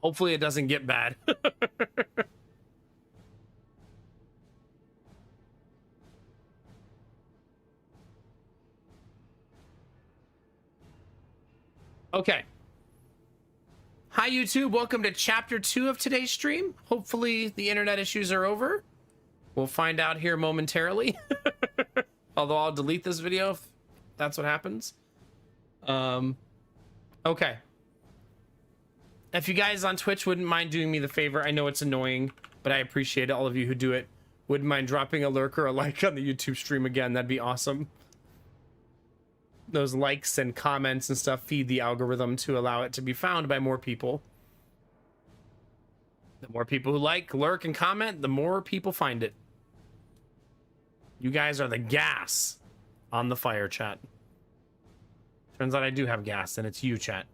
Hopefully it doesn't get bad. Okay. Hi, YouTube. Welcome to chapter 2 of today's stream. Hopefully the internet issues are over. We'll find out here momentarily. Although I'll delete this video if that's what happens. Okay. If you guys on Twitch wouldn't mind doing me the favor, I know it's annoying, but I appreciate all of you who do it. Wouldn't mind dropping a lurk or a like on the YouTube stream again. That'd be awesome. Those likes and comments and stuff feed the algorithm to allow it to be found by more people. The more people who like, lurk, and comment, the more people find it. You guys are the gas on the fire, chat. Turns out I do have gas, and it's you, chat.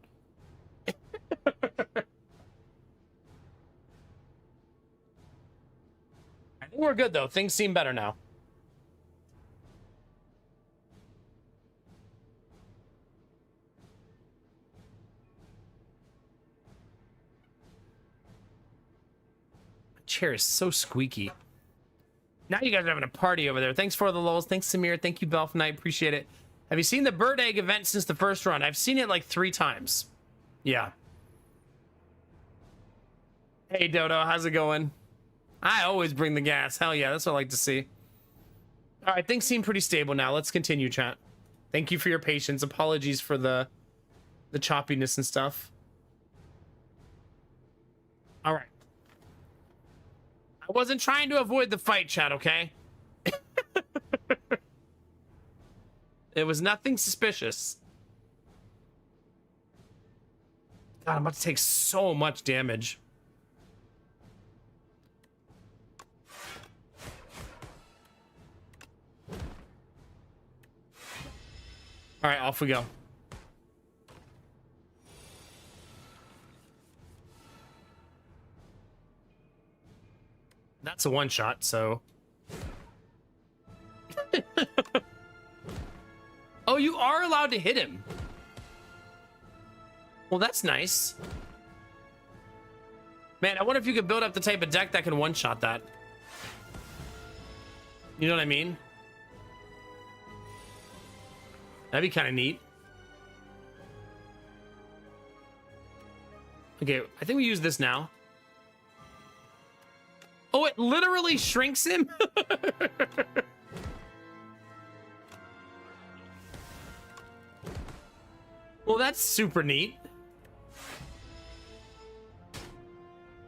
I think we're good, though. Things seem better now. Chair is so squeaky. Now you guys are having a party over there. Thanks for the lulz. Thanks, Samir. Thank you, Belf Knight. Appreciate it. Have you seen the bird egg event since the first run? I've seen it like 3 times. Yeah. Hey, Dodo. How's it going? I always bring the gas. Hell yeah. That's what I like to see. All right. Things seem pretty stable now. Let's continue, chat. Thank you for your patience. Apologies for the choppiness and stuff. All right. I wasn't trying to avoid the fight, chat, okay? It was nothing suspicious. God, I'm about to take so much damage. All right, off we go. That's a one-shot, so... Oh, you are allowed to hit him. Well, that's nice. Man, I wonder if you could build up the type of deck that can one-shot that. You know what I mean? That'd be kind of neat. Okay, I think we use this now. Oh, it literally shrinks him? Well, that's super neat.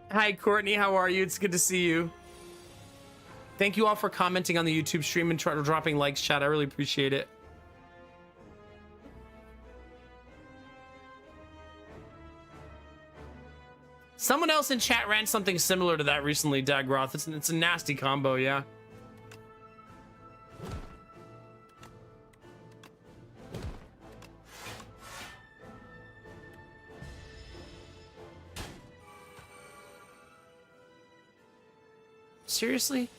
Hi, Courtney. How are you? It's good to see you. Thank you all for commenting on the YouTube stream and dropping likes, chat. I really appreciate it. Someone else in chat ran something similar to that recently, Dagroth. It's a nasty combo, yeah. Seriously?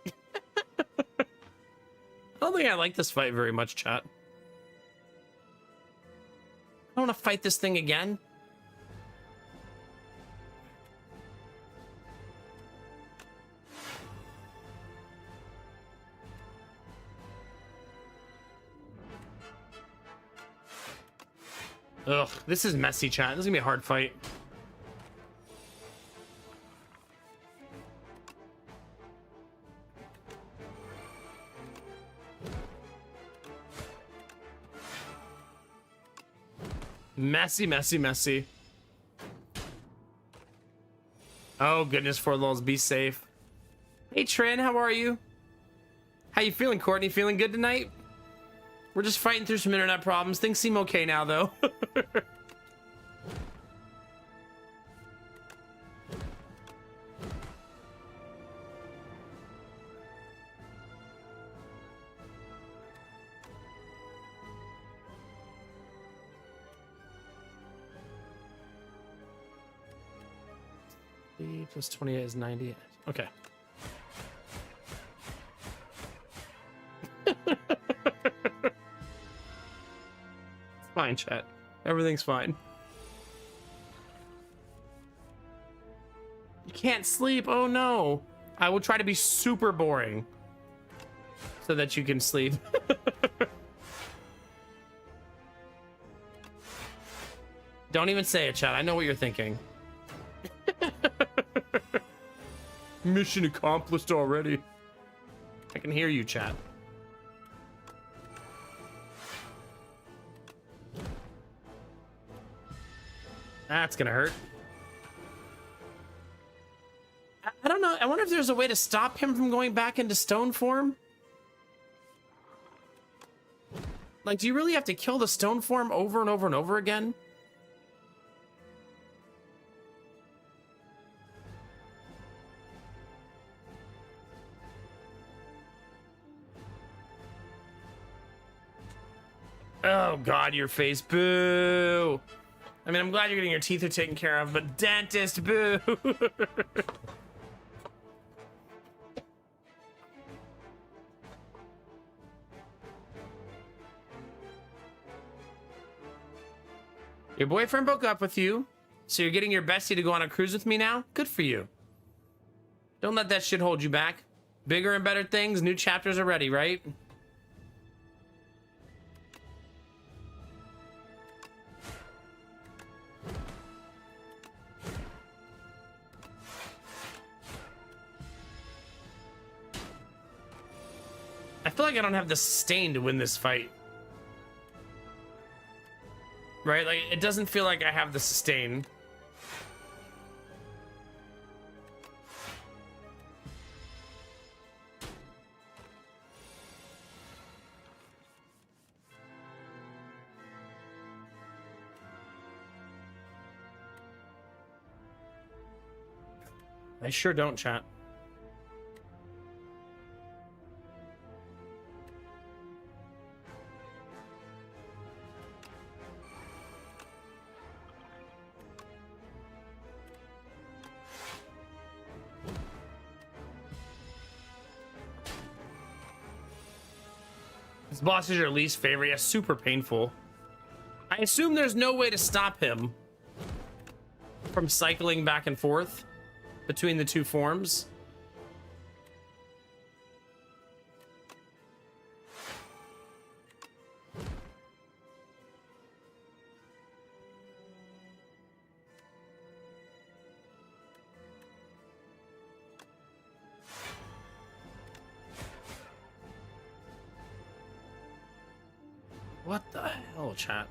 I don't think I like this fight very much, chat. I don't want to fight this thing again. Ugh, this is messy, chat. This is gonna be a hard fight. Messy, messy, messy. Oh, goodness, for lulz, be safe. Hey, Trin, how are you? How you feeling, Courtney? Feeling good tonight? We're just fighting through some internet problems. Things seem okay now, though. Plus 28 is 90. Okay. It's fine, chat. Everything's fine. You can't sleep. Oh no. I will try to be super boring so that you can sleep. Don't even say it, chat. I know what you're thinking. Mission accomplished already. I can hear you, chat. That's gonna hurt. I don't know. I wonder if there's a way to stop him from going back into stone form. Like, do you really have to kill the stone form over and over and over again? Oh God, your face, boo. I mean, I'm glad you're getting your teeth are taken care of, but dentist, boo. Your boyfriend broke up with you, so you're getting your bestie to go on a cruise with me now? Good for you. Don't let that shit hold you back. Bigger and better things, new chapters are ready, right? I feel like I don't have the sustain to win this fight. Right? Like, it doesn't feel like I have the sustain. I sure don't, chat. This boss is your least favorite. Yeah, super painful. I assume there's no way to stop him from cycling back and forth between the two forms. What the hell, chat?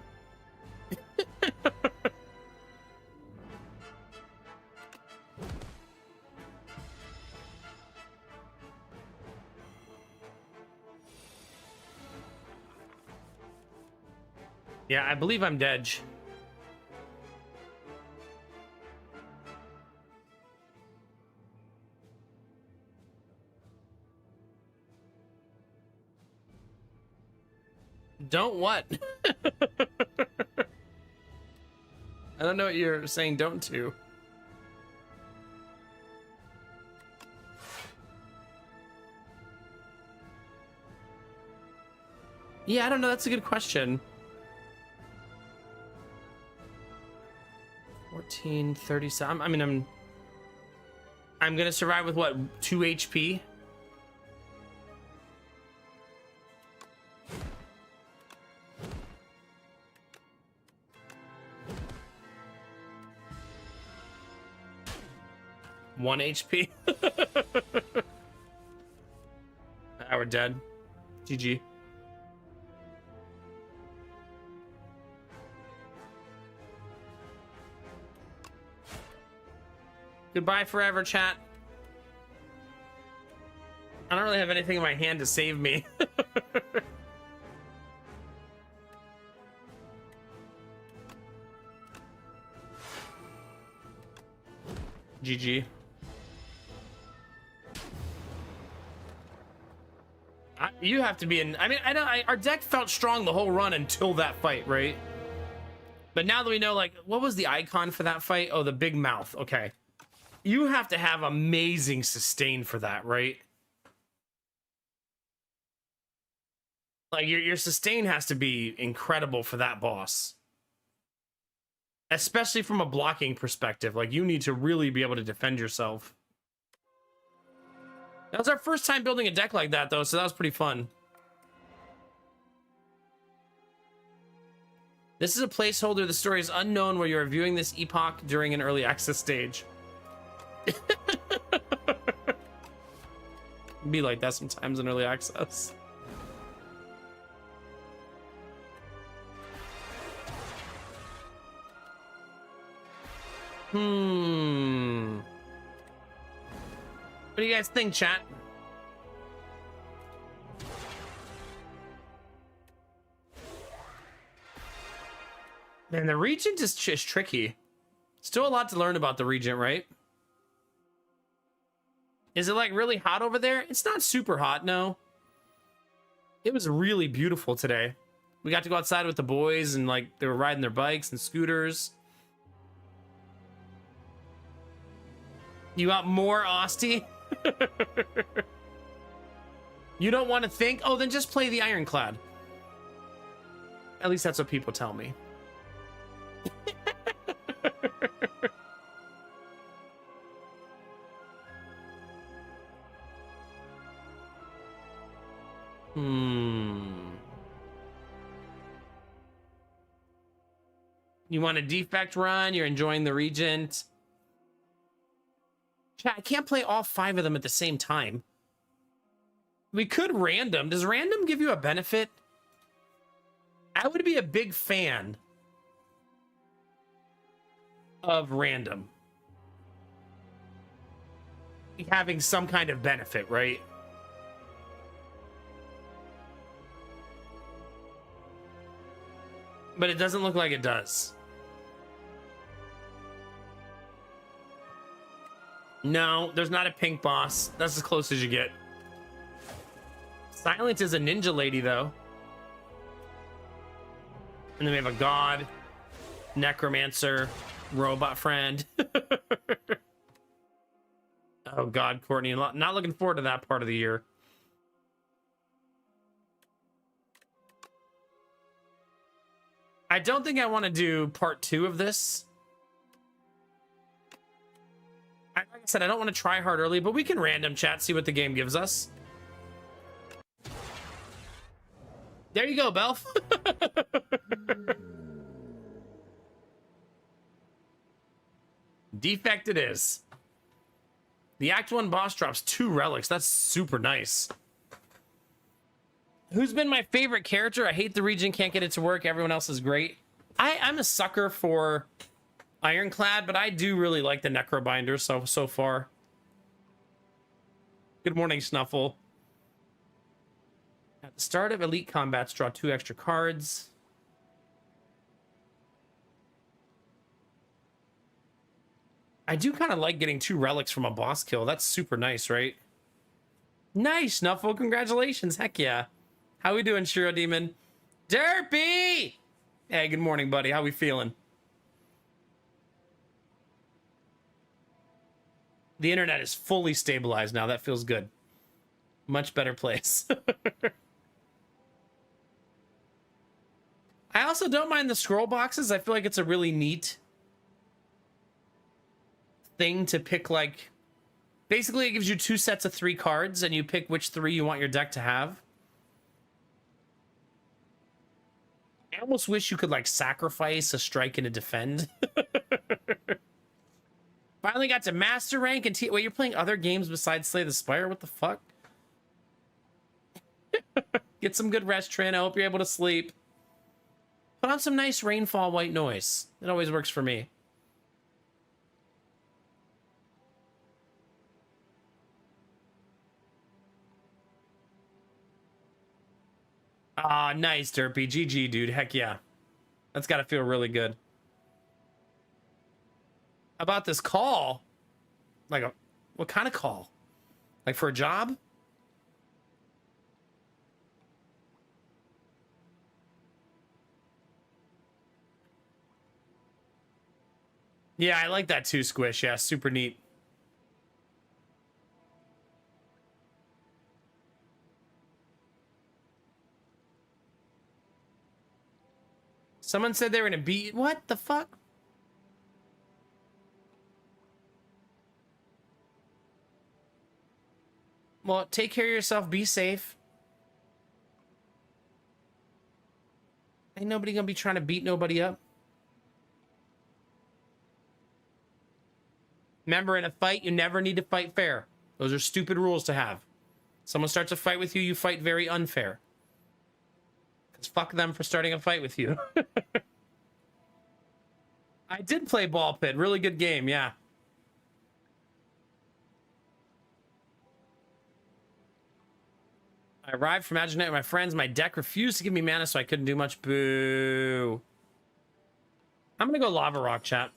Yeah, I believe I'm dead. Don't what? I don't know what you're saying don't to. Yeah, I don't know. That's a good question. 14, 37. I mean, I'm gonna survive with what, 2 HP? One HP. We're dead. GG. Goodbye forever, chat. I don't really have anything in my hand to save me. GG. You have to be in. I mean, I know our deck felt strong the whole run until that fight, right? But now that we know, like, what was the icon for that fight? Oh, the big mouth. Okay. You have to have amazing sustain for that, right? Like, your sustain has to be incredible for that boss. especially from a blocking perspective. Like, you need to really be able to defend yourself. That was our first time building a deck like that, though, so that was pretty fun. This is a placeholder. The story is unknown where you're viewing this epoch during an early access stage. Be like that sometimes in early access. What do you guys think, chat? Man, the Regent is tricky. Still a lot to learn about the Regent, right? Is it like really hot over there? It's not super hot, no. It was really beautiful today. We got to go outside with the boys and like they were riding their bikes and scooters. You want more Austie? You don't want to think? Oh, then just play the Ironclad. At least that's what people tell me. You want a defect run? You're enjoying the Regent. Chat, I can't play all 5 of them at the same time. We could random. Does random give you a benefit? I would be a big fan of random having some kind of benefit, right? But it doesn't look like it does. No, there's not a pink boss. That's as close as you get. Silent is a ninja lady, though. And then we have a god, necromancer, robot friend. Oh god, Courtney, not looking forward to that part of the year. I don't think I want to do part 2 of this. Like I said, I don't want to try hard early, but we can random chat, see what the game gives us. There you go, Belf. Defect it is. The Act 1 boss drops 2 relics. That's super nice. Who's been my favorite character? I hate the Regent, can't get it to work. Everyone else is great. I'm a sucker for Ironclad, but I do really like the Necrobinder so far. Good morning, Snuffle. At the start of Elite Combats, draw 2 extra cards. I do kind of like getting 2 relics from a boss kill. That's super nice, right? Nice, Snuffle. Congratulations. Heck yeah. How we doing, Shiro Demon? Derpy! Hey, good morning, buddy. How we feeling? The internet is fully stabilized now. That feels good. Much better place. I also don't mind the scroll boxes. I feel like it's a really neat thing to pick. Like, basically it gives you 2 sets of 3 cards and you pick which 3 you want your deck to have. I almost wish you could like sacrifice a strike and a defend. Finally got to master rank and wait, you're playing other games besides Slay the Spire? What the fuck? Get some good rest, Trin. I hope you're able to sleep. Put on some nice rainfall white noise. It always works for me. Ah, nice, Derpy. GG, dude. Heck yeah. That's got to feel really good. About this call? Like a... What kind of call? Like for a job? Yeah, I like that too, Squish. Yeah, super neat. Someone said they were gonna beat... What the fuck? well, take care of yourself. Be safe. Ain't nobody gonna be trying to beat nobody up. Remember, in a fight, you never need to fight fair. Those are stupid rules to have. Someone starts a fight with you, you fight very unfair. Because fuck them for starting a fight with you. I did play Ball Pit. Really good game, yeah. I arrived from Magic Night with my friends. My deck refused to give me mana, so I couldn't do much. Boo. I'm gonna go Lava Rock, chat.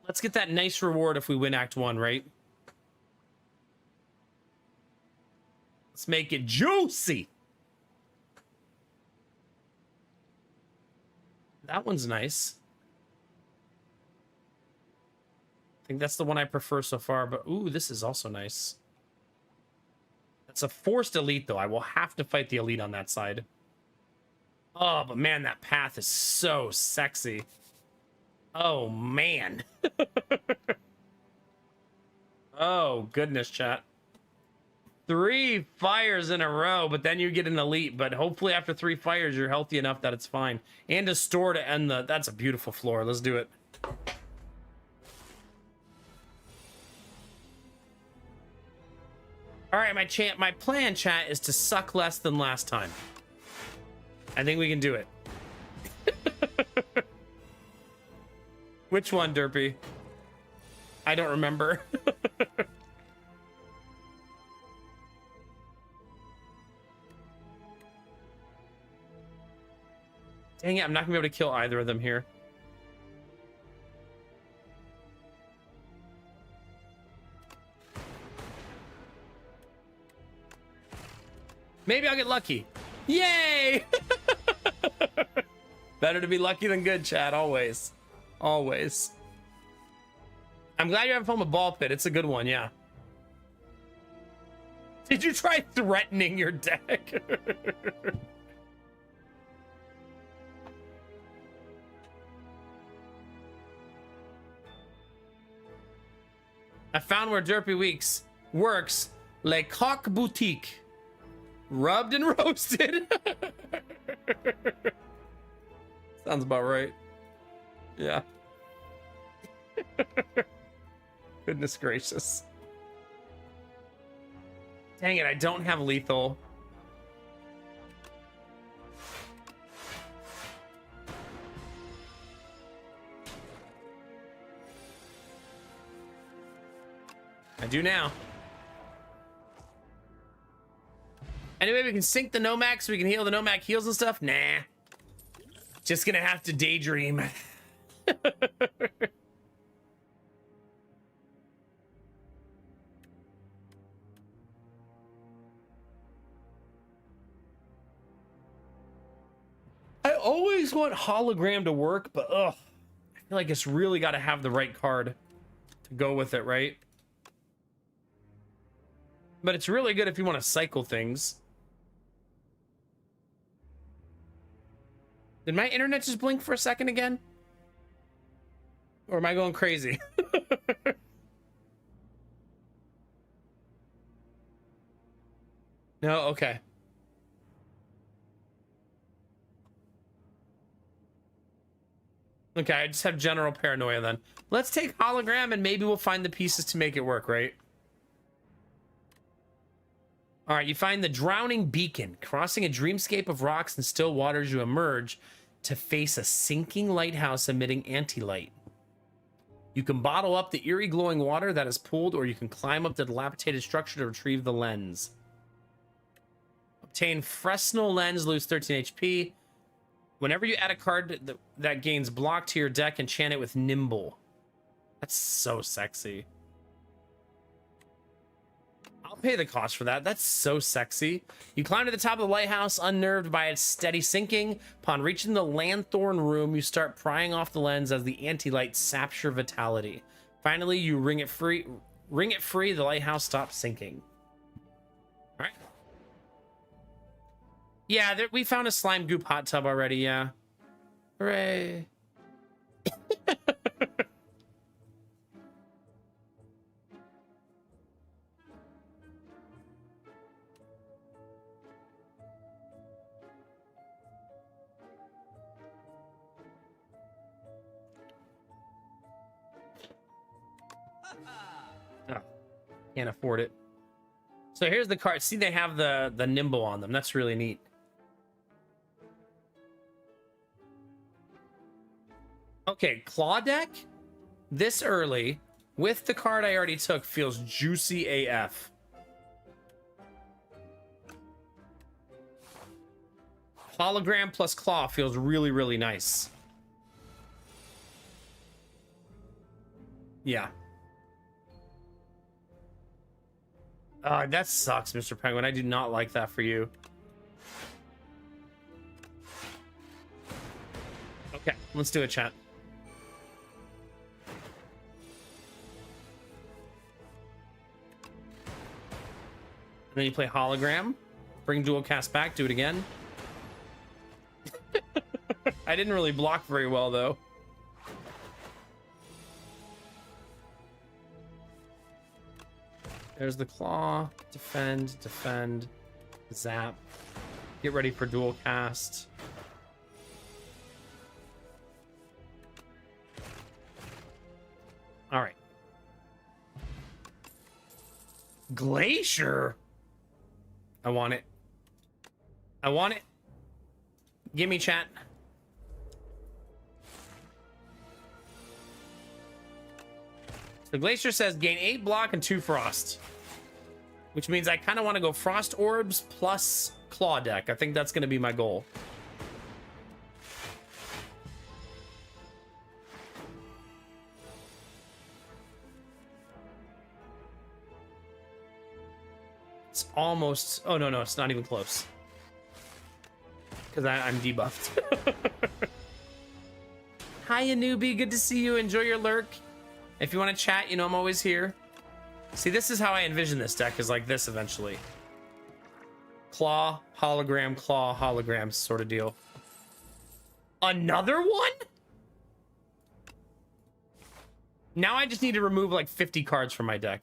Let's get that nice reward if we win Act 1, right? Let's make it juicy. That one's nice. I think that's the one I prefer so far, but ooh, this is also nice. That's a forced elite, though. I will have to fight the elite on that side. Oh, but man, that path is so sexy. Oh, man. Oh, goodness, chat. 3 fires in a row, but then you get an elite. But hopefully after 3 fires, you're healthy enough that it's fine. And a store to end the... That's a beautiful floor. Let's do it. All right, my plan, chat, is to suck less than last time. I think we can do it. Which one, Derpy? I don't remember. Dang it, I'm not gonna be able to kill either of them here. Maybe I'll get lucky. Yay! Better to be lucky than good, chat, always. Always. I'm glad you're having fun with Ball Pit. It's a good one, yeah. Did you try threatening your deck? I found where Derpy Weeks works. Le Coq Boutique. Rubbed and roasted. Sounds about right. Yeah. Goodness gracious. Dang it, I don't have lethal. I do now. Anyway, we can sync the Nomac so we can heal the Nomac heals and stuff. Nah. Just gonna have to daydream. I always want hologram to work, but ugh. I feel like it's really got to have the right card to go with it, right? But it's really good if you want to cycle things. Did my internet just blink for a second again? Or am I going crazy? No, okay. Okay, I just have general paranoia then. Let's take hologram and maybe we'll find the pieces to make it work, right? All right, you find the drowning beacon. Crossing a dreamscape of rocks and still waters, you emerge to face a sinking lighthouse emitting anti-light. You can bottle up the eerie glowing water that is pooled, or you can climb up the dilapidated structure to retrieve the lens. Obtain Fresnel Lens, lose 13 HP. Whenever you add a card that gains block to your deck, enchant it with Nimble. That's so sexy. I'll pay the cost for that. That's so sexy. You climb to the top of the lighthouse, unnerved by its steady sinking. Upon reaching the Lanthorn room, you start prying off the lens as the anti-light saps your vitality. Finally, you ring it free. The lighthouse stops sinking. All right. Yeah, we found a slime goop hot tub already, yeah. Hooray. Can't afford it. So here's the card. See, they have the nimble on them. That's really neat. Okay, claw deck this early with the card I already took feels juicy AF. Hologram plus claw feels really, really nice. Yeah. That sucks, Mr. Penguin. I do not like that for you. Okay, let's do it, chat. And then you play hologram, bring dual cast back, do it again. I didn't really block very well, though. There's the claw, defend, defend, zap. Get ready for dual cast. All right. Glacier. I want it. I want it. Give me, chat. So Glacier says gain 8 block and 2 frost, which means I kind of want to go frost orbs plus claw deck. I think that's going to be my goal. It's almost... Oh, no, it's not even close. Because I'm debuffed. Hiya, newbie. Good to see you. Enjoy your lurk. If you want to chat, you know I'm always here. See, this is how I envision this deck, is like this eventually. Claw, hologram sort of deal. Another one? Now I just need to remove like 50 cards from my deck.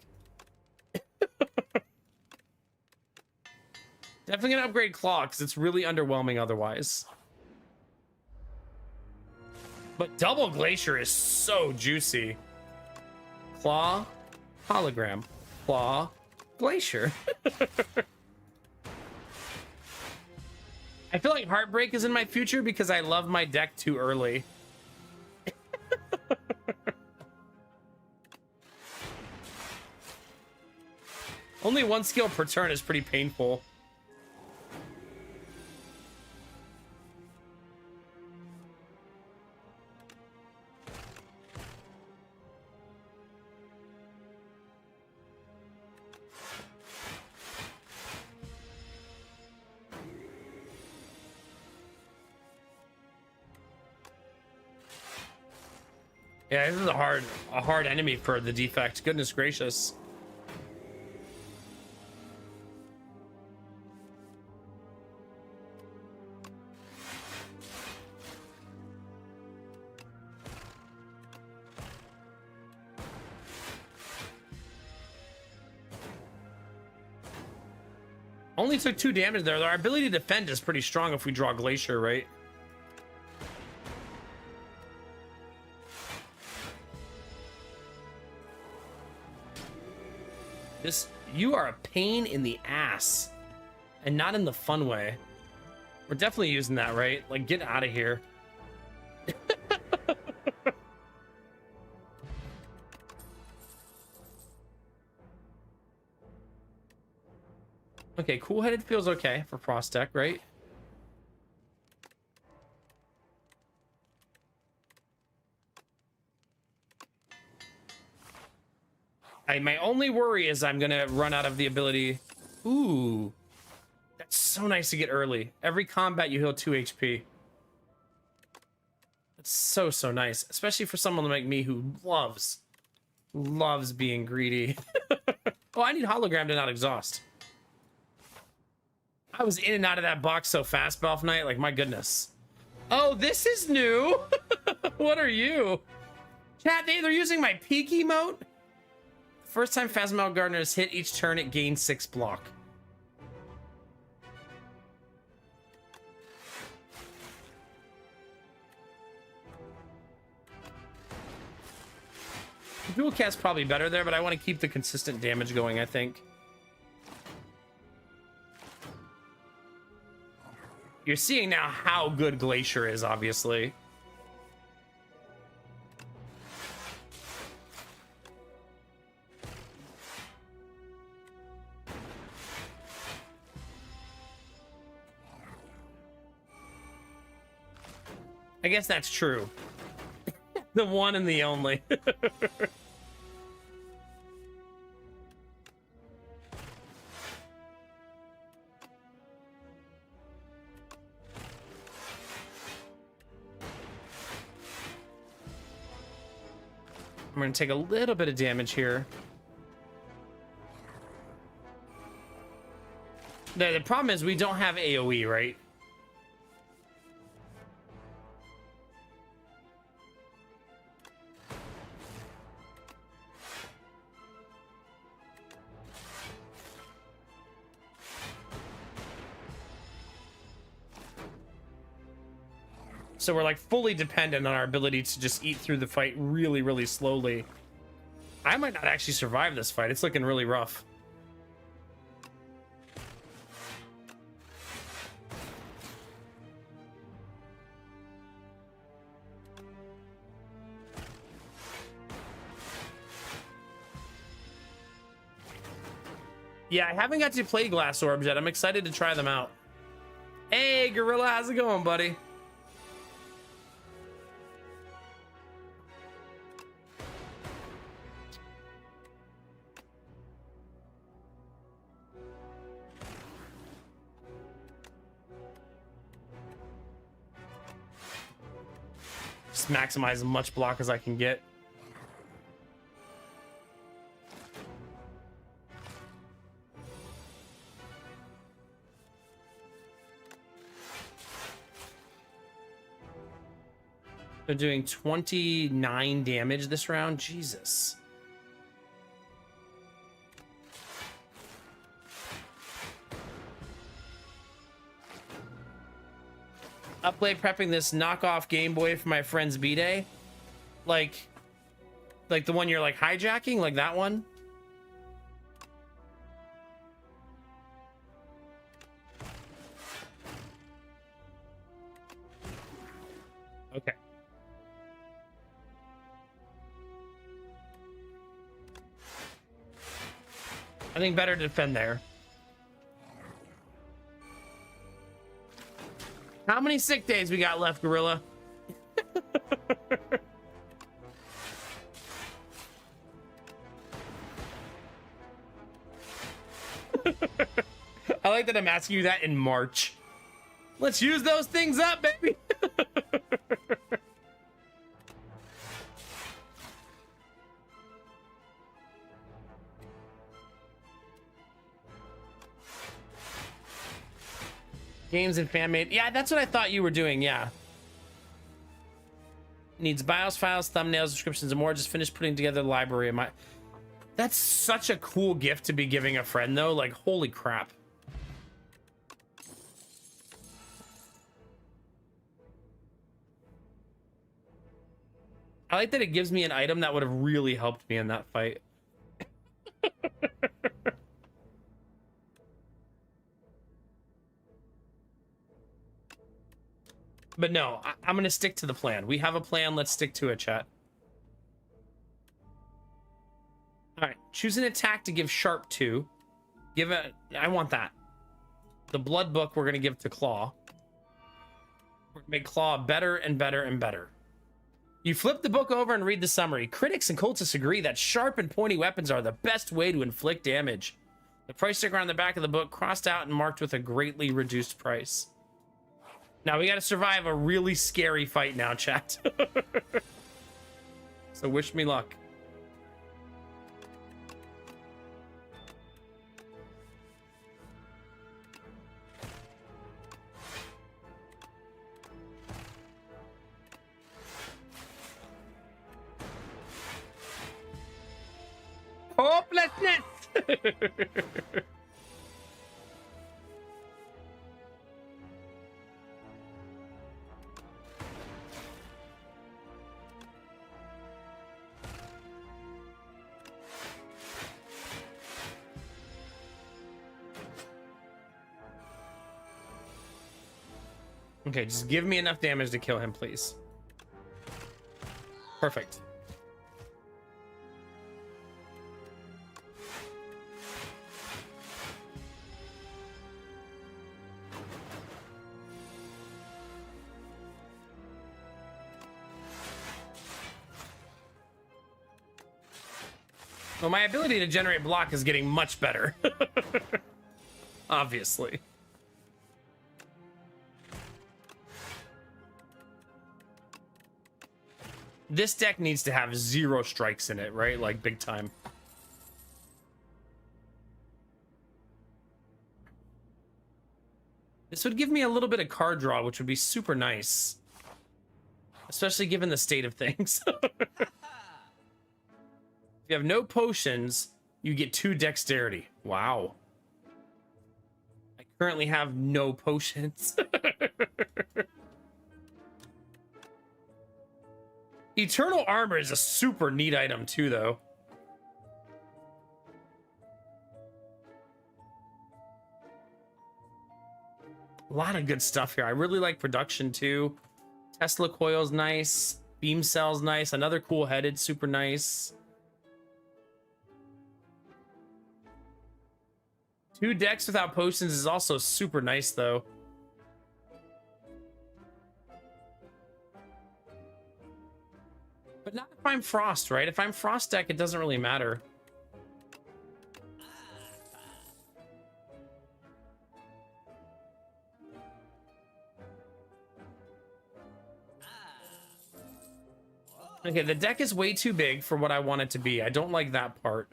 Definitely gonna upgrade Claw because it's really underwhelming otherwise. But double Glacier is so juicy. Claw, hologram, claw, Glacier. I feel like Heartbreak is in my future because I love my deck too early. Only 1 skill per turn is pretty painful. Yeah, this is a hard enemy for the defect. Goodness gracious. Only took 2 damage there. Our ability to defend is pretty strong if we draw Glacier, right? You are a pain in the ass, and not in the fun way. We're definitely using that, right? Like, get out of here. Okay, cool-headed feels okay for Frost deck, right? My only worry is I'm gonna run out of the ability. Ooh, that's so nice to get early. Every combat you heal 2 HP. That's so nice, especially for someone like me who loves being greedy. Oh, I need hologram to not exhaust. I was in and out of that box so fast, Balf Knight. Like, my goodness. Oh, this is new. What are you? Chat, they're using my peak emote. First time Phasmal Gardener is hit each turn, it gains 6 block. Dual cast probably better there, but I want to keep the consistent damage going, I think. You're seeing now how good Glacier is, obviously. I guess that's true. The one and the only. I'm going to take a little bit of damage here. The problem is we don't have AoE, right? So we're like fully dependent on our ability to just eat through the fight really, really slowly. I might not actually survive this fight. It's looking really rough. Yeah, I haven't got to play Glass Orbs yet. I'm excited to try them out. Hey, Gorilla, how's it going, buddy? Just maximize as much block as I can get. They're doing 29 damage this round. Jesus. Upplay prepping this knockoff Game Boy for my friend's B-Day. Like the one you're like hijacking, like that one. Okay. I think better to defend there. How many sick days we got left, Gorilla? I like that I'm asking you that in March. Let's use those things up, baby. Games and fan made. Yeah, that's what I thought you were doing. Yeah. Needs BIOS files, thumbnails, descriptions, and more. Just finished putting together the library of my. That's such a cool gift to be giving a friend, though. Like, holy crap. I like that it gives me an item that would have really helped me in that fight. But no, I'm going to stick to the plan. We have a plan. Let's stick to it, chat. All right. Choose an attack to give sharp to. Give it. I want that. The blood book we're going to give to Claw. We're going to make Claw better and better and better. You flip the book over and read the summary. Critics and cultists agree that sharp and pointy weapons are the best way to inflict damage. The price sticker on the back of the book crossed out and marked with a greatly reduced price. Now we got to survive a really scary fight now, chat. So wish me luck. Hopelessness. Okay, just give me enough damage to kill him, please. Perfect. Well, my ability to generate block is getting much better. Obviously. This deck needs to have 0 strikes in it, right? Like, big time. This would give me a little bit of card draw, which would be super nice. Especially given the state of things. If you have no potions, you get 2 dexterity. Wow. I currently have no potions. Eternal armor is a super neat item too, though. A lot of good stuff here. I really like production too. Tesla coil's nice. Beam cell's nice. Another cool headed, super nice. 2 decks without potions is also super nice, though. But not if I'm Frost, right? If I'm Frost deck, it doesn't really matter. Okay, the deck is way too big for what I want it to be. I don't like that part.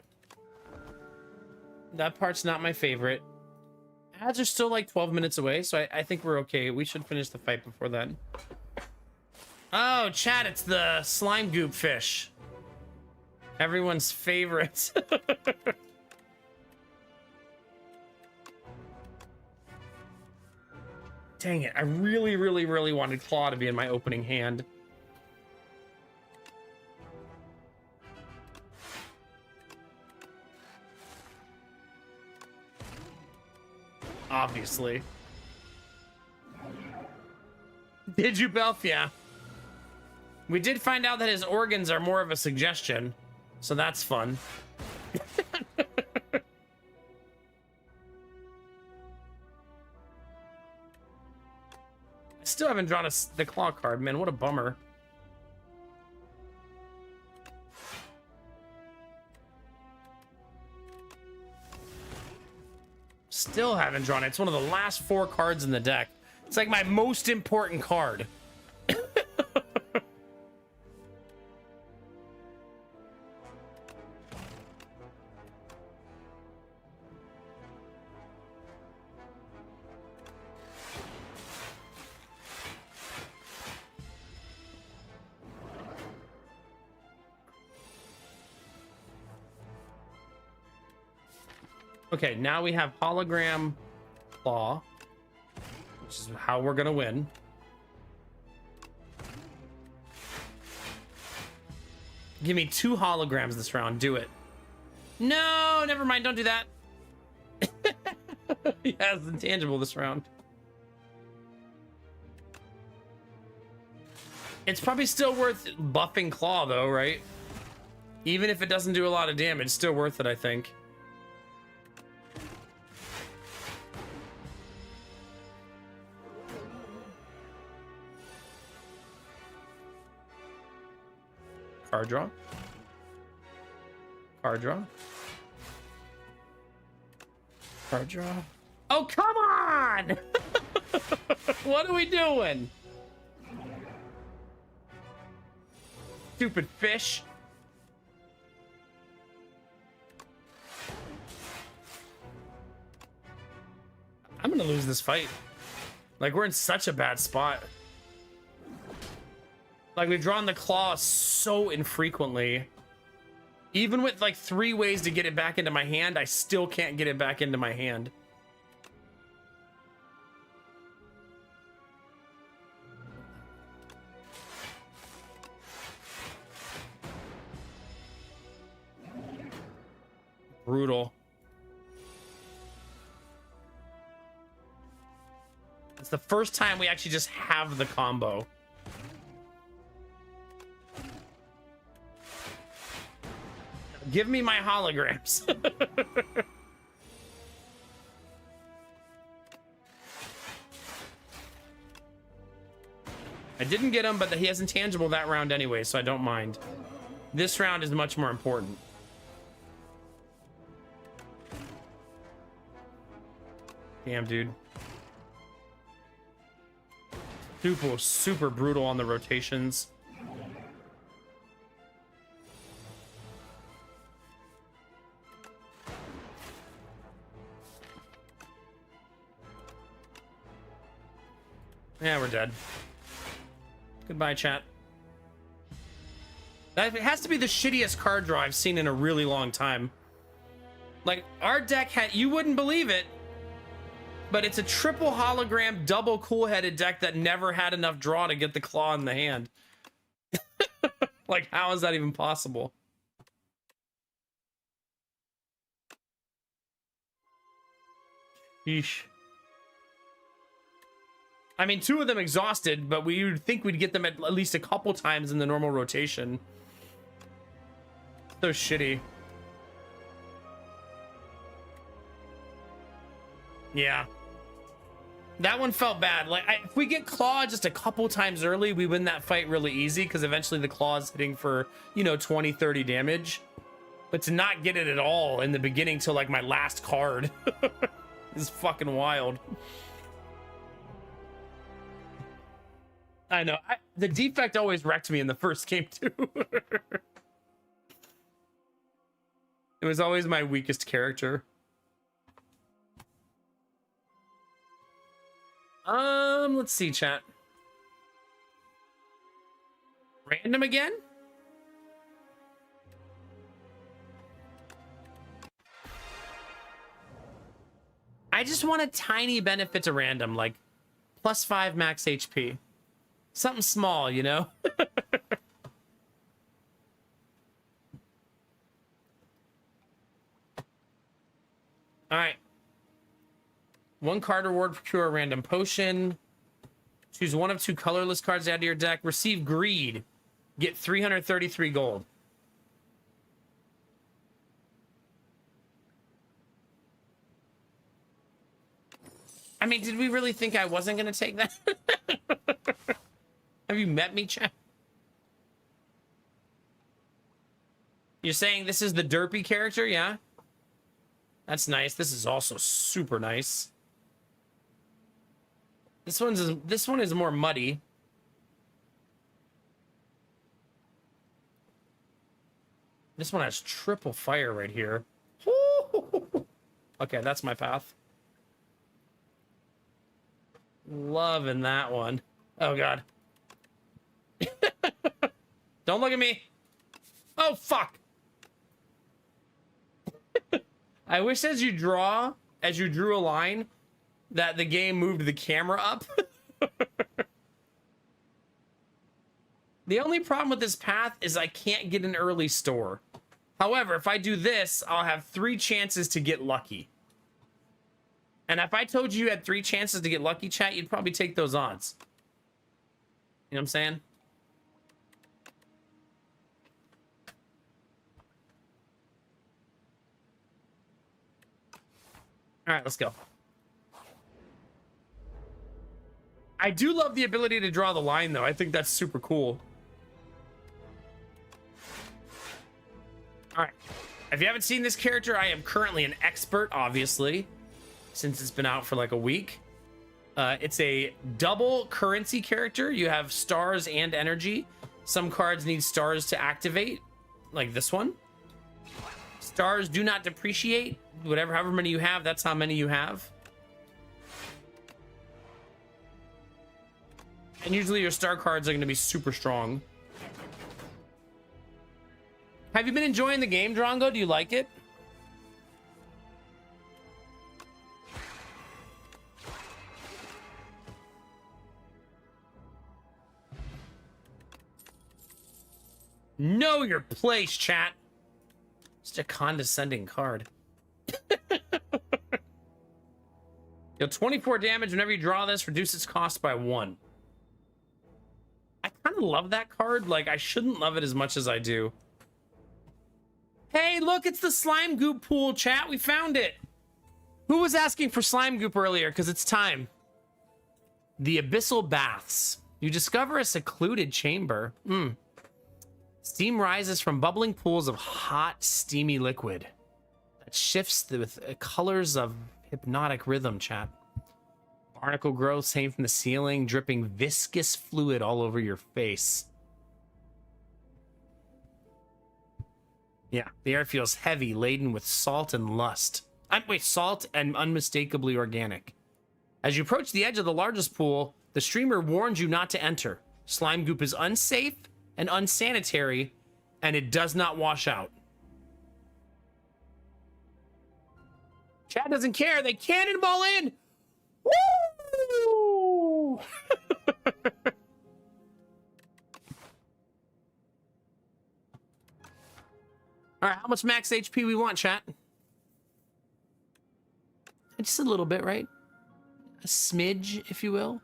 That part's not my favorite. Ads are still like 12 minutes away, so I think we're okay. We should finish the fight before then. Oh, chat, it's the slime goop fish. Everyone's favorite. Dang it, I really, really, really wanted Claw to be in my opening hand. Obviously. Did you, Belf? Yeah. We did find out that his organs are more of a suggestion, so that's fun. I still haven't drawn the claw card, man. What a bummer. Still haven't drawn it. It's one of the last 4 cards in the deck. It's like my most important card. Okay, now we have hologram claw, which is how we're gonna win. Give me 2 holograms this round. Do it. No, never mind. Don't do that. He has intangible this round. It's probably still worth buffing claw though, right? Even if it doesn't do a lot of damage, still worth it, I think. Card draw. Card draw. Card draw. Oh, come on! What are we doing? Stupid fish. I'm gonna lose this fight. Like, we're in such a bad spot. Like, we've drawn the claw so infrequently. Even with, like, 3 ways to get it back into my hand, I still can't get it back into my hand. Brutal. It's the first time we actually just have the combo. Give me my holograms. I didn't get him, but he has intangible that round anyway, so I don't mind. This round is much more important. Damn, dude. Super brutal on the rotations. Yeah, we're dead. Goodbye, chat. That has to be the shittiest card draw I've seen in a really long time. Like, our deck had, you wouldn't believe it, but it's a triple hologram, double cool-headed deck that never had enough draw to get the claw in the hand. Like, how is that even possible? Yeesh. I mean, 2 of them exhausted, but we would think we'd get them at least a couple times in the normal rotation. So shitty. Yeah. That one felt bad. Like, if we get Claw just a couple times early, we win that fight really easy, because eventually the Claw is hitting for, you know, 20, 30 damage. But to not get it at all in the beginning till, like, my last card is fucking wild. I know. The defect always wrecked me in the first game, too. It was always my weakest character. Let's see, chat. Random again? I just want a tiny benefit to random, like +5 max HP. Something small, you know? All right. 1 card reward, procure a random potion. Choose 1 of 2 colorless cards to add to your deck. Receive greed. Get 333 gold. I mean, did we really think I wasn't going to take that? Have you met me, chat? You're saying this is the derpy character, yeah? That's nice. This is also super nice. This one is more muddy. This one has triple fire right here. Okay, that's my path. Loving that one. Oh god. Don't look at me. Oh fuck. I wish as you drew a line, that the game moved the camera up. The only problem with this path is I can't get an early store. However, if I do this, I'll have 3 chances to get lucky. And if I told you you had 3 chances to get lucky, chat, you'd probably take those odds. You know what I'm saying? All right, let's go. I do love the ability to draw the line, though. I think that's super cool. All right. If you haven't seen this character, I am currently an expert, obviously, since it's been out for like a week. It's a double currency character. You have stars and energy. Some cards need stars to activate, like this one. Stars do not depreciate. However many you have, that's how many you have. And usually your star cards are going to be super strong. Have you been enjoying the game, Drongo? Do you like it? Know your place, chat. Such a condescending card. Deal 24 damage whenever you draw this. Reduce its cost by 1. I kind of love that card. Like, I shouldn't love it as much as I do. Hey, look, it's the slime goop pool, chat. We found it. Who was asking for slime goop earlier? Because it's time. The Abyssal Baths. You discover a secluded chamber. Steam rises from bubbling pools of hot, steamy liquid that shifts with colors of hypnotic rhythm, chat. Barnacle growths hang from the ceiling, dripping viscous fluid all over your face. Yeah, the air feels heavy, laden with salt and lust. Wait, salt and unmistakably organic. As you approach the edge of the largest pool, the streamer warns you not to enter. Slime goop is unsafe and unsanitary, and it does not wash out. Chad doesn't care. They cannonball in. Woo! All right, how much max HP we want, chat? Just a little bit, right? A smidge, if you will.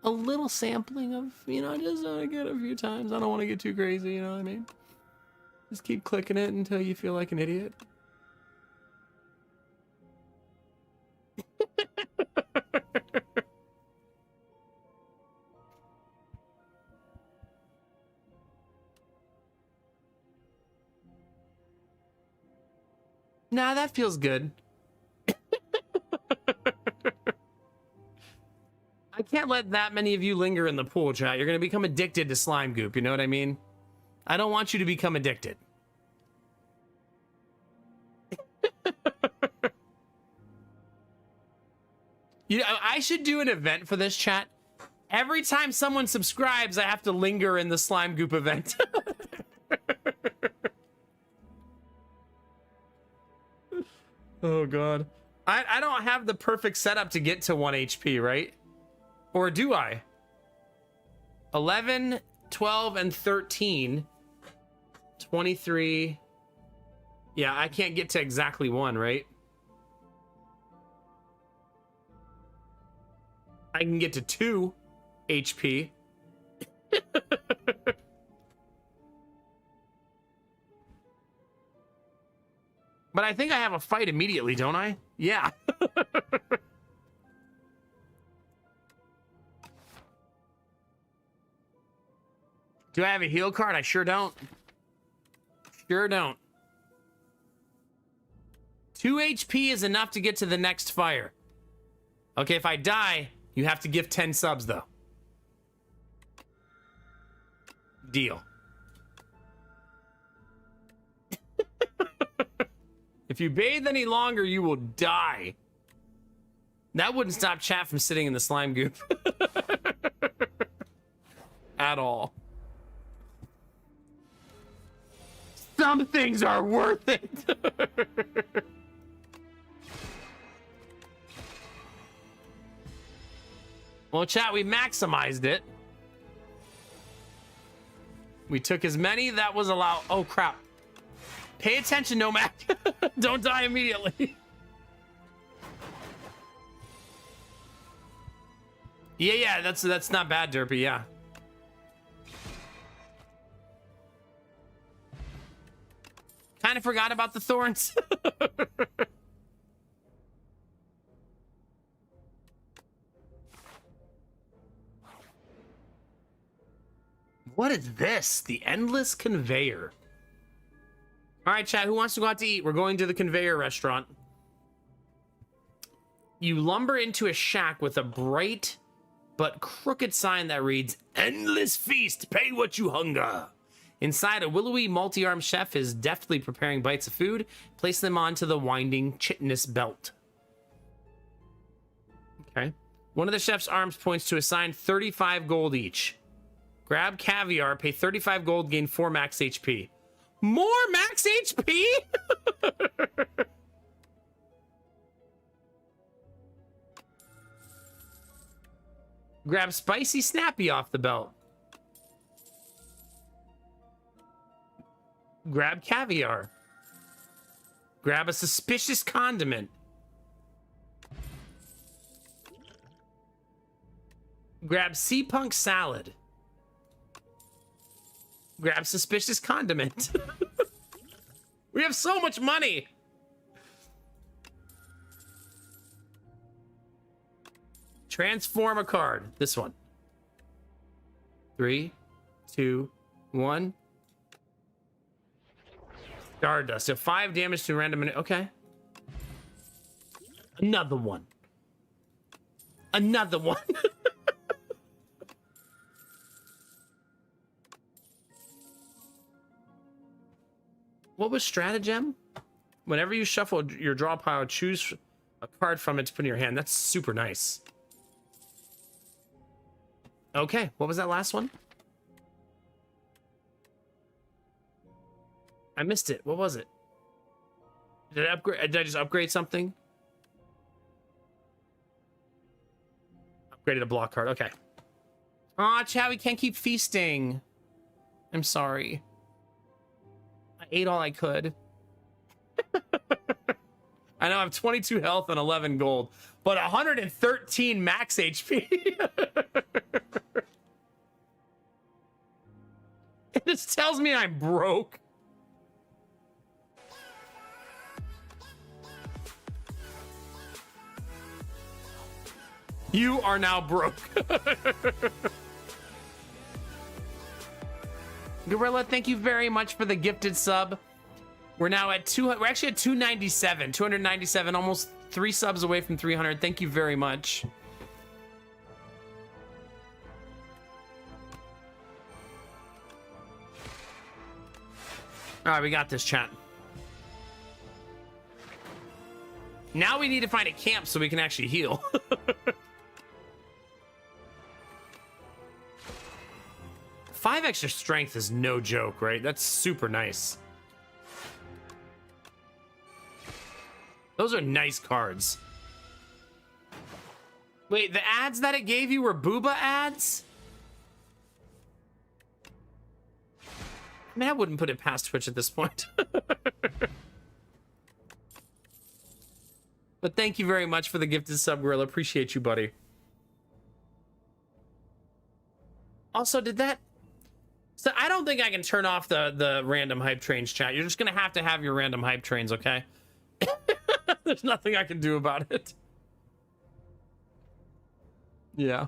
A little sampling of, you know, just want to get a few times. I don't want to get too crazy, you know what I mean? Just keep clicking it until you feel like an idiot. Nah, that feels good. I can't let that many of you linger in the pool, chat. You're going to become addicted to slime goop, you know what I mean? I don't want you to become addicted. You know, I should do an event for this, chat. Every time someone subscribes, I have to linger in the slime goop event. Oh, God. I don't have the perfect setup to get to 1 HP, right? Or do I? 11, 12, and 13. 23. Yeah, I can't get to exactly 1, right? I can get to 2 HP. But I think I have a fight immediately, don't I? Yeah. Do I have a heal card? I sure don't. Sure don't. 2 HP is enough to get to the next fire. Okay, if I die, you have to give 10 subs, though. Deal. If you bathe any longer, you will die. That wouldn't stop chat from sitting in the slime goop. At all. Some things are worth it. Well, chat, we maximized it. We took as many that was allowed. Oh, crap. Pay attention, Nomad. Don't die immediately. Yeah, that's not bad, Derpy, yeah. Kind of forgot about the thorns. What is this? The endless conveyor. All right, chat, who wants to go out to eat? We're going to the conveyor restaurant. You lumber into a shack with a bright but crooked sign that reads, "Endless feast, pay what you hunger." Inside, a willowy, multi-armed chef is deftly preparing bites of food. Place them onto the winding chitinous belt. Okay. One of the chef's arms points to a sign, 35 gold each. Grab caviar, pay 35 gold, gain 4 max HP. More max HP? Grab spicy snappy off the belt. Grab caviar. Grab a suspicious condiment. Grab Sea Punk Salad. Grab Suspicious Condiment. We have so much money. Transform a card. This one. 3, 2, 1. Stardust. So 5 damage to random. Okay. Another one. Another one. What was Stratagem? Whenever you shuffle your draw pile, choose a card from it to put in your hand. That's super nice. Okay, what was that last one? I missed it. What was it? Did I upgrade? Did I just upgrade something? Upgraded a block card. Okay. Aw, Chow, we can't keep feasting. I'm sorry. I ate all I could. I know I have 22 health and 11 gold, but 113 max HP. It just tells me I'm broke. You are now broke. Gorilla, thank you very much for the gifted sub. We're now at we're actually at 297, almost 3 subs away from 300. Thank you very much. All right, we got this, chat. Now we need to find a camp so we can actually heal. 5 extra strength is no joke, right? That's super nice. Those are nice cards. Wait, the ads that it gave you were Booba ads? I mean, I wouldn't put it past Twitch at this point. But thank you very much for the gifted sub, Gorilla. Appreciate you, buddy. Also, did that... So I don't think I can turn off the random hype trains, chat. You're just going to have your random hype trains, okay? There's nothing I can do about it. Yeah.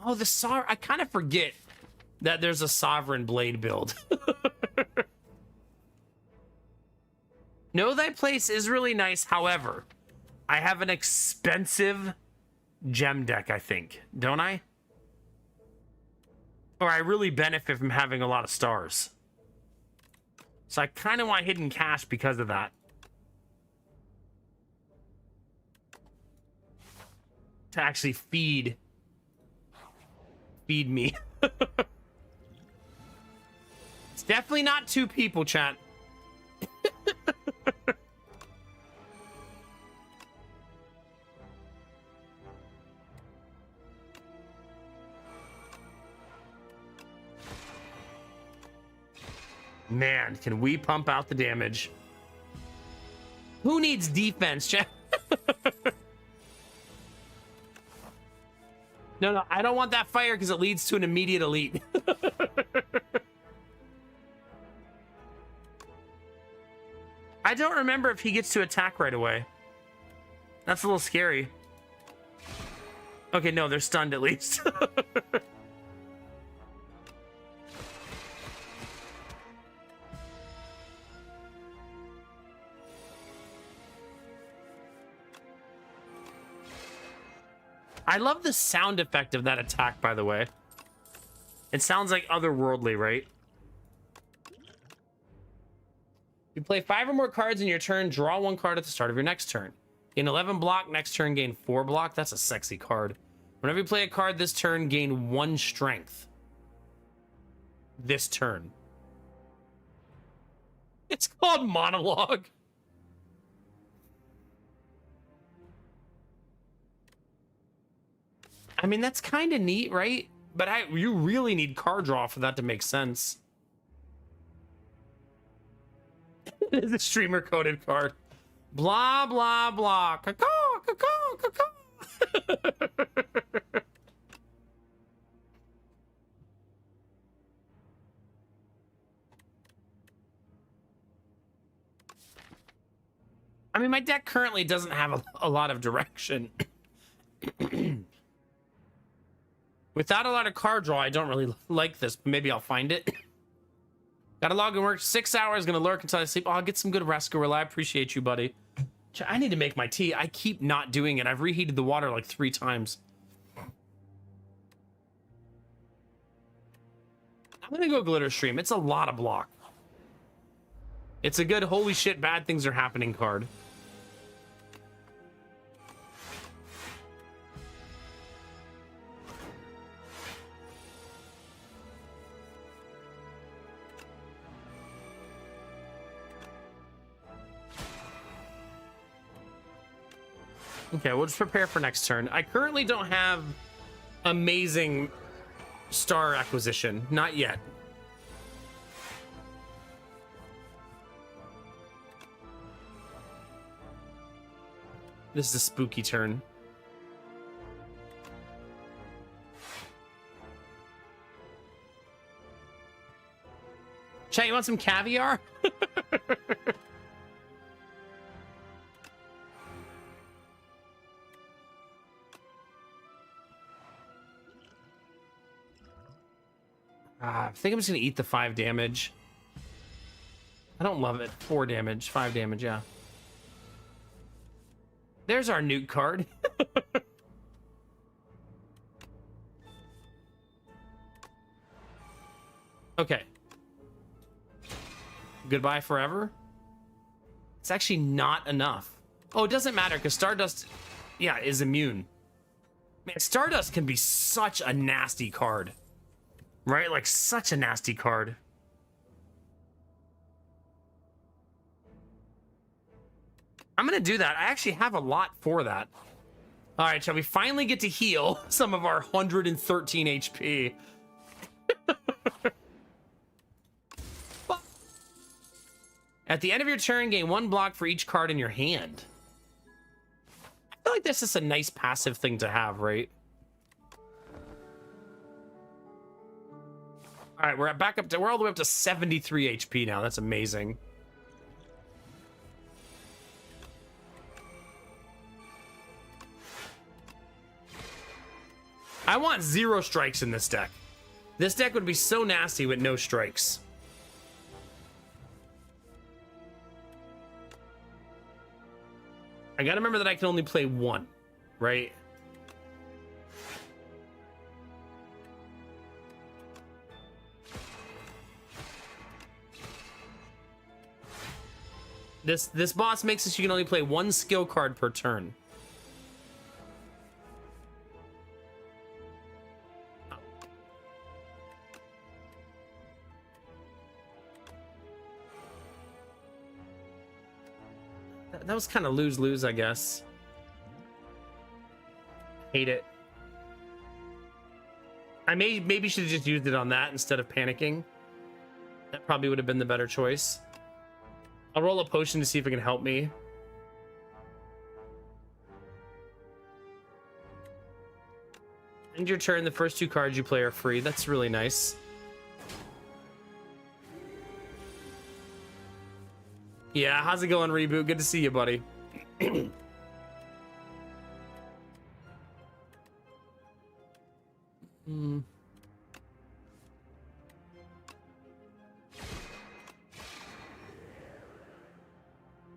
Oh, I kind of forget that there's a Sovereign Blade build. Know Thy Place is really nice. However, I have an expensive gem deck, I think. Don't I? Or I really benefit from having a lot of stars. So I kind of want Hidden Cash because of that. To actually feed me. It's definitely not 2 people, chat. Man, can we pump out the damage? Who needs defense, chat? No, I don't want that fire because it leads to an immediate elite. I don't remember if he gets to attack right away. That's a little scary. Okay, no, they're stunned at least. I love the sound effect of that attack, by the way. It sounds like otherworldly, right? You play 5 or more cards in your turn, draw 1 card at the start of your next turn. Gain 11 block, next turn gain 4 block. That's a sexy card. Whenever you play a card this turn, gain 1 strength. This turn. It's called Monologue. I mean, that's kind of neat, right? But you really need card draw for that to make sense. It is a streamer coded card. Blah, blah, blah. Caw, I mean, my deck currently doesn't have a lot of direction. Without a lot of card draw, I don't really like this, but maybe I'll find it. Gotta log and work 6 hours, gonna lurk until I sleep. Oh, I'll get some good rest, Gorilla. I appreciate you, buddy. I need to make my tea. I keep not doing it. I've reheated the water like 3 times. I'm gonna go Glitter Stream. It's a lot of block. It's a good holy shit, bad things are happening card. Okay, we'll just prepare for next turn. I currently don't have amazing star acquisition. Not yet. This is a spooky turn. Chat, you want some caviar? I think I'm just gonna eat the 5 damage. I don't love it. 4 damage, 5 damage, yeah. There's our nuke card. Okay. Goodbye forever. It's actually not enough. Oh, it doesn't matter because Stardust, yeah, is immune. Man, Stardust can be such a nasty card. Right? Like, such a nasty card. I'm gonna do that. I actually have a lot for that. All right, shall we finally get to heal some of our 113 HP? At the end of your turn, gain 1 block for each card in your hand. I feel like this is a nice passive thing to have, right? All right, we're all the way up to 73 HP now. That's amazing. I want 0 strikes in this deck. This deck would be so nasty with no strikes. I gotta remember that I can only play 1, right? This boss makes it so you can only play 1 skill card per turn. That was kind of lose-lose, I guess. Hate it. I maybe should have just used it on that instead of panicking. That probably would have been the better choice. I'll roll a potion to see if it can help me. End your turn. The first 2 cards you play are free. That's really nice. Yeah, how's it going, Reboot? Good to see you, buddy.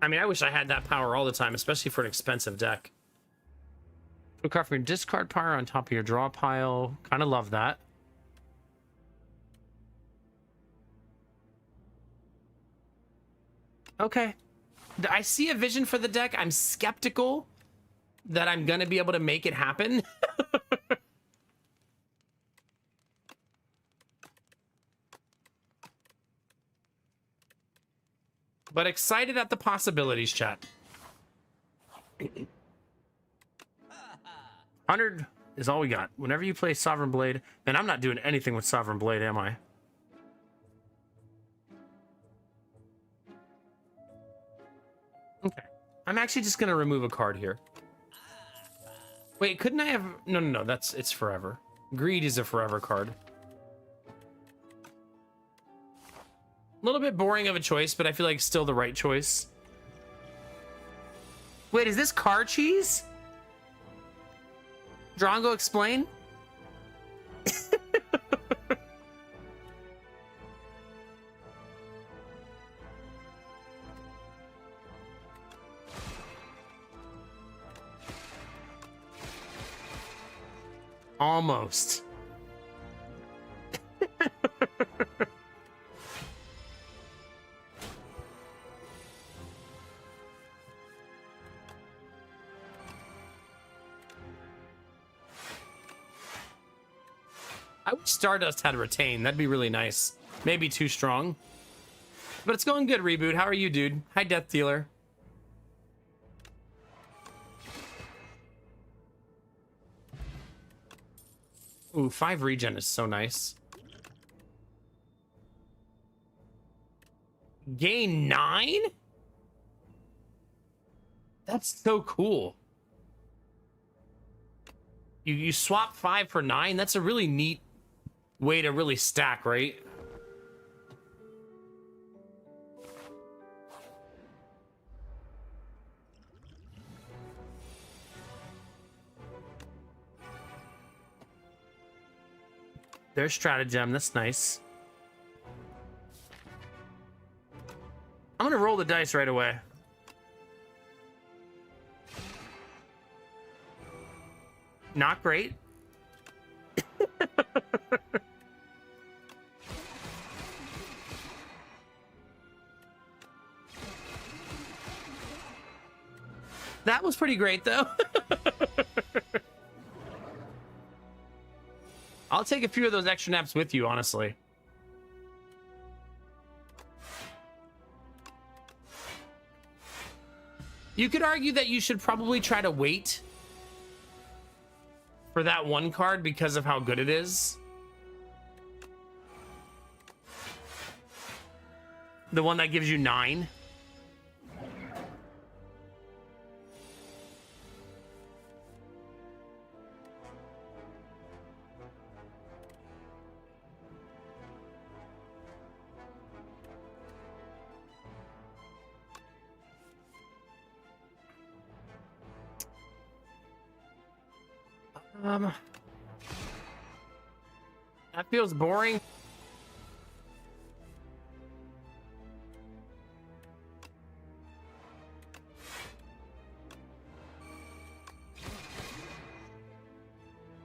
I mean, I wish I had that power all the time, especially for an expensive deck. Put a card from your discard pile on top of your draw pile. Kind of love that. Okay. I see a vision for the deck. I'm skeptical that I'm going to be able to make it happen. But excited at the possibilities, chat. 100 is all we got. Whenever you play Sovereign Blade, man, I'm not doing anything with Sovereign Blade, am I? Okay. I'm actually just going to remove a card here. Wait, couldn't I have... No, no, no, it's forever. Greed is a forever card. A little bit boring of a choice, but I feel like still the right choice. Wait, is this car cheese? Drongo, explain. Almost. I wish Stardust had a retain. That'd be really nice. Maybe too strong. But it's going good, Reboot. How are you, dude? Hi, Death Dealer. Ooh, 5 regen is so nice. Gain 9? That's so cool. You swap 5 for 9? That's a really neat way to really stack, right? There's Stratagem. That's nice. I'm gonna roll the dice right away. Not great. That was pretty great, though. I'll take a few of those extra naps with you, honestly. You could argue that you should probably try to wait for that one card because of how good it is. The one that gives you 9. That feels boring.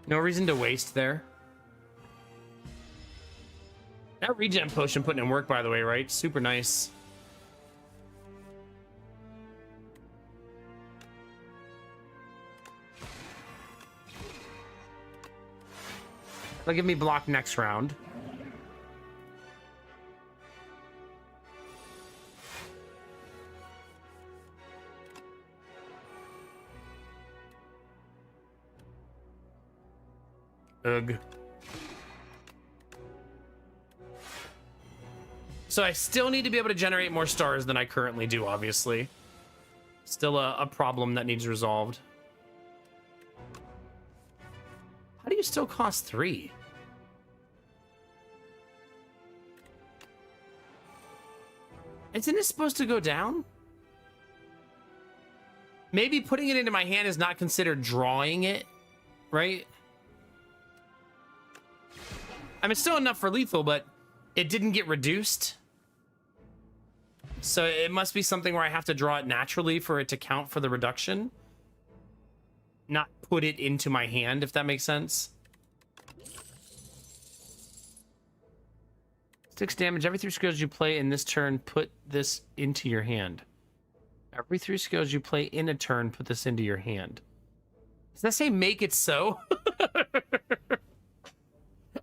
No reason to waste there. That regen potion putting in work, by the way, right? Super nice. They'll give me block next round. Ugh. So I still need to be able to generate more stars than I currently do, obviously. Still a problem that needs resolved. How do you still cost 3? Isn't it supposed to go down? Maybe putting it into my hand is not considered drawing it, right? I mean, it's still enough for lethal, but it didn't get reduced. So it must be something where I have to draw it naturally for it to count for the reduction. Not put it into my hand, if that makes sense. 6 damage. Every 3 skills you play in this turn, put this into your hand. Every 3 skills you play in a turn, put this into your hand. Does that say make it so?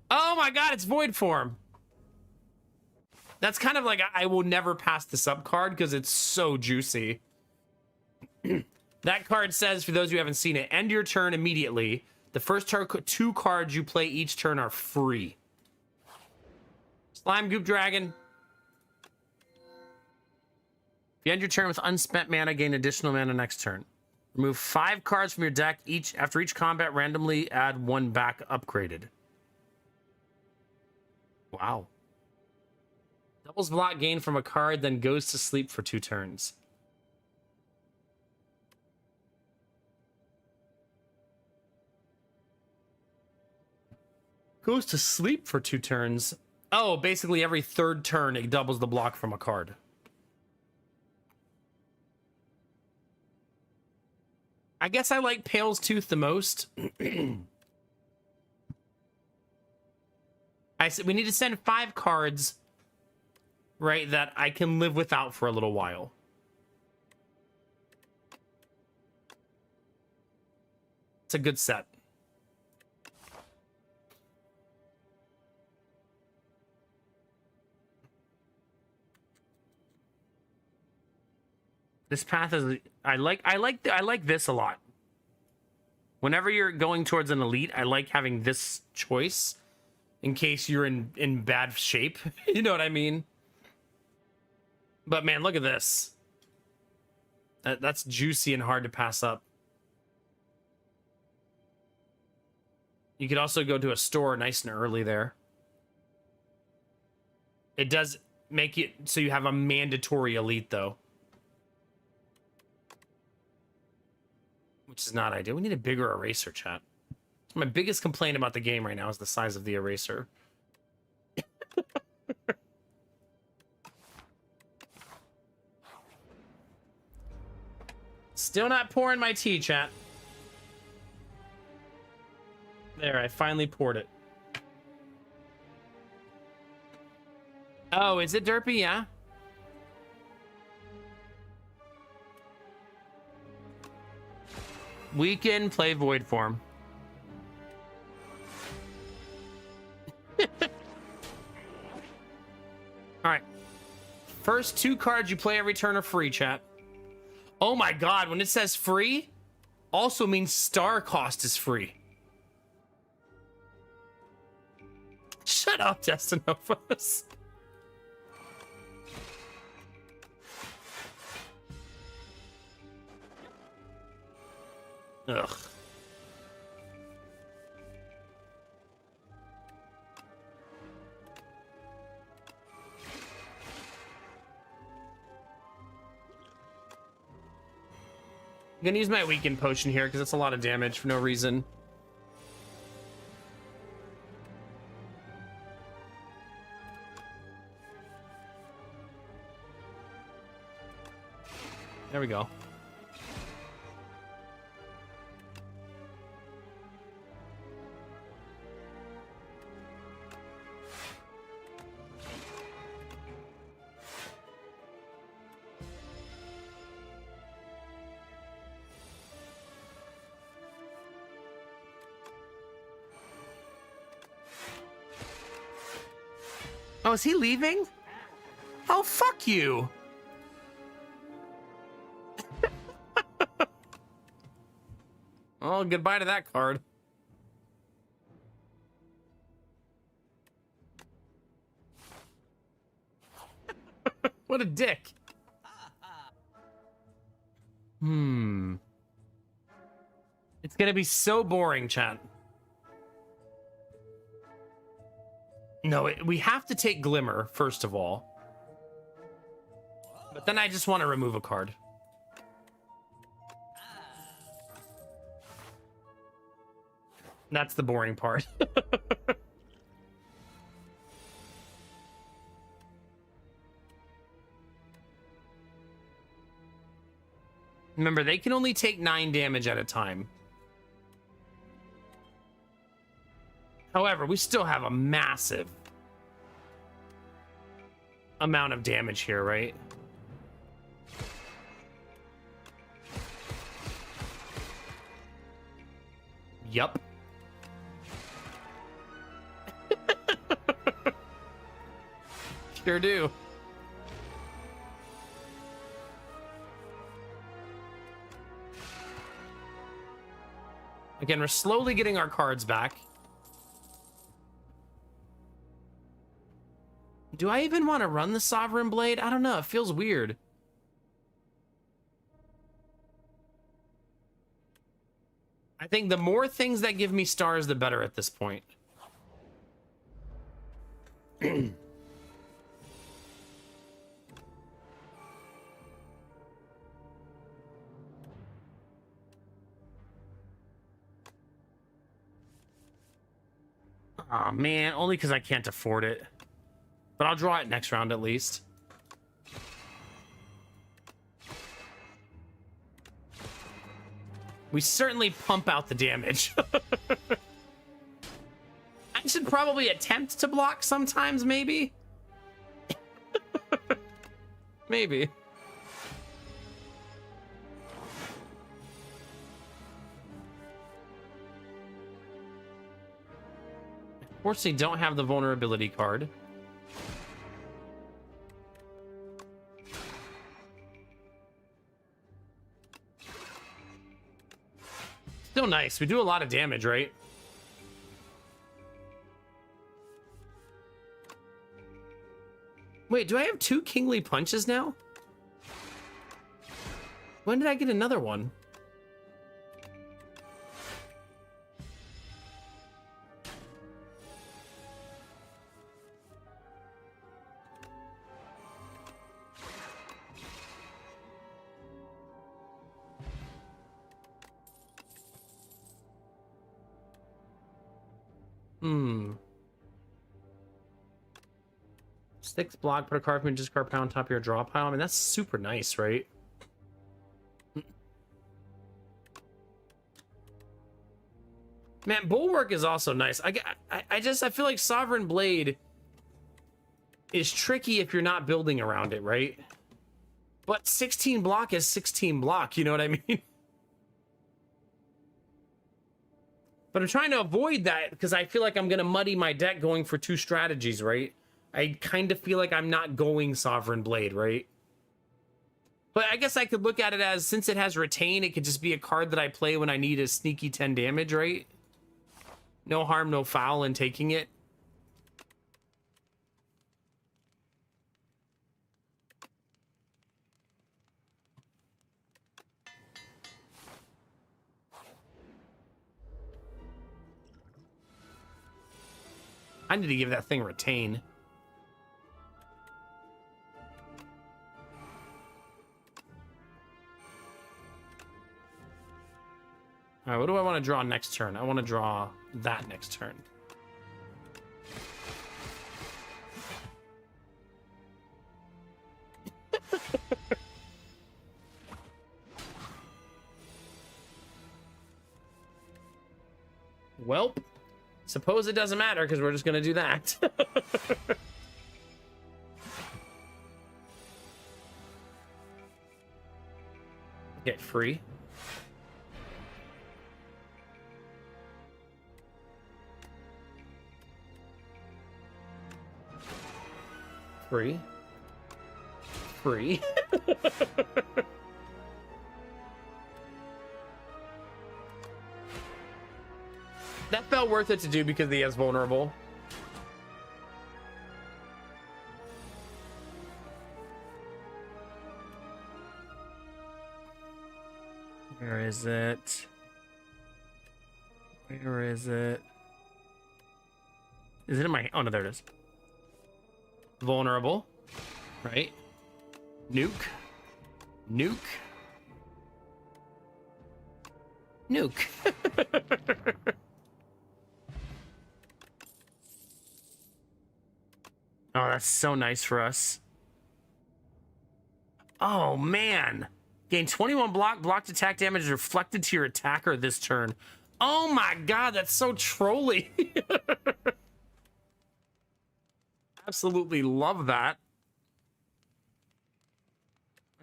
Oh my god, it's void form. That's kind of like I will never pass this up card because it's so juicy. That card says, for those who haven't seen it, end your turn immediately. The first 2 cards you play each turn are free. Slime Goop Dragon. If you end your turn with unspent mana, gain additional mana next turn. Remove 5 cards from your deck. After each combat, randomly add 1 back upgraded. Wow. Doubles block gain from a card, then goes to sleep for 2 turns. Goes to sleep for 2 turns. Oh, basically every 3rd turn, it doubles the block from a card. I guess I like Pale's Tooth the most. I said we need to send 5 cards, right, that I can live without for a little while. It's a good set. This path is I like this a lot. Whenever you're going towards an elite, I like having this choice in case you're in bad shape. You know what I mean? But man, look at this. That's juicy and hard to pass up. You could also go to a store nice and early there. It does make it so you have a mandatory elite though. Which is not ideal. We need a bigger eraser, chat. My biggest complaint about the game right now is the size of the eraser. Still not pouring my tea, chat. There, I finally poured it. Oh, is it derpy? Yeah. Weekend play void form. All right. First 2 cards you play every turn are free, chat. Oh my god, when it says free, also means star cost is free. Shut up, Destinovas. Ugh. I'm gonna use my weakened potion here because it's a lot of damage for no reason. There we go. Oh, is he leaving? Oh, fuck you. Oh, goodbye to that card. What a dick. It's gonna be so boring, chat. No, we have to take Glimmer, first of all. But then I just want to remove a card. That's the boring part. Remember, they can only take 9 damage at a time. However, we still have a massive amount of damage here, right? Yup. Sure do. Again, we're slowly getting our cards back. Do I even want to run the Sovereign Blade? I don't know. It feels weird. I think the more things that give me stars, the better at this point. Oh man, only because I can't afford it. But I'll draw it next round at least. We certainly pump out the damage. I should probably attempt to block sometimes, maybe. Maybe. Unfortunately, don't have the vulnerability card. Still nice. We do a lot of damage, right? Wait, do I have 2 kingly punches now? When did I get another one? Hmm. 6 block, put a card from just card pile on top of your draw pile. I mean, that's super nice, right? Man, Bulwark is also nice. I feel like Sovereign Blade is tricky if you're not building around it, right? But 16 block is 16 block, you know what I mean? But I'm trying to avoid that because I feel like I'm going to muddy my deck going for 2 strategies, right? I kind of feel like I'm not going Sovereign Blade, right? But I guess I could look at it as, since it has Retain, it could just be a card that I play when I need a sneaky 10 damage, right? No harm, no foul in taking it. I need to give that thing Retain. All right, what do I want to draw next turn? I want to draw that next turn. Welp. Suppose it doesn't matter because we're just going to do that. Get free. Free. Free. That felt worth it to do because he is vulnerable. Where is it? Where is it? Is it in my... Oh, no, there it is. Vulnerable. Right? Nuke. Nuke. Nuke. Oh, that's so nice for us. Oh, man. Gain 21 blocked attack damage reflected to your attacker this turn. Oh my god, that's so trolly. Absolutely love that.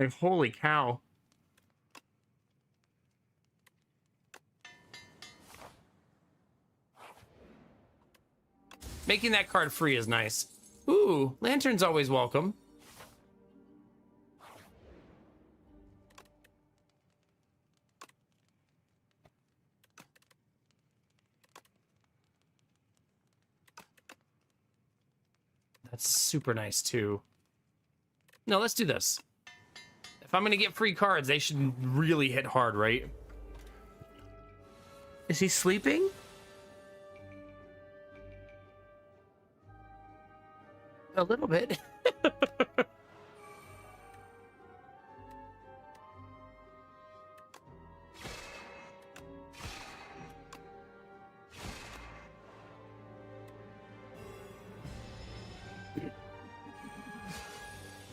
Like, holy cow. Making that card free is nice. Ooh, Lantern's always welcome. That's super nice too. No, let's do this. If I'm gonna get free cards, they should really hit hard, right? Is he sleeping? A little bit.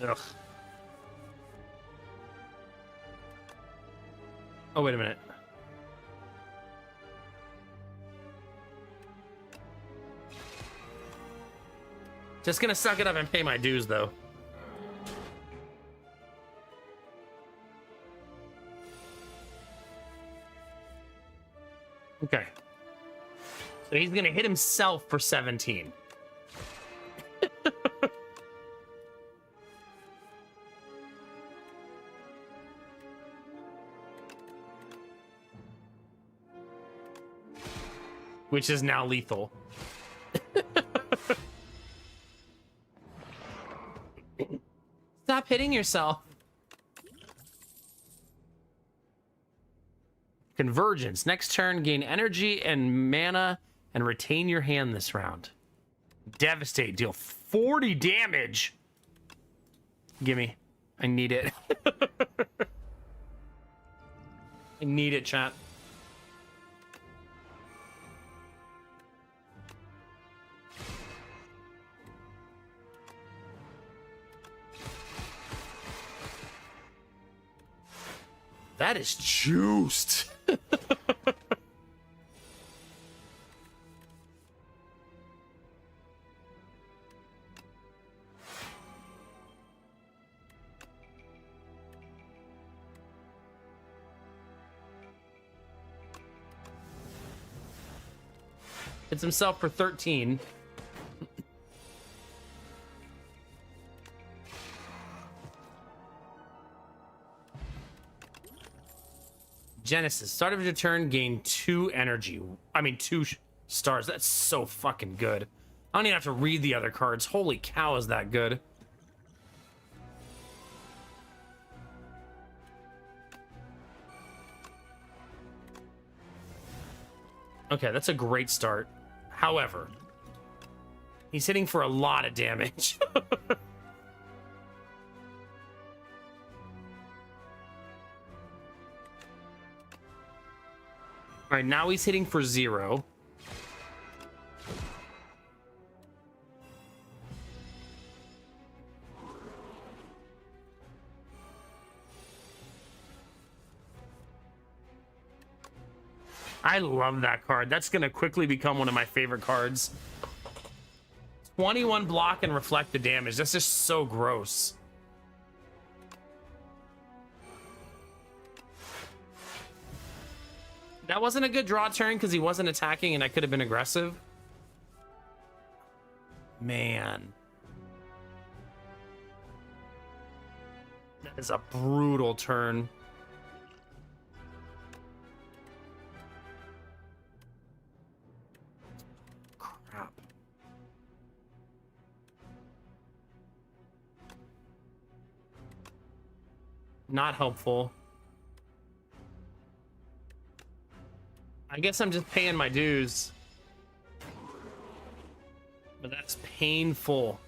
Ugh. Oh, wait a minute. Just gonna suck it up and pay my dues, though. Okay. So he's gonna hit himself for 17. Which is now lethal. Stop hitting yourself. Convergence. Next turn, gain energy and mana and retain your hand this round. Devastate. Deal 40 damage. Gimme. I need it. I need it, chat. That is juiced. Hits himself for 13. Genesis. Start of your turn, gain 2 energy. I mean, 2 stars. That's so fucking good. I don't even have to read the other cards. Holy cow, is that good. Okay, that's a great start. However, he's hitting for a lot of damage. All right, now he's hitting for 0. I love that card. That's going to quickly become one of my favorite cards. 21 block and reflect the damage. That's just so gross. That wasn't a good draw turn because he wasn't attacking and I could have been aggressive. Man. That is a brutal turn. Crap. Not helpful. I guess I'm just paying my dues. But that's painful.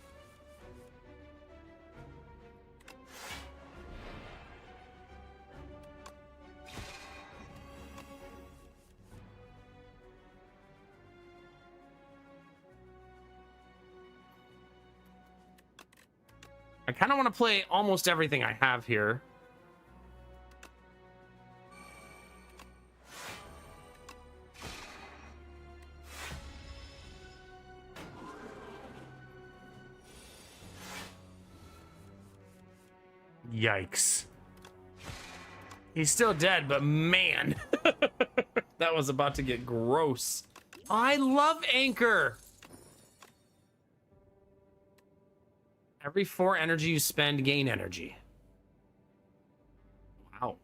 I kind of want to play almost everything I have here. Yikes. He's still dead, but man, that was about to get gross. I love Anchor. Every 4 energy you spend, gain energy. Wow.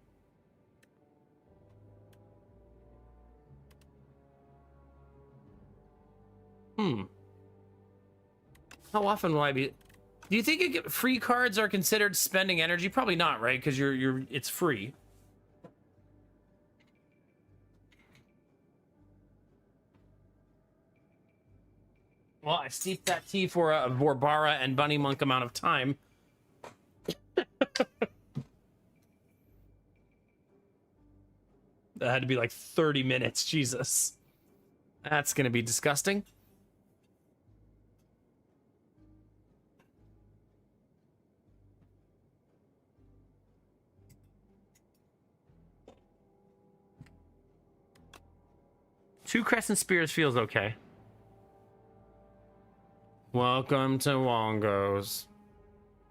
How often will I be... Do you think free cards are considered spending energy? Probably not, right? Because it's free. Well, I steeped that tea for a Vorbara and Bunny Monk amount of time. That had to be like 30 minutes. Jesus. That's going to be disgusting. Two Crescent Spears feels okay. Welcome to Wongos.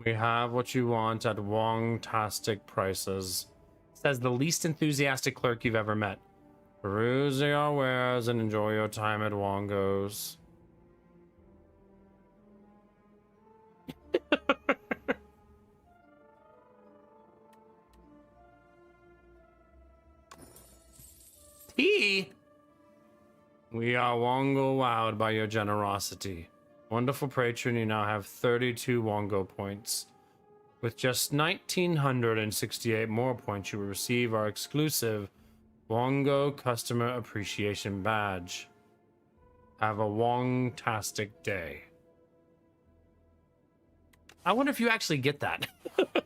We have what you want at Wong-tastic prices. Says the least enthusiastic clerk you've ever met. Peruse your wares and enjoy your time at Wongos. Tea? We are Wongo wowed by your generosity. Wonderful patron, you now have 32 Wongo points. With just 1,968 more points, you will receive our exclusive Wongo Customer Appreciation Badge. Have a Wong-tastic day. I wonder if you actually get that. Because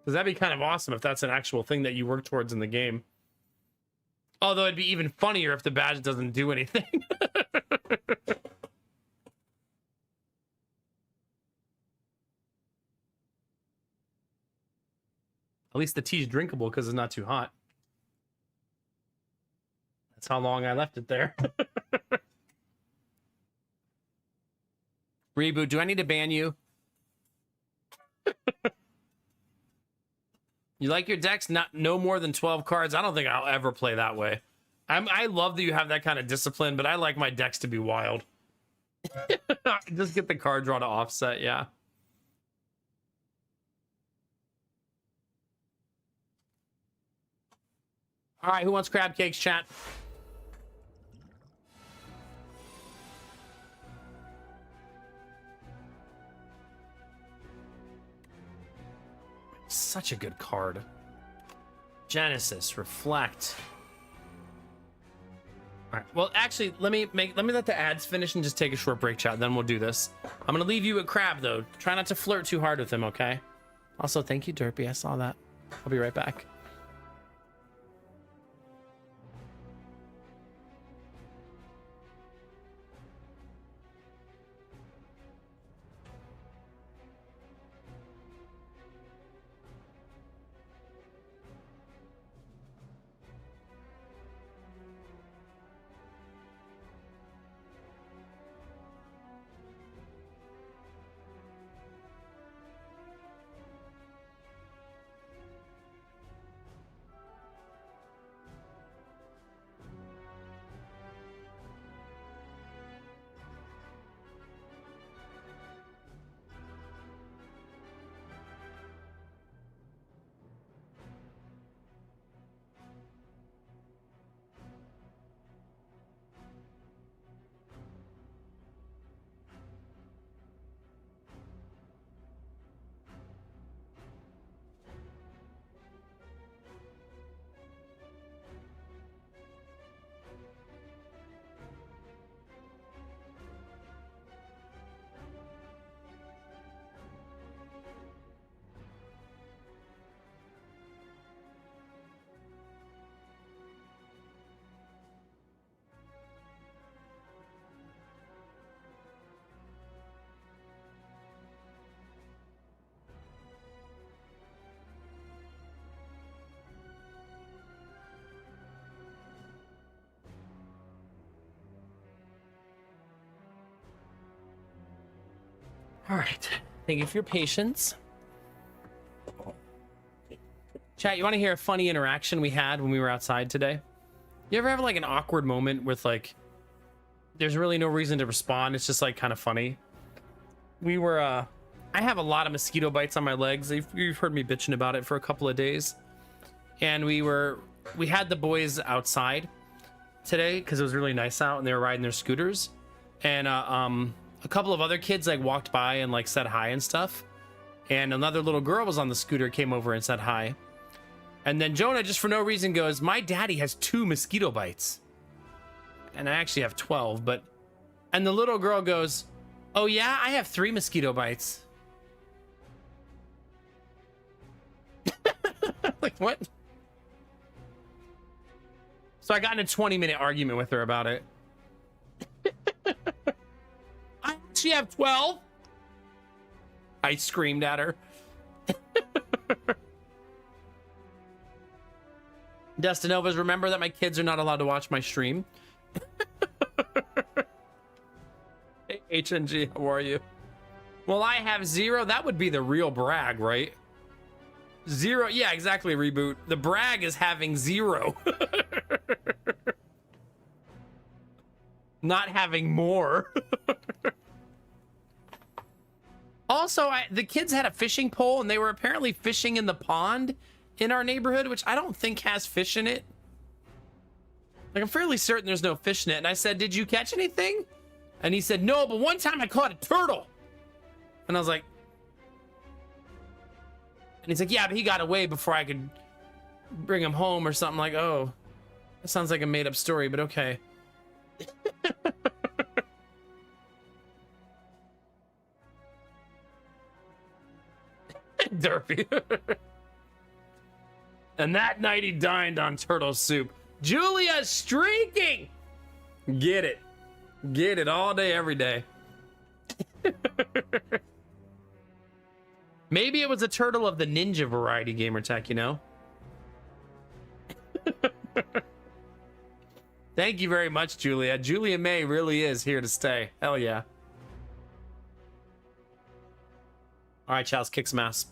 that'd be kind of awesome if that's an actual thing that you work towards in the game. Although it'd be even funnier if the badge doesn't do anything. At least the tea's drinkable because it's not too hot. That's how long I left it there. Reboot, do I need to ban you? You like your decks no more than 12 cards? I don't think I'll ever play that way. I love that you have that kind of discipline, but I like my decks to be wild. Just get the card draw to offset, yeah. All right, who wants crab cakes, chat? Such a good card. Genesis, Reflect. All right. Well, actually, let me let the ads finish and just take a short break, chat. Then we'll do this. I'm gonna leave you with Crab though. Try not to flirt too hard with him, okay? Also, thank you, Derpy. I saw that. I'll be right back. All right. Thank you for your patience. Chat, you want to hear a funny interaction we had when we were outside today? You ever have like an awkward moment with like, there's really no reason to respond. It's just like kind of funny. We were, I have a lot of mosquito bites on my legs. You've heard me bitching about it for a couple of days. And we had the boys outside today because it was really nice out and they were riding their scooters. And, a couple of other kids like walked by and like said hi and stuff. And another little girl was on the scooter, came over and said hi. And then Jonah, just for no reason, goes, my daddy has 2 mosquito bites. And I actually have 12, but... And the little girl goes, oh yeah, I have 3 mosquito bites. Like, what? So I got in a 20-minute argument with her about it. I actually have 12. I screamed at her. Destinovas, remember that my kids are not allowed to watch my stream. Hey, HNG, how are you? Well, I have 0. That would be the real brag, right? 0. Yeah, exactly, Reboot. The brag is having 0. Not having more. Also, the kids had a fishing pole and they were apparently fishing in the pond in our neighborhood, which I don't think has fish in it. Like, I'm fairly certain there's no fish in it. And I said, did you catch anything? And he said, no, but one time I caught a turtle. And I was like, and he's like, yeah, but he got away before I could bring him home or something. Like, oh, that sounds like a made up story, but okay. Derpy. And that night he dined on turtle soup. Julia's streaking. Get it. Get it all day, every day. Maybe it was a turtle of the ninja variety, gamer tech, you know? Thank you very much, Julia. Julia May really is here to stay. Hell yeah. All right, Charles, kick some ass.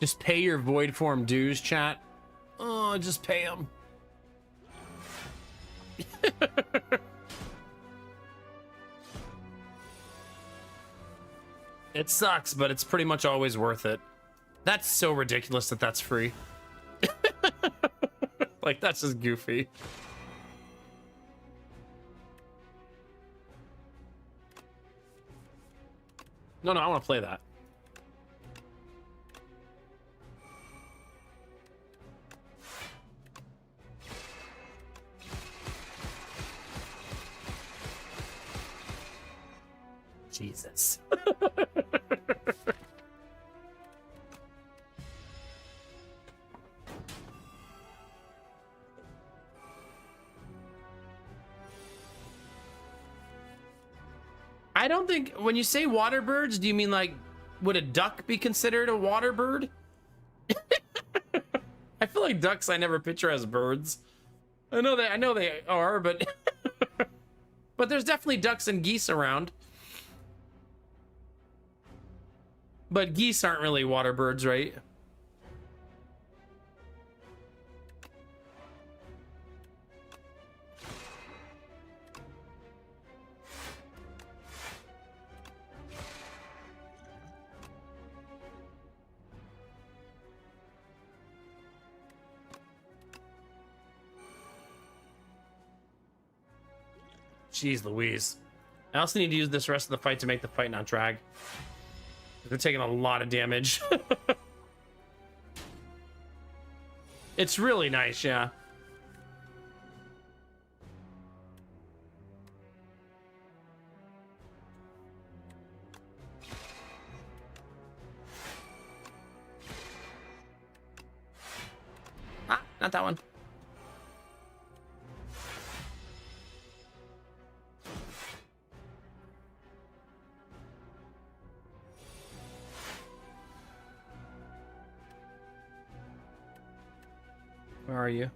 Just pay your void form dues, chat. Oh, just pay them. It sucks, but it's pretty much always worth it. That's so ridiculous that that's free. Like, that's just goofy. No, I want to play that. Jesus. I don't think, when you say water birds, do you mean like, would a duck be considered a water bird? I feel like ducks I never picture as birds. I know they are, but but there's definitely ducks and geese around. But geese aren't really water birds, right? Jeez Louise. I also need to use this rest of the fight to make the fight not drag. They're taking a lot of damage. It's really nice, yeah. Ah, not that one. Where are you?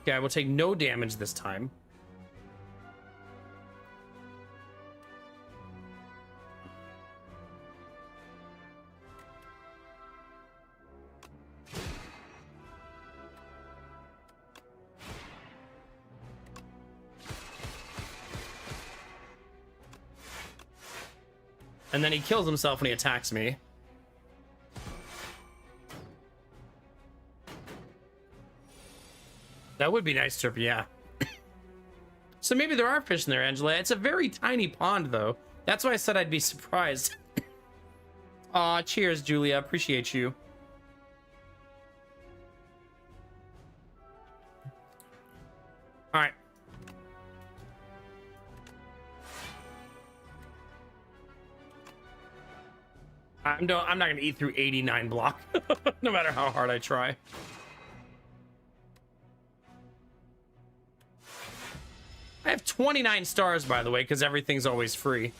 Okay, I will take no damage this time. And then he kills himself when he attacks me. That would be nice, Turpy, yeah. So maybe there are fish in there, Angela. It's a very tiny pond, though. That's why I said I'd be surprised. Aw, cheers, Julia. Appreciate you. All right. I'm not going to eat through 89 block, no matter how hard I try. I have 29 stars, by the way, because everything's always free.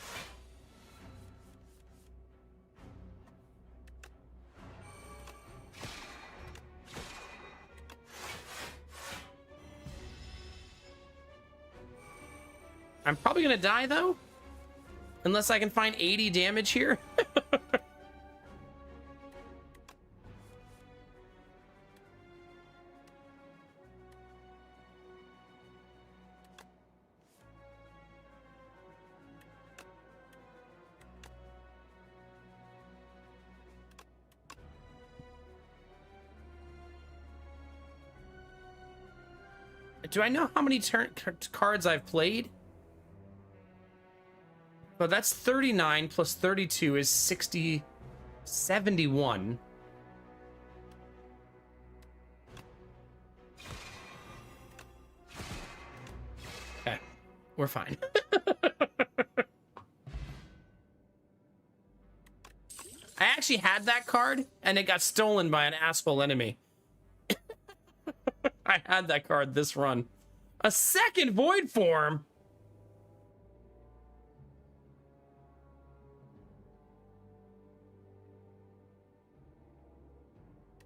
I'm probably going to die, though. Unless I can find 80 damage here. Do I know how many cards I've played? Well, that's 39 plus 32 is 60, 71. Okay, we're fine. I actually had that card and it got stolen by an asshole enemy. I had that card this run. A second void form.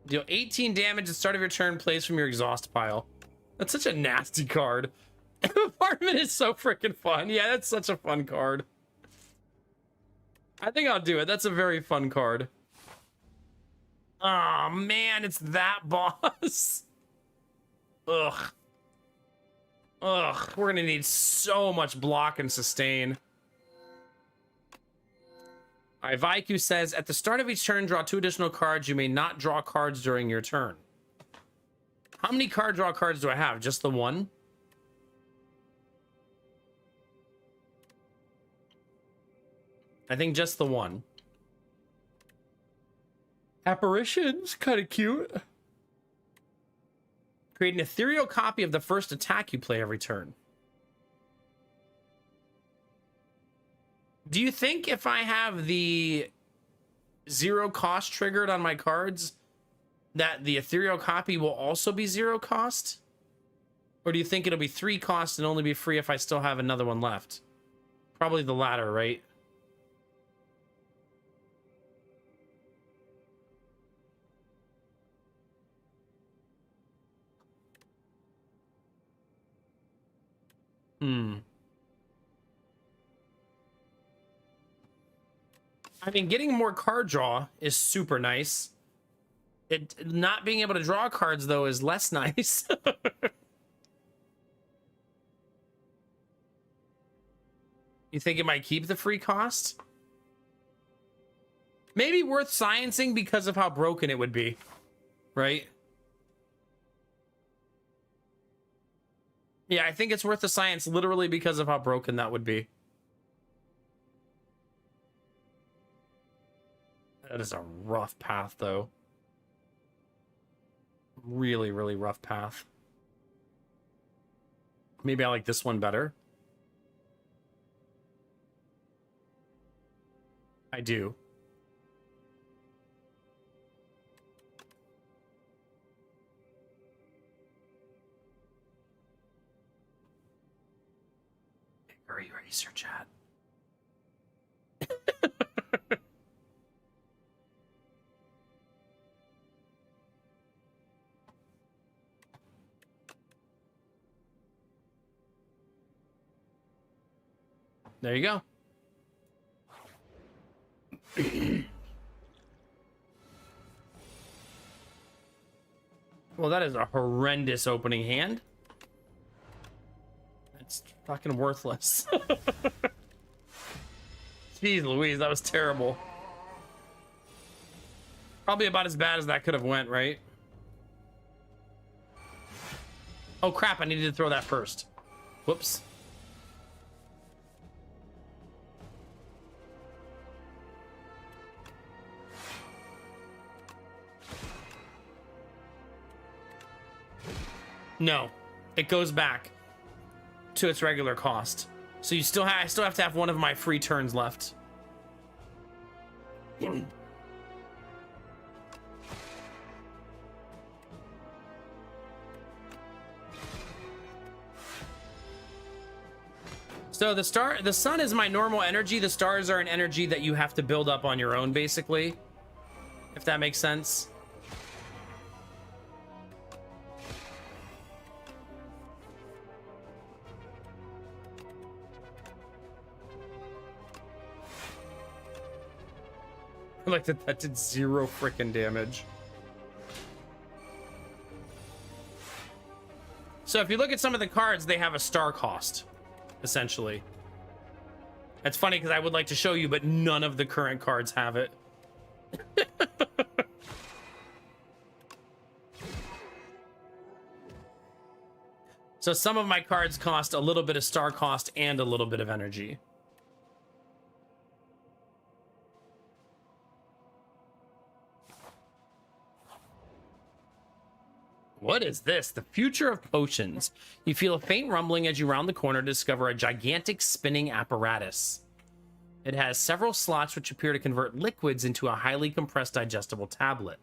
Deal 18 damage at the start of your turn, plays from your exhaust pile. That's such a nasty card. Apartment is so freaking fun. Yeah, that's such a fun card. I think I'll do it. That's a very fun card. Oh man, it's that boss. Ugh. Ugh, we're gonna need so much block and sustain. Alright, Vaiku says, at the start of each turn, draw 2 additional cards. You may not draw cards during your turn. How many card draw cards do I have? Just the one? I think just the one. Apparitions, kind of cute. Create an ethereal copy of the first attack you play every turn. Do you think if I have the 0 cost triggered on my cards, that the ethereal copy will also be 0 cost? Or do you think it'll be 3 cost and only be free if I still have another one left? Probably the latter, right? I mean, getting more card draw is super nice. Not being able to draw cards, though, is less nice. You think it might keep the free cost? Maybe worth sciencing because of how broken it would be, right? Yeah, I think it's worth the science literally because of how broken that would be. That is a rough path, though. Really, really rough path. Maybe I like this one better. I do. Are you ready, Sir Chat? There you go. Well, that is a horrendous opening hand. It's fucking worthless. Jeez Louise, that was terrible. Probably about as bad as that could have went, right? Oh crap, I needed to throw that first. Whoops. No, it goes back to its regular cost. So you still I still have to have one of my free turns left. So the sun is my normal energy. The stars are an energy that you have to build up on your own, basically. If that makes sense. I like that did 0 freaking damage. So if you look at some of the cards, they have a star cost, essentially. That's funny because I would like to show you, but none of the current cards have it. So some of my cards cost a little bit of star cost and a little bit of energy. What is this? The future of potions. You feel a faint rumbling as you round the corner to discover a gigantic spinning apparatus. It has several slots which appear to convert liquids into a highly compressed digestible tablet.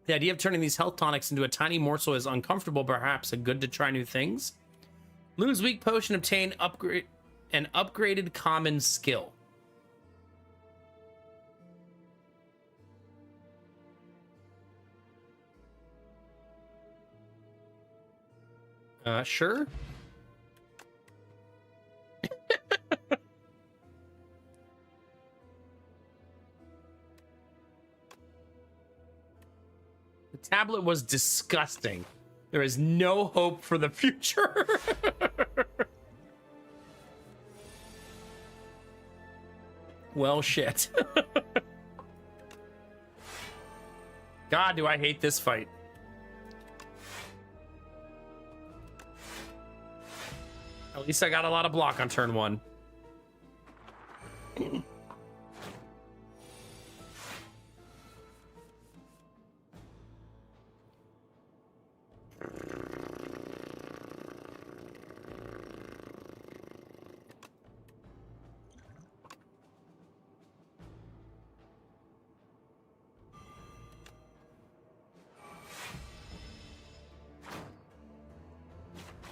The idea of turning these health tonics into a tiny morsel is uncomfortable, perhaps a good to try new things. Lose weak potion, obtain an upgraded common skill. Sure. The tablet was disgusting. There is no hope for the future. Well, shit. God, do I hate this fight. At least I got a lot of block on turn 1.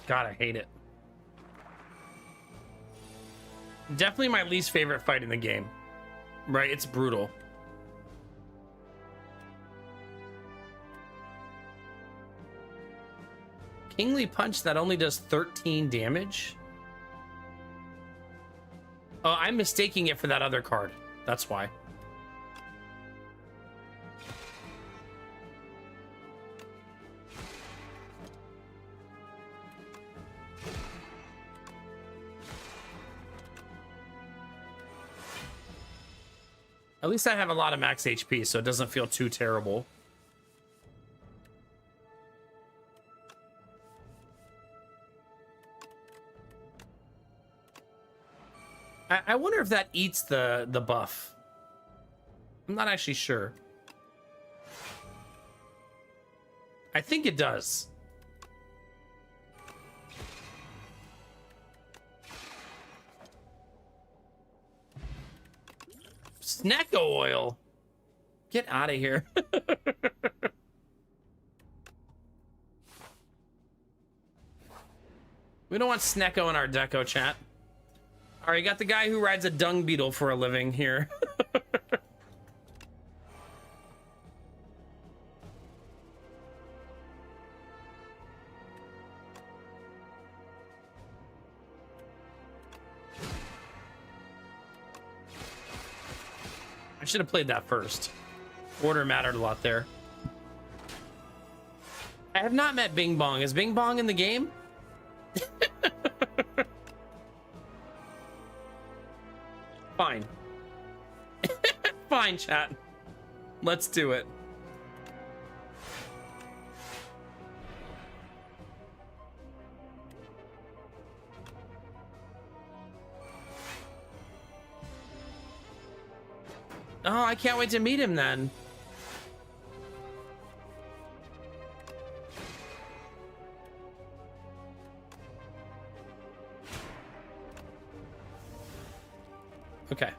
God, I hate it. Definitely my least favorite fight in the game. Right? It's brutal. Kingly Punch that only does 13 damage? Oh, I'm mistaking it for that other card. That's why. At least I have a lot of max HP, so it doesn't feel too terrible. I wonder if that eats the buff. I'm not actually sure. I think it does. Snecko oil. Get out of here. We don't want Snecko in our deco, chat. All right, got the guy who rides a dung beetle for a living here. I should have played that first. Order mattered a lot there. I have not met Bing Bong. Is Bing Bong in the game? Fine. Fine, chat. Let's do it. Oh, I can't wait to meet him then. Okay.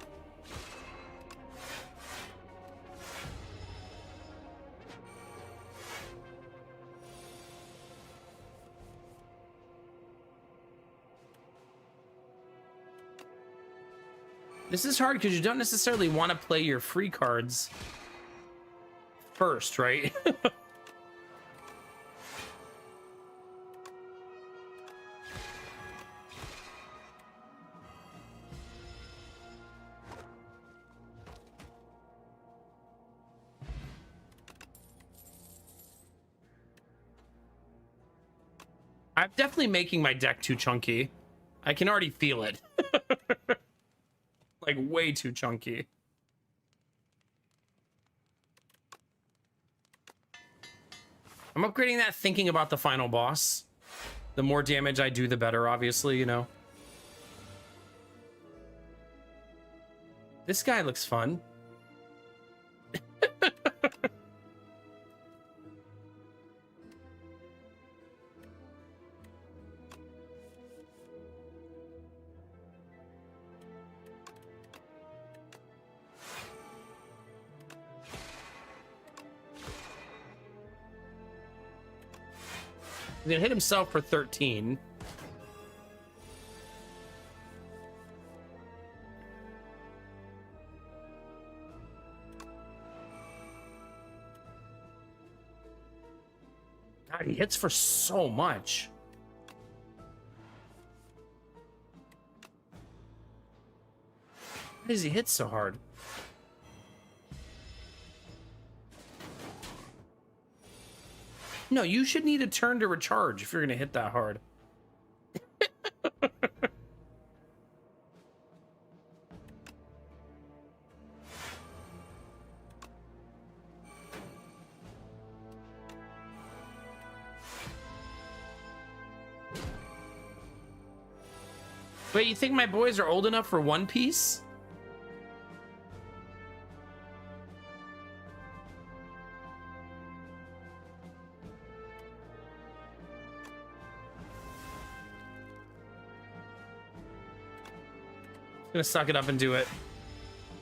This is hard because you don't necessarily want to play your free cards first, right? I'm definitely making my deck too chunky. I can already feel it. Like way too chunky. I'm upgrading that thinking about the final boss. The more damage I do, the better, obviously, you know. This guy looks fun. He's gonna hit himself for 13. God, he hits for so much. Why does he hit so hard? No, you should need a turn to recharge if you're gonna hit that hard. Wait, you think my boys are old enough for One Piece? Gonna suck it up and do it.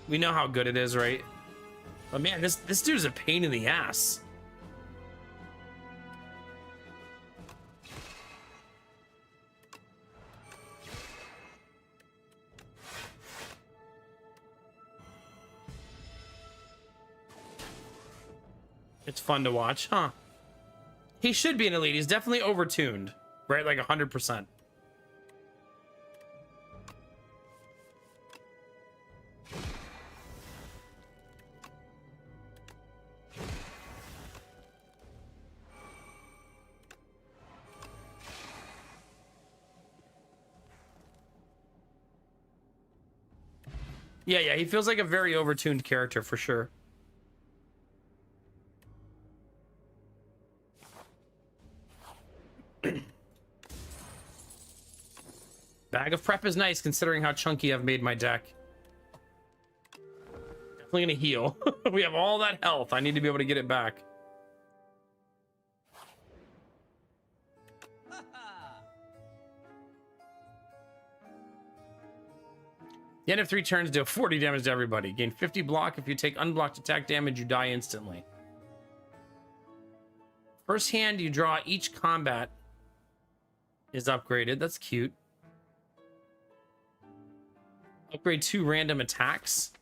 We know how good it is, right? But man, this dude's a pain in the ass. It's fun to watch, huh? He should be an elite. He's definitely overtuned, right? Like 100%. Yeah, he feels like a very overtuned character for sure. Bag of prep is nice considering how chunky I've made my deck. Definitely gonna heal. We have all that health. I need to be able to get it back. The end of 3 turns, deal 40 damage to everybody. Gain 50 block. If you take unblocked attack damage, you die instantly. First hand you draw each combat is upgraded. That's cute. Upgrade 2 random attacks.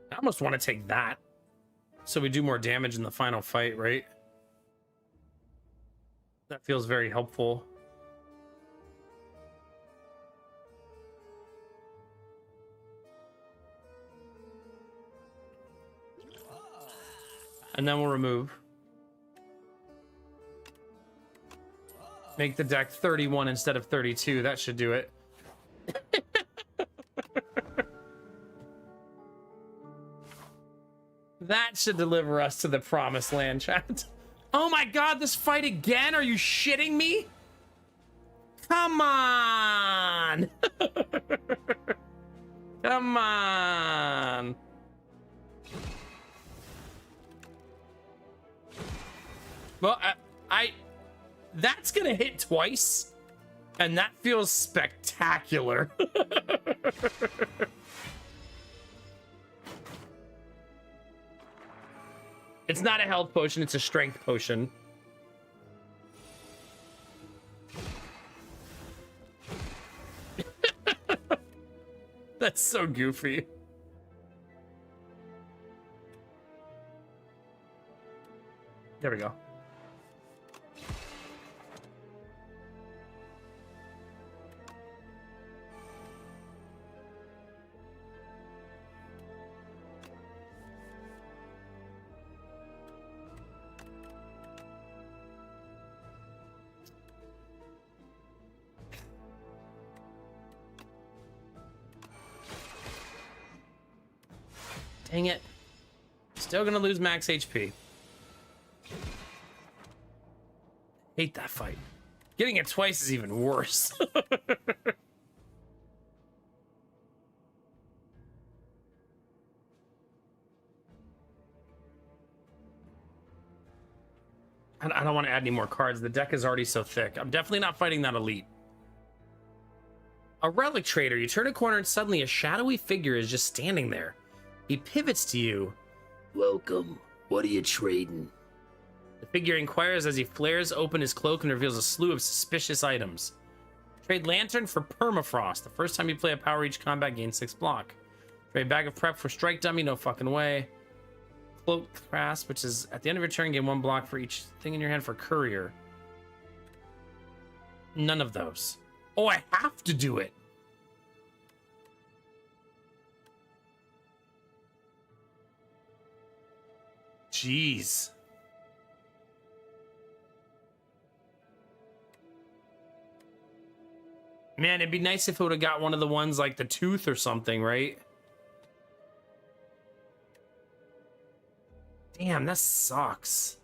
I almost want to take that so we do more damage in the final fight, right? That feels very helpful. And then we'll remove. Make the deck 31 instead of 32. That should do it. That should deliver us to the promised land, chat. Oh my god, this fight again? Are you shitting me? Come on! Come on! Well, that's gonna hit twice, and that feels spectacular. It's not a health potion, it's a strength potion. That's so goofy. There we go. Dang it. Still gonna lose max HP. Hate that fight. Getting it twice is even worse. I don't want to add any more cards. The deck is already so thick. I'm definitely not fighting that elite. A relic trader. You turn a corner and suddenly a shadowy figure is just standing there. He pivots to you. Welcome. What are you trading? The figure inquires as he flares open his cloak and reveals a slew of suspicious items. Trade Lantern for Permafrost. The first time you play a Power Reach combat, gain 6 block. Trade Bag of Prep for Strike Dummy. No fucking way. Cloak Grasp, which is at the end of your turn, gain 1 block for each thing in your hand for Courier. None of those. Oh, I have to do it. Jeez. Man, it'd be nice if it would have got one of the ones like the tooth or something, right? Damn, that sucks.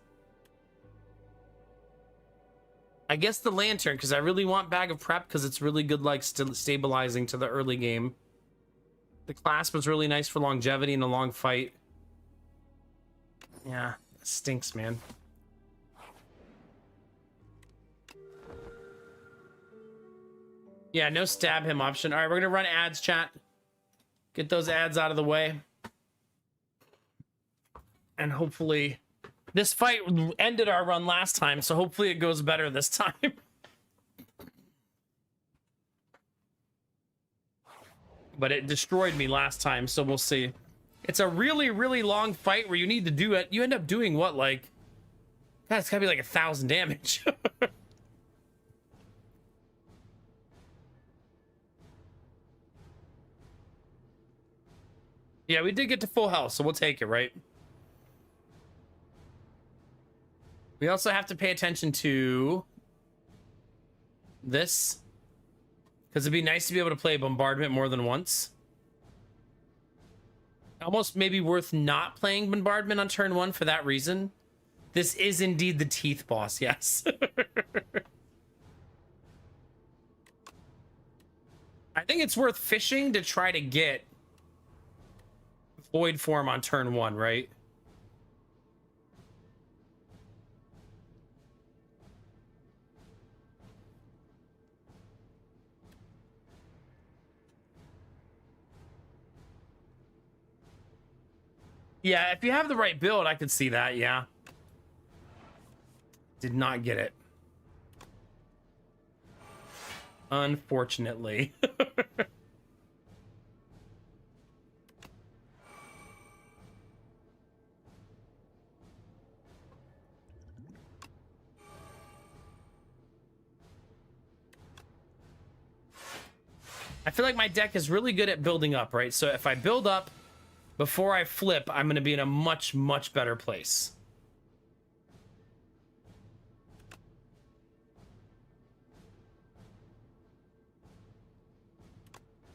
I guess the lantern, because I really want Bag of Prep because it's really good, like, stabilizing to the early game. The clasp was really nice for longevity in a long fight. Yeah, that stinks, man. Yeah, no stab him option. All right, we're gonna run ads, chat. Get those ads out of the way. And hopefully this fight ended our run last time, so hopefully it goes better this time. But it destroyed me last time, so we'll see. It's a really, really long fight where you need to do it. You end up doing what, like... God, it's gotta be like 1,000 damage. Yeah, we did get to full health, so we'll take it, right? We also have to pay attention to this, because it'd be nice to be able to play Bombardment more than once. Almost maybe worth not playing Bombardment on turn 1 for that reason. This is indeed the teeth boss, yes. I think it's worth fishing to try to get Void Form on turn 1, right? Yeah, if you have the right build, I could see that, yeah. Did not get it. Unfortunately. I feel like my deck is really good at building up, right? So if I build up before I flip, I'm going to be in a much, much better place.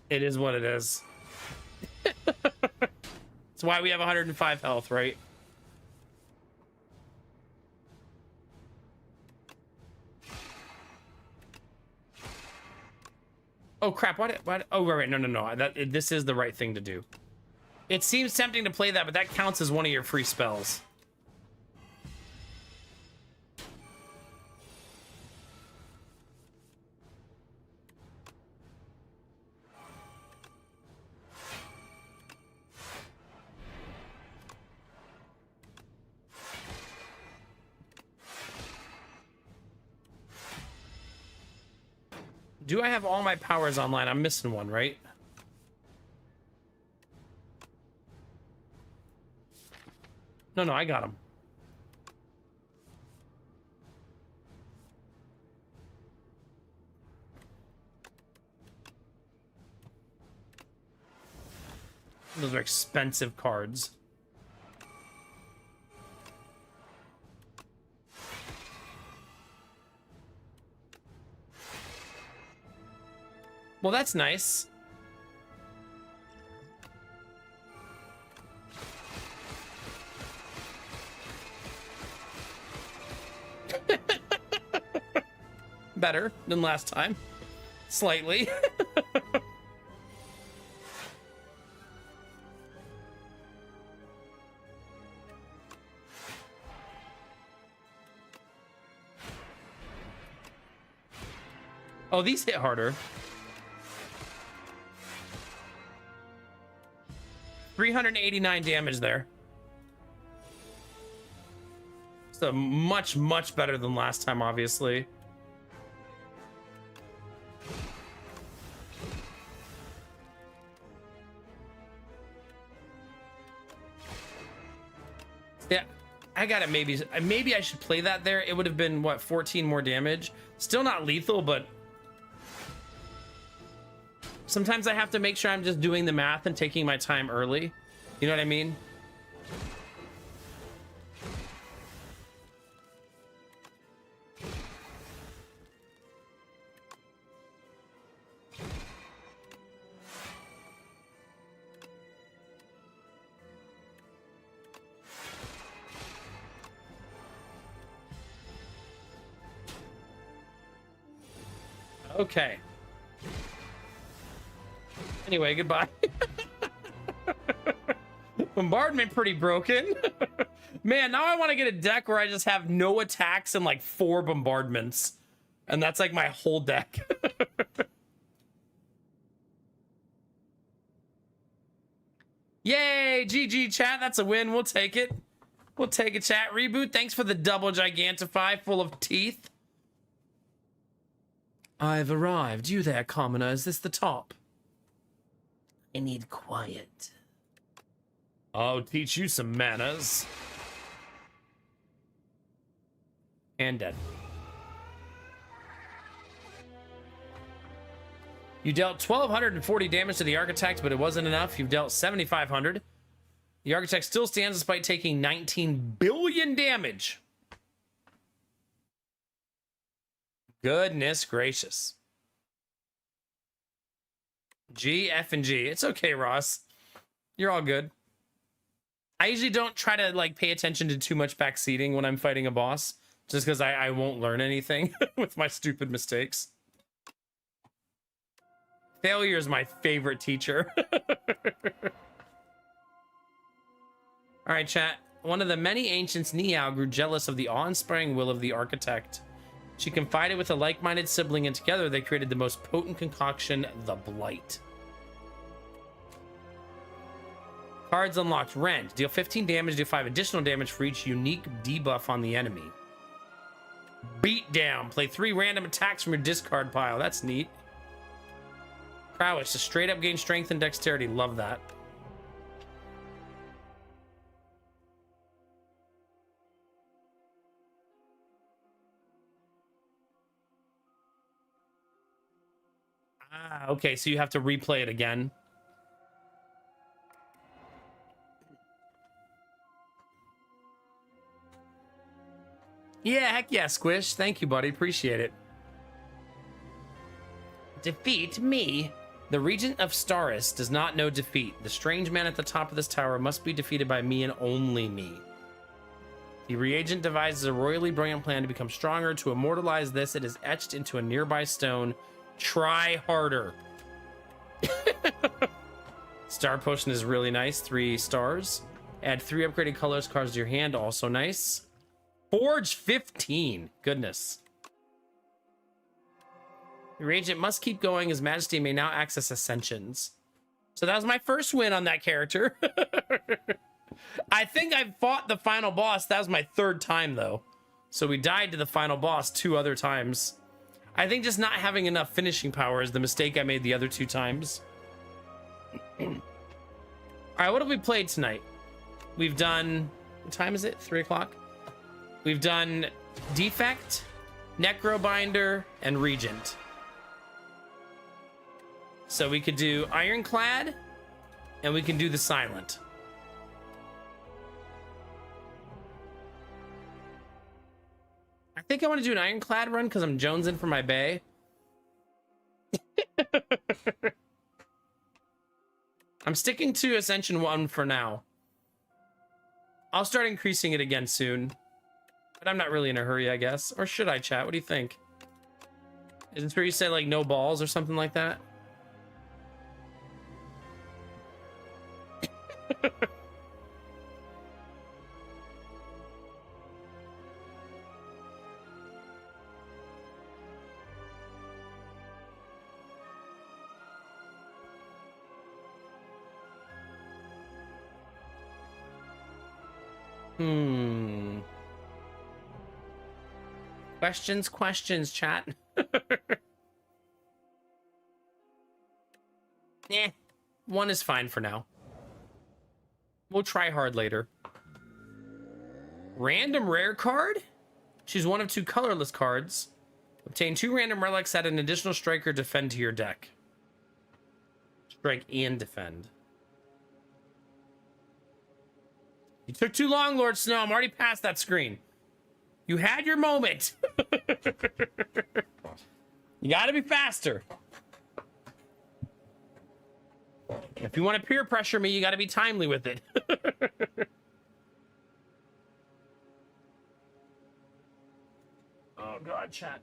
It is what it is. That's why we have 105 health, right? Oh crap! What? Oh right, no. This is the right thing to do. It seems tempting to play that, but that counts as one of your free spells. Do I have all my powers online? I'm missing one, right? No, I got them. Those are expensive cards. Well, that's nice. Better than last time. Slightly. Oh, these hit harder. 389 damage there. So much better than last time, obviously. Yeah, I got it. Maybe I should play that there. It would have been what, 14 more damage. Still not lethal, but sometimes I have to make sure I'm just doing the math and taking my time early. You know what I mean? Okay. Anyway, goodbye. Bombardment pretty broken. Man, now I want to get a deck where I just have no attacks and like 4 bombardments. And that's like my whole deck. Yay, GG chat. That's a win. We'll take it. We'll take a chat. Reboot, thanks for the double Gigantify full of teeth. I've arrived. You there, commoner. Is this the top? I need quiet. I'll teach you some manners. And dead. You dealt 1,240 damage to the Architect, but it wasn't enough. You've dealt 7,500. The Architect still stands despite taking 19 billion damage. Goodness gracious. G, F, and G. It's okay, Ross. You're all good. I usually don't try to like pay attention to too much backseating when I'm fighting a boss, just because I won't learn anything with my stupid mistakes. Failure is my favorite teacher. All right, chat. One of the many ancients, Niao, grew jealous of the awe-inspiring will of the Architect. She confided with a like-minded sibling, and together they created the most potent concoction, the Blight. Cards unlocked. Rend. Deal 15 damage, deal 5 additional damage for each unique debuff on the enemy. Beat down. Play 3 random attacks from your discard pile. That's neat. Prowess. Just straight up gain strength and dexterity. Love that. Ah, okay, so you have to replay it again. Yeah, heck yeah, Squish. Thank you, buddy. Appreciate it. Defeat me. The Regent of Staris does not know defeat. The strange man at the top of this tower must be defeated by me and only me. The reagent devises a royally brilliant plan to become stronger. To immortalize this, it is etched into a nearby stone. Try harder. Star Potion is really nice. 3 stars. Add 3 upgraded colors cards to your hand. Also nice. Forge 15. Goodness. The reagent must keep going. His Majesty may now access ascensions. So that was my first win on that character. I think I fought the final boss. That was my 3rd time, though. So we died to the final boss 2 other times. I think just not having enough finishing power is the mistake I made the other 2 times. All right, what have we played tonight? We've done... What time is it? 3 o'clock? We've done Defect, Necrobinder, and Regent. So we could do Ironclad, and we can do the Silent. I think I want to do an Ironclad run because I'm jonesing for my bay. I'm sticking to Ascension 1 for now. I'll start increasing it again soon. But I'm not really in a hurry, I guess. Or should I, chat? What do you think? Is this where you say, like, no balls or something like that? Questions, chat. Eh, 1 is fine for now. We'll try hard later. Random rare card? Choose 1 of 2 colorless cards. Obtain 2 random relics, add an additional strike or defend to your deck. Strike and defend. You took too long, Lord Snow. I'm already past that screen. You had your moment. You gotta be faster. If you want to peer pressure me, you gotta be timely with it. Oh God, chat.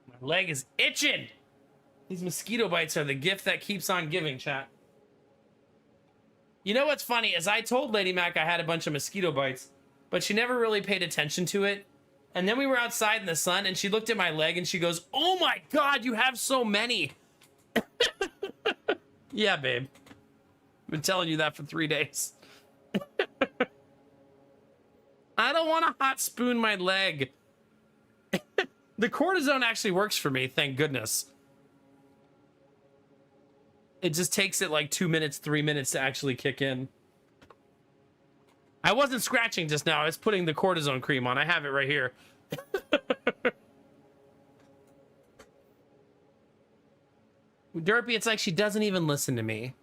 My leg is itching. These mosquito bites are the gift that keeps on giving, chat. You know what's funny is I told Lady Mac I had a bunch of mosquito bites, but she never really paid attention to it. And then we were outside in the sun and she looked at my leg and she goes, "Oh my God, you have so many." Yeah, babe. I've been telling you that for 3 days. I don't want to hot spoon my leg. The cortisone actually works for me, thank goodness. It just takes it like 2 minutes, 3 minutes to actually kick in. I wasn't scratching just now. I was putting the cortisone cream on. I have it right here. Derpy, it's like she doesn't even listen to me.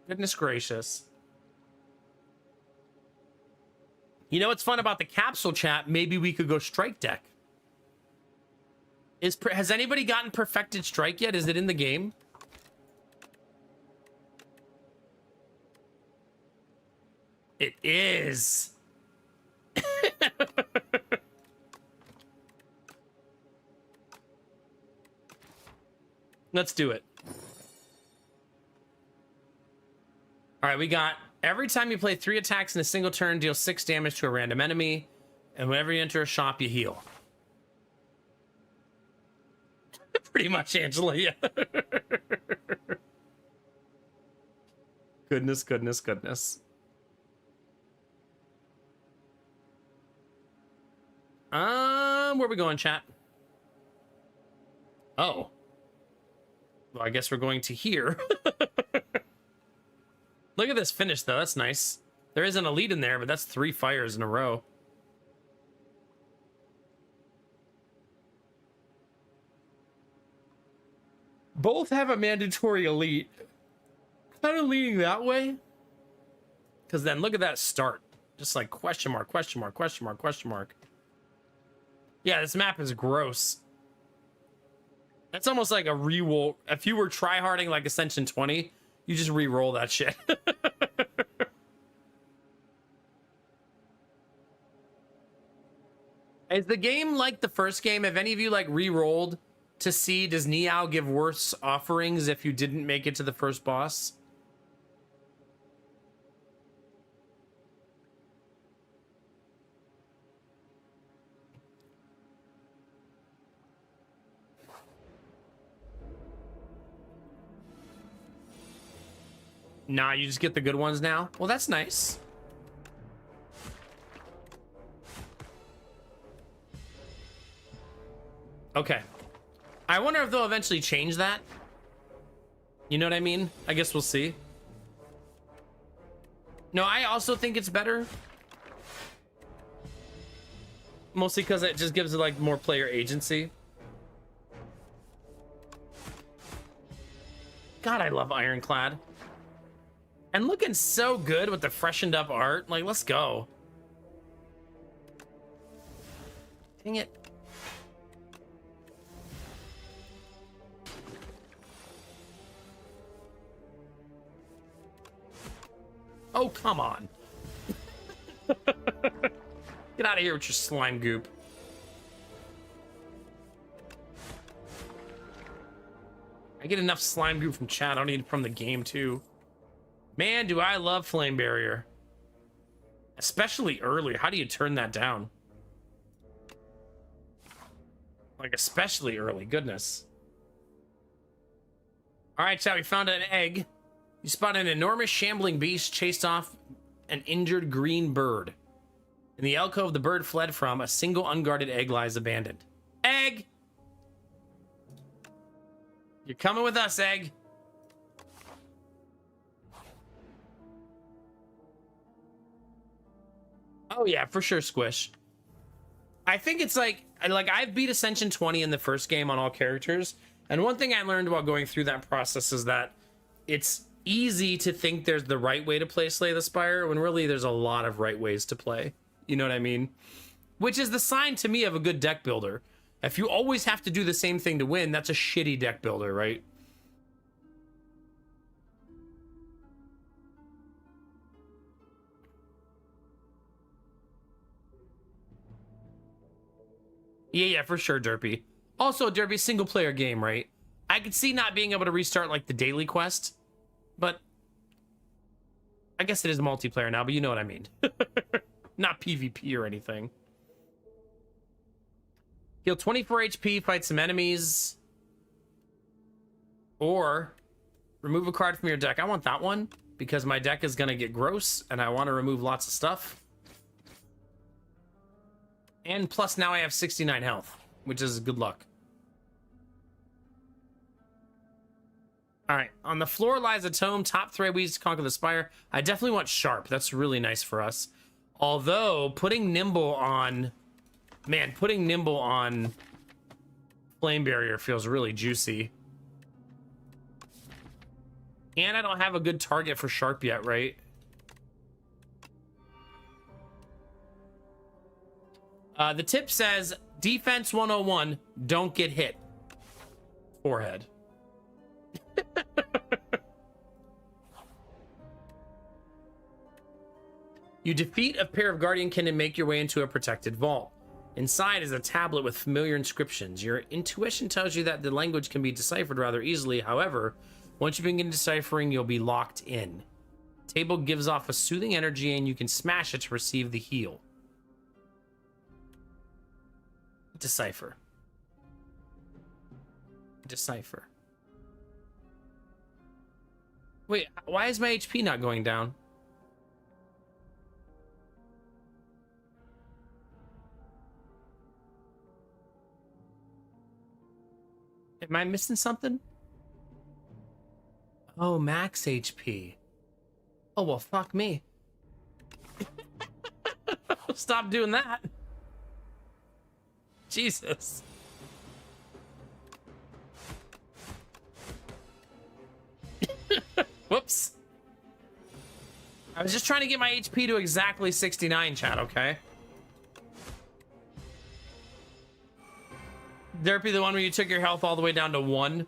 Goodness gracious. You know what's fun about the capsule chat? Maybe we could go strike deck. Has anybody gotten perfected strike yet? Is it in the game? It is. Let's do it. All right, we got every time you play 3 attacks in a single turn, deal 6 damage to a random enemy, and whenever you enter a shop, you heal. Pretty much, Angela, yeah. Goodness, goodness, goodness. Where are we going, chat? Oh. Well, I guess we're going to here. Look at this finish, though. That's nice. There is an elite in there, but that's 3 fires in a row. Both have a mandatory elite. Kind of leaning that way. Because then look at that start. Just like question mark, question mark, question mark, question mark. Yeah, this map is gross. That's almost like a re-roll. If you were tryharding like Ascension 20, you just re-roll that shit. Is the game like the first game? Have any of you like re-rolled to see, does Niao give worse offerings if you didn't make it to the first boss? Nah, you just get the good ones now? Well, that's nice. Okay. I wonder if they'll eventually change that. You know what I mean? I guess we'll see. No, I also think it's better. Mostly because it just gives it like more player agency. God, I love Ironclad. And looking so good with the freshened up art. Like, let's go. Dang it. Oh, come on. Get out of here with your slime goop. I get enough slime goop from chat. I don't need it from the game, too. Man, do I love Flame Barrier. Especially early. How do you turn that down? Like, especially early. Goodness. All right, chat. We found an egg. You spot an enormous shambling beast chased off an injured green bird. In the alcove the bird fled from, a single unguarded egg lies abandoned. Egg! You're coming with us, egg. Oh yeah, for sure, Squish. I think it's like I've beat Ascension 20 in the first game on all characters, and one thing I learned while going through that process is that it's easy to think there's the right way to play Slay the Spire when really there's a lot of right ways to play. You know what I mean? Which is the sign to me of a good deck builder. If you always have to do the same thing to win, that's a shitty deck builder, right? Yeah, for sure, Derpy. Also, Derpy, single player game, right? I could see not being able to restart like the daily quest, but I guess it is multiplayer now, but you know what I mean. Not PvP or anything. Heal 24 HP, fight some enemies. Or remove a card from your deck. I want that one because my deck is going to get gross and I want to remove lots of stuff. And plus now I have 69 health, which is good luck. All right, on the floor lies a tome. Top 3 ways to conquer the Spire. I definitely want Sharp. That's really nice for us. Although, putting Nimble on... Man, putting Nimble on Flame Barrier feels really juicy. And I don't have a good target for Sharp yet, right? The tip says, Defense 101, don't get hit. Forehead. You defeat a pair of Guardiankin and make your way into a protected vault. Inside is a tablet with familiar inscriptions. Your intuition tells you that the language can be deciphered rather easily. However, once you begin deciphering, you'll be locked in. The table gives off a soothing energy and you can smash it to receive the heal. Decipher. Decipher. Wait, why is my HP not going down? Am I missing something? Oh, max HP. Oh, well, fuck me. Stop doing that. Jesus. Whoops. I was just trying to get my HP to exactly 69, chat, okay? Derpy, the one where you took your health all the way down to 1.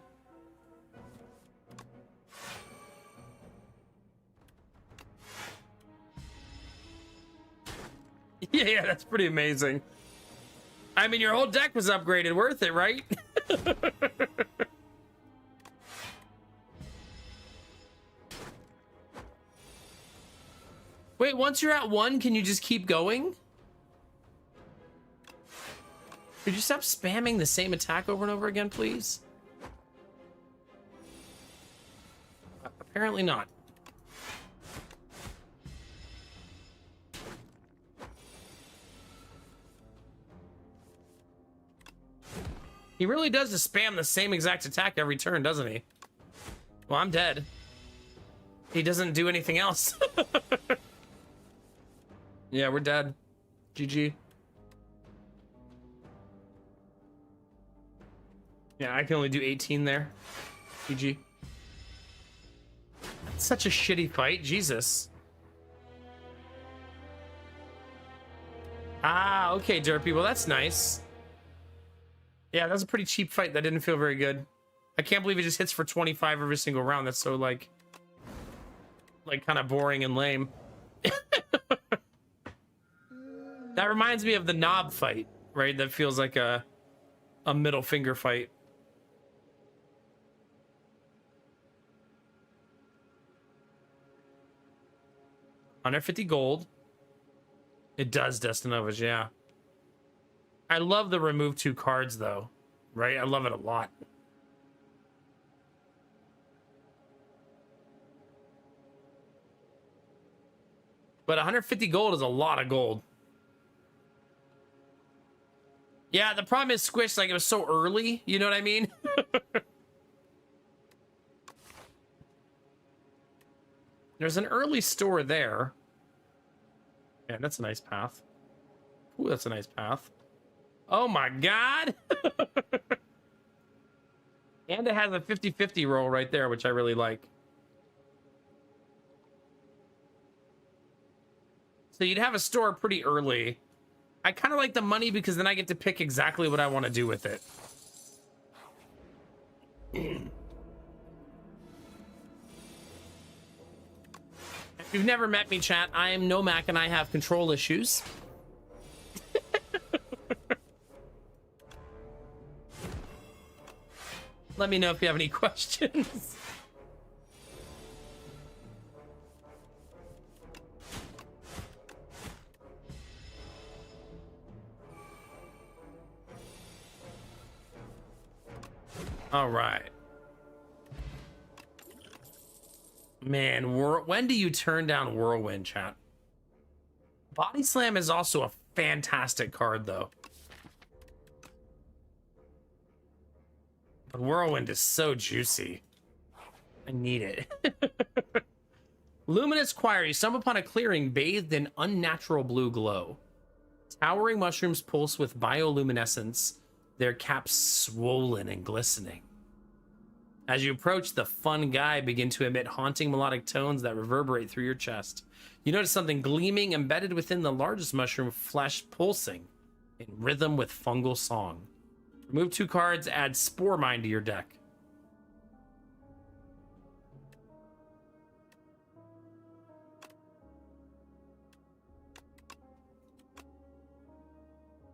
Yeah, that's pretty amazing. I mean, your whole deck was upgraded. Worth it, right? Wait, once you're at 1, can you just keep going? Could you stop spamming the same attack over and over again, please? Apparently not. He really does just spam the same exact attack every turn, doesn't he? Well, I'm dead. He doesn't do anything else. Yeah, we're dead. GG. Yeah, I can only do 18 there. GG. That's such a shitty fight. Jesus. Ah, okay, Derpy. Well, that's nice. Yeah, that's a pretty cheap fight. That didn't feel very good. I can't believe it just hits for 25 every single round. That's so, like kind of boring and lame. That reminds me of the knob fight, right? That feels like a middle finger fight. $150 gold. It does Destinovas, yeah. I love the remove 2 cards, though, right? I love it a lot. But 150 gold is a lot of gold. Yeah, the problem is Squish, like, it was so early, you know what I mean? There's an early store there. Yeah, that's a nice path. Ooh, that's a nice path. Oh my god! And it has a 50-50 roll right there, which I really like. So you'd have a store pretty early. I kind of like the money because then I get to pick exactly what I want to do with it. If you've never met me, chat, I am Nomac and I have control issues. Let me know if you have any questions. All right. Man, when do you turn down Whirlwind, chat? Body Slam is also a fantastic card, though. But Whirlwind is so juicy. I need it. Luminous Choir. You stumble upon a clearing bathed in unnatural blue glow. Towering mushrooms pulse with bioluminescence, their caps swollen and glistening. As you approach, the fun guy begin to emit haunting melodic tones that reverberate through your chest. You notice something gleaming embedded within the largest mushroom, flesh pulsing in rhythm with fungal song. Remove 2 cards, add Spore Mine to your deck.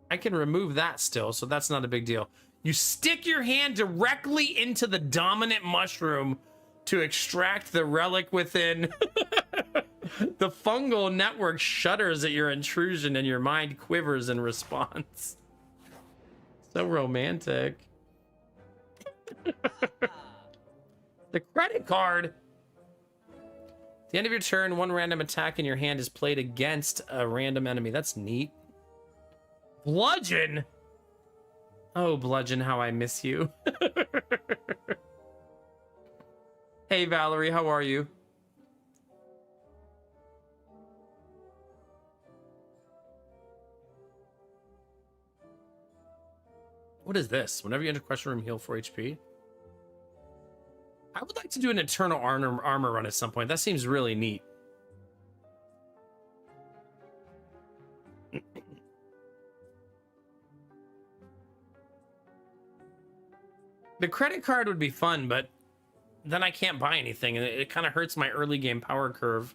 I can remove that still, so that's not a big deal. You stick your hand directly into the dominant mushroom to extract the relic within. The fungal network shudders at your intrusion and your mind quivers in response. So romantic. The credit card. At the end of your turn, 1 random attack in your hand is played against a random enemy. That's neat. Bludgeon. Oh, Bludgeon, how I miss you. Hey, Valerie, how are you? What is this? Whenever you enter question room, heal 4 HP. I would like to do an Eternal armor run at some point. That seems really neat. The credit card would be fun, but then I can't buy anything, and it kind of hurts my early game power curve.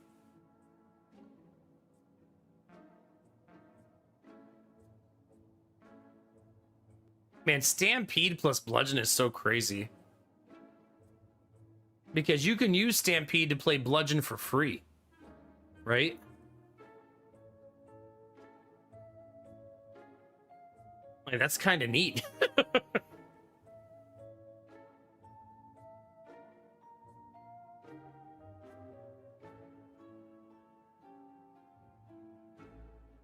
Man, Stampede plus Bludgeon is so crazy. Because you can use Stampede to play Bludgeon for free. Right? Like, that's kind of neat.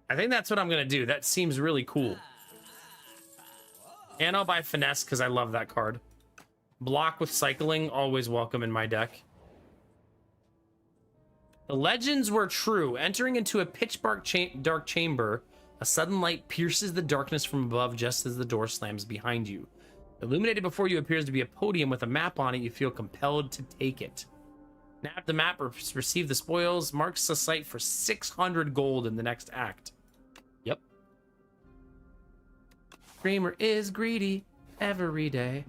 I think that's what I'm going to do. That seems really cool. And I'll buy Finesse because I love that card. Block with Cycling, always welcome in my deck. The legends were true. Entering into a pitch dark chamber, a sudden light pierces the darkness from above just as the door slams behind you. Illuminated before you appears to be a podium with a map on it. You feel compelled to take it. Nab the map or receive the spoils. Marks the site for 600 gold in the next act. Yep. Dreamer is greedy every day.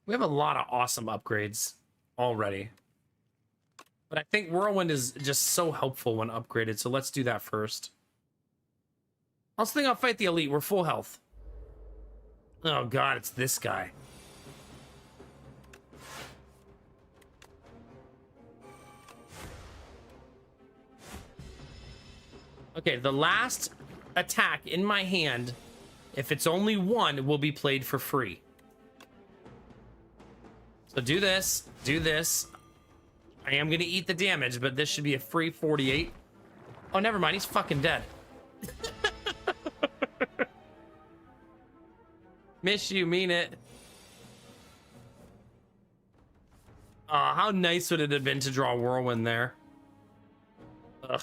We have a lot of awesome upgrades already. But I think Whirlwind is just so helpful when upgraded, so let's do that first. I also think I'll fight the Elite. We're full health. Oh god, it's this guy. Okay, the last attack in my hand, if it's only one, will be played for free. So do this, do this. I am gonna eat the damage, but this should be a free 48. Oh, never mind, he's fucking dead. Miss you, mean it. How nice would it have been to draw Whirlwind there? Ugh.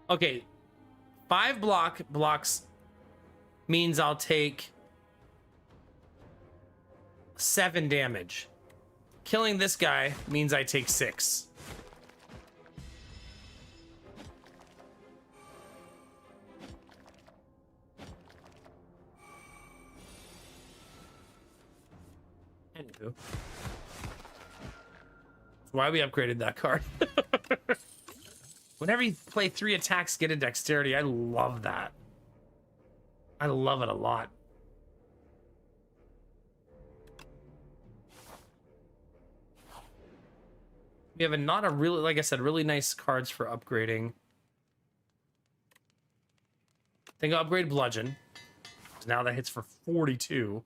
Okay, 5 blocks means I'll take 7 damage. Killing this guy means I take 6. Anywho. That's why we upgraded that card. Whenever you play 3 attacks, get a dexterity. I love that. I love it a lot. We have not a really, like I said, really nice cards for upgrading. I think I'll upgrade Bludgeon. So now that hits for 42.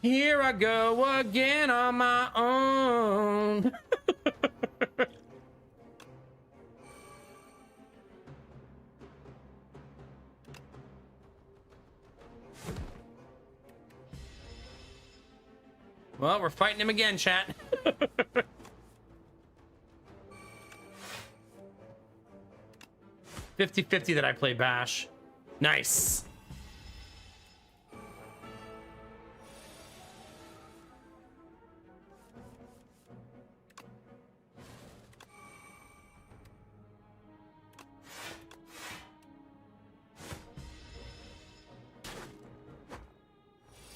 Here I go again on my own. Well, we're fighting him again, chat. 50-50 that I play Bash. Nice.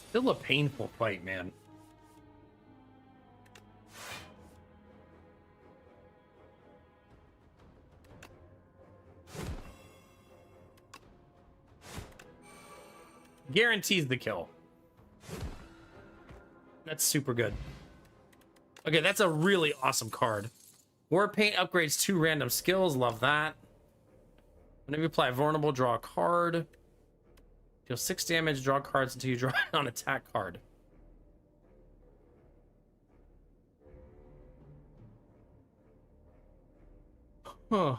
Still a painful fight, man. Guarantees the kill. That's super good. Okay, that's a really awesome card. War Paint upgrades 2 random skills. Love that. Whenever you apply vulnerable, draw a card. Deal 6 damage, draw cards until you draw an attack card. Huh.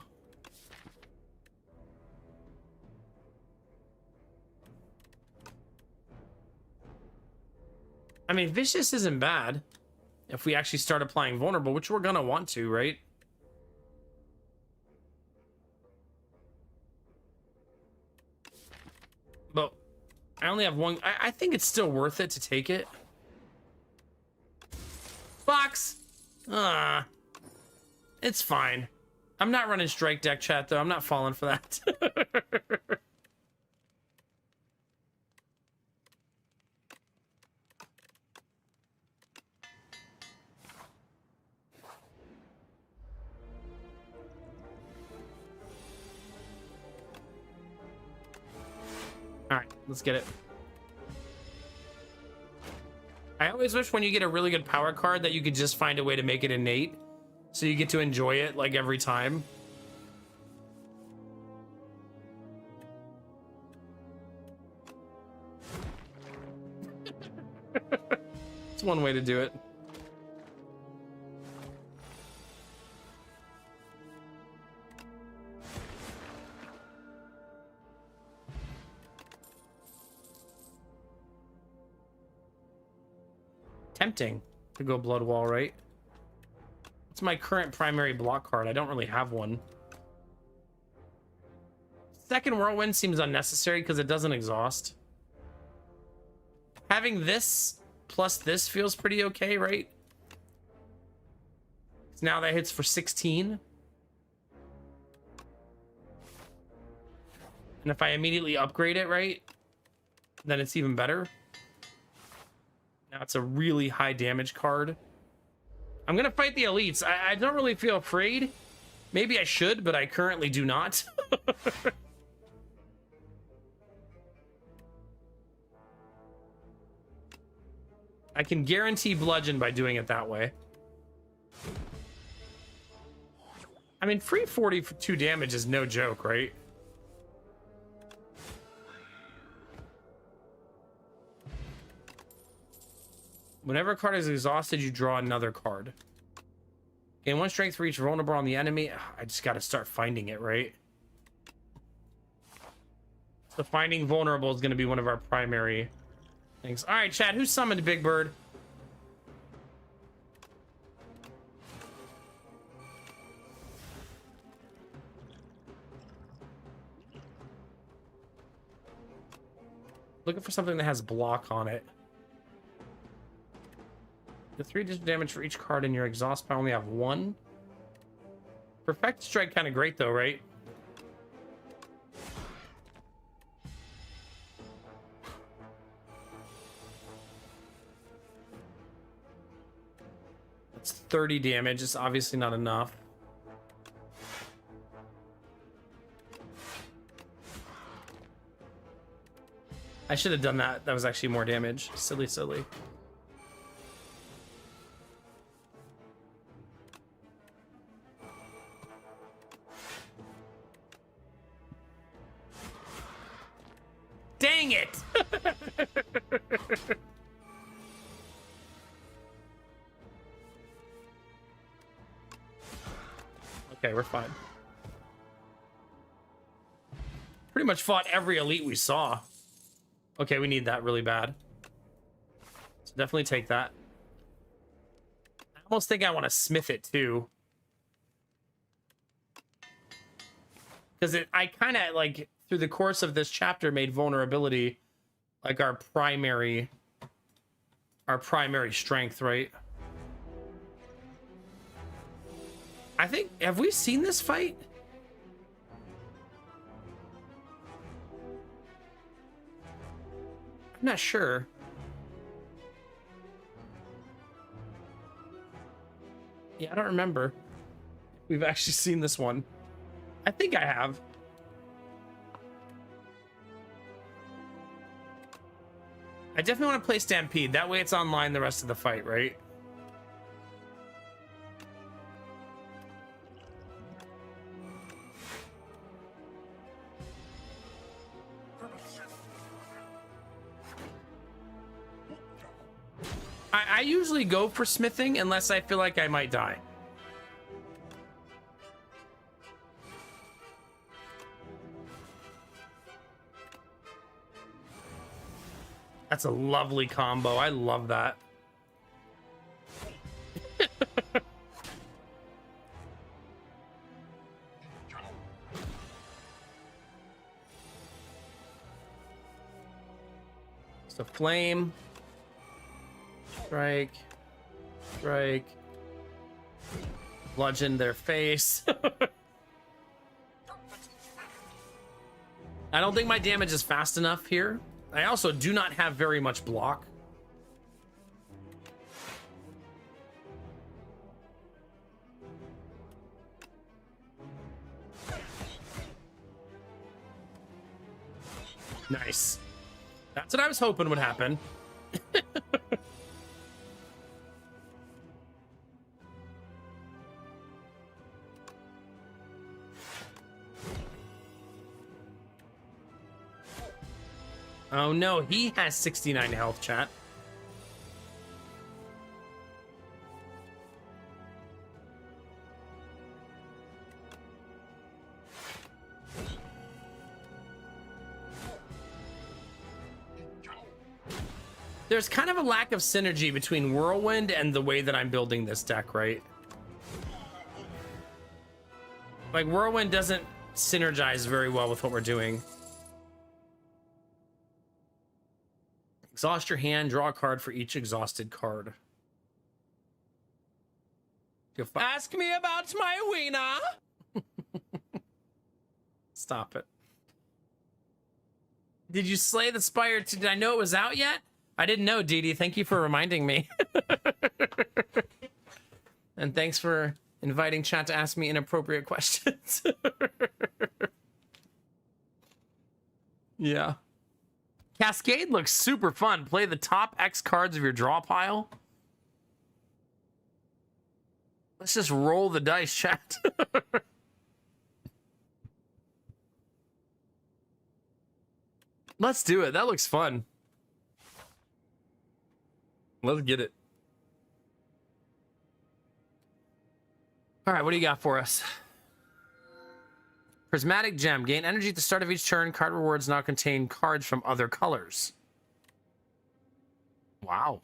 I mean, Vicious isn't bad if we actually start applying vulnerable, which we're gonna want to, right? But I only have one. I think it's still worth it to take it. Box! It's fine. I'm not running strike deck chat, though. I'm not falling for that. All right, let's get it. I always wish when you get a really good power card that you could just find a way to make it innate, so you get to enjoy it like every time. It's one way to do it. Tempting to go Blood Wall, right? It's my current primary block card. I don't really have one. Second Whirlwind seems unnecessary because it doesn't exhaust. Having this plus this feels pretty okay, right? Now that hits for 16. And if I immediately upgrade it, right, then it's even better. Now it's a really high damage card. I'm gonna fight the elites. I don't really feel afraid. Maybe I should, but I currently do not. I can guarantee bludgeon by doing it that way. I mean, free 40 for 2 damage is no joke, right? Whenever a card is exhausted, you draw another card. Gain 1 strength for each vulnerable on the enemy. I just got to start finding it, right? So finding vulnerable is going to be one of our primary things. All right, chat, who summoned Big Bird? Looking for something that has block on it. The 3 additional damage for each card in your exhaust pile. Only have 1. Perfect strike, kind of great though, right? That's 30 damage. It's obviously not enough. I should have done that. That was actually more damage. Silly, silly. Dang it! Okay, we're fine. Pretty much fought every elite we saw. Okay, we need that really bad. So definitely take that. I almost think I want to smith it too. Because I kind of like through the course of this chapter made vulnerability like our primary strength, right? I think, have we seen this fight? I'm not sure. Yeah, I don't remember. We've actually seen this one. I think I have. I definitely want to play Stampede. That way it's online the rest of the fight, right? I usually go for smithing unless I feel like I might die. That's a lovely combo. I love that. So flame, strike, strike, bludgeon their face. I don't think my damage is fast enough here. I also do not have very much block. Nice. That's what I was hoping would happen. Oh no, he has 69 health, chat. There's kind of a lack of synergy between Whirlwind and the way that I'm building this deck, right? Like, Whirlwind doesn't synergize very well with what we're doing. Exhaust your hand, draw a card for each exhausted card. Ask me about my wiener! Stop it. Did you slay the Spire? Did I know it was out yet? I didn't know, Dee Dee. Thank you for reminding me. And thanks for inviting chat to ask me inappropriate questions. Yeah. Cascade looks super fun. Play the top X cards of your draw pile. Let's just roll the dice, chat. Let's do it. That looks fun. Let's get it. All right, what do you got for us? Prismatic Gem. Gain energy at the start of each turn. Card rewards now contain cards from other colors. Wow.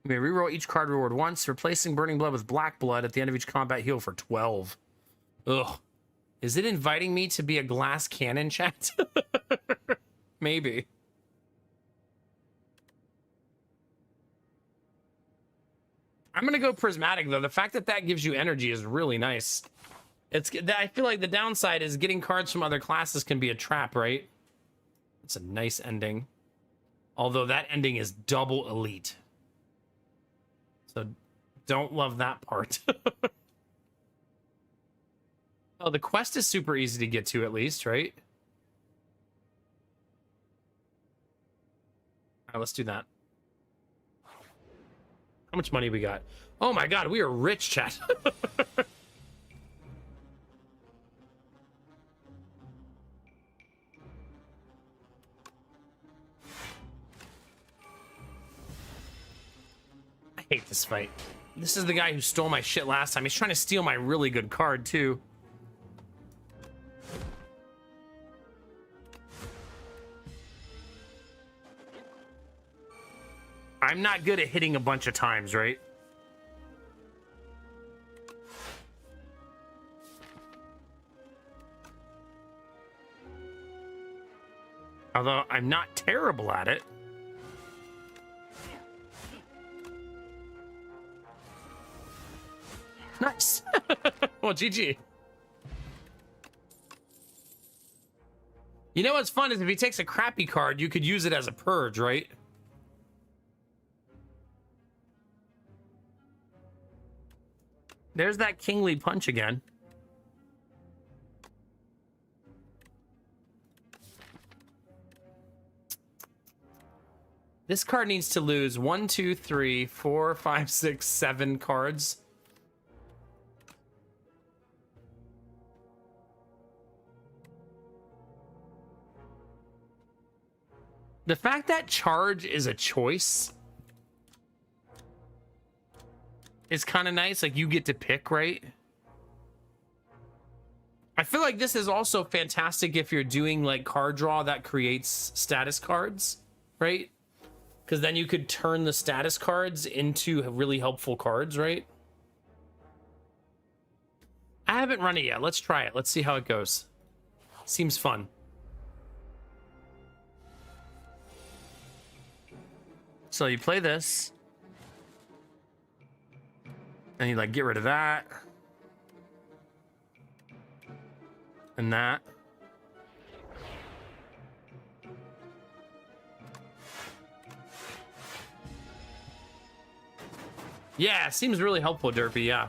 You may reroll each card reward once, replacing Burning Blood with Black Blood at the end of each combat heal for 12. Ugh. Is it inviting me to be a glass cannon, chat? Maybe. I'm gonna go Prismatic, though. The fact that that gives you energy is really nice. I feel like the downside is getting cards from other classes can be a trap, right? It's a nice ending. Although that ending is double elite. So don't love that part. Oh, the quest is super easy to get to, at least, right? All right, let's do that. How much money we got? Oh my god, we are rich, chat. I hate this fight. This is the guy who stole my shit last time. He's trying to steal my really good card, too. I'm not good at hitting a bunch of times, right? Although I'm not terrible at it. Nice. Well, GG. You know what's fun is if he takes a crappy card, you could use it as a purge, right? There's that Kingly Punch again. This card needs to lose 1, 2, 3, 4, 5, 6, 7 cards. The fact that charge is a choice is kind of nice. Like, you get to pick, right? I feel like this is also fantastic if you're doing like card draw that creates status cards, right? Because then you could turn the status cards into really helpful cards, right? I haven't run it yet. Let's try it. Let's see how it goes. Seems fun. So you play this, and you like get rid of that and that. Yeah, seems really helpful, Derpy. Yeah.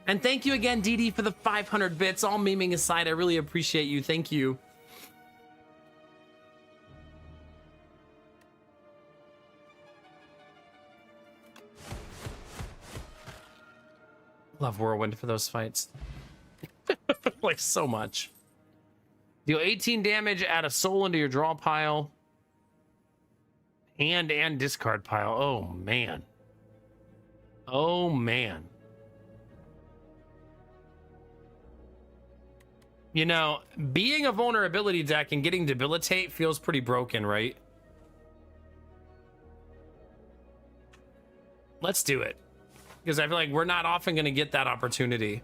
And thank you again, DD, for the 500 bits. All memeing aside, I really appreciate you. Thank you. Love Whirlwind for those fights. Like, so much. Deal 18 damage, add a soul into your draw pile. And discard pile. Oh, man. Oh, man. You know, being a vulnerability deck and getting debilitate feels pretty broken, right? Let's do it. Because I feel like we're not often going to get that opportunity.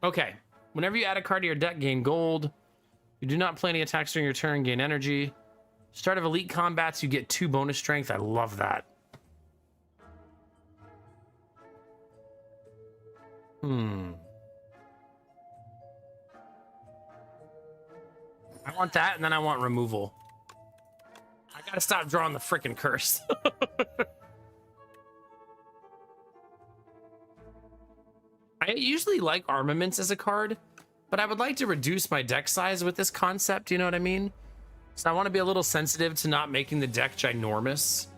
Okay. Whenever you add a card to your deck, gain gold. You do not play any attacks during your turn, gain energy. Start of elite combats, you get 2 bonus strength. I love that. I want that, and then I want removal. I gotta stop drawing the frickin' curse. I usually like armaments as a card, but I would like to reduce my deck size with this concept, you know what I mean? So I want to be a little sensitive to not making the deck ginormous.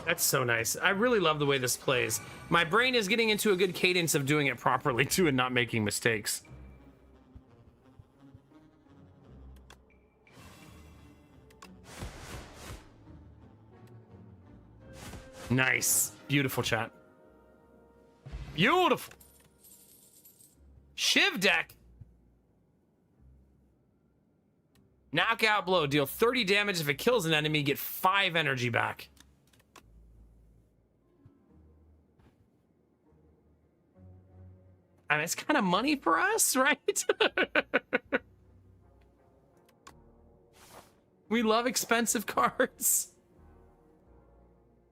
That's so nice. I really love the way this plays. My brain is getting into a good cadence of doing it properly too and not making mistakes. Nice. Beautiful, chat. Beautiful. Shiv deck. Knockout blow. Deal 30 damage. If it kills an enemy, get 5 energy back. I mean, it's kind of money for us, right? We love expensive cards.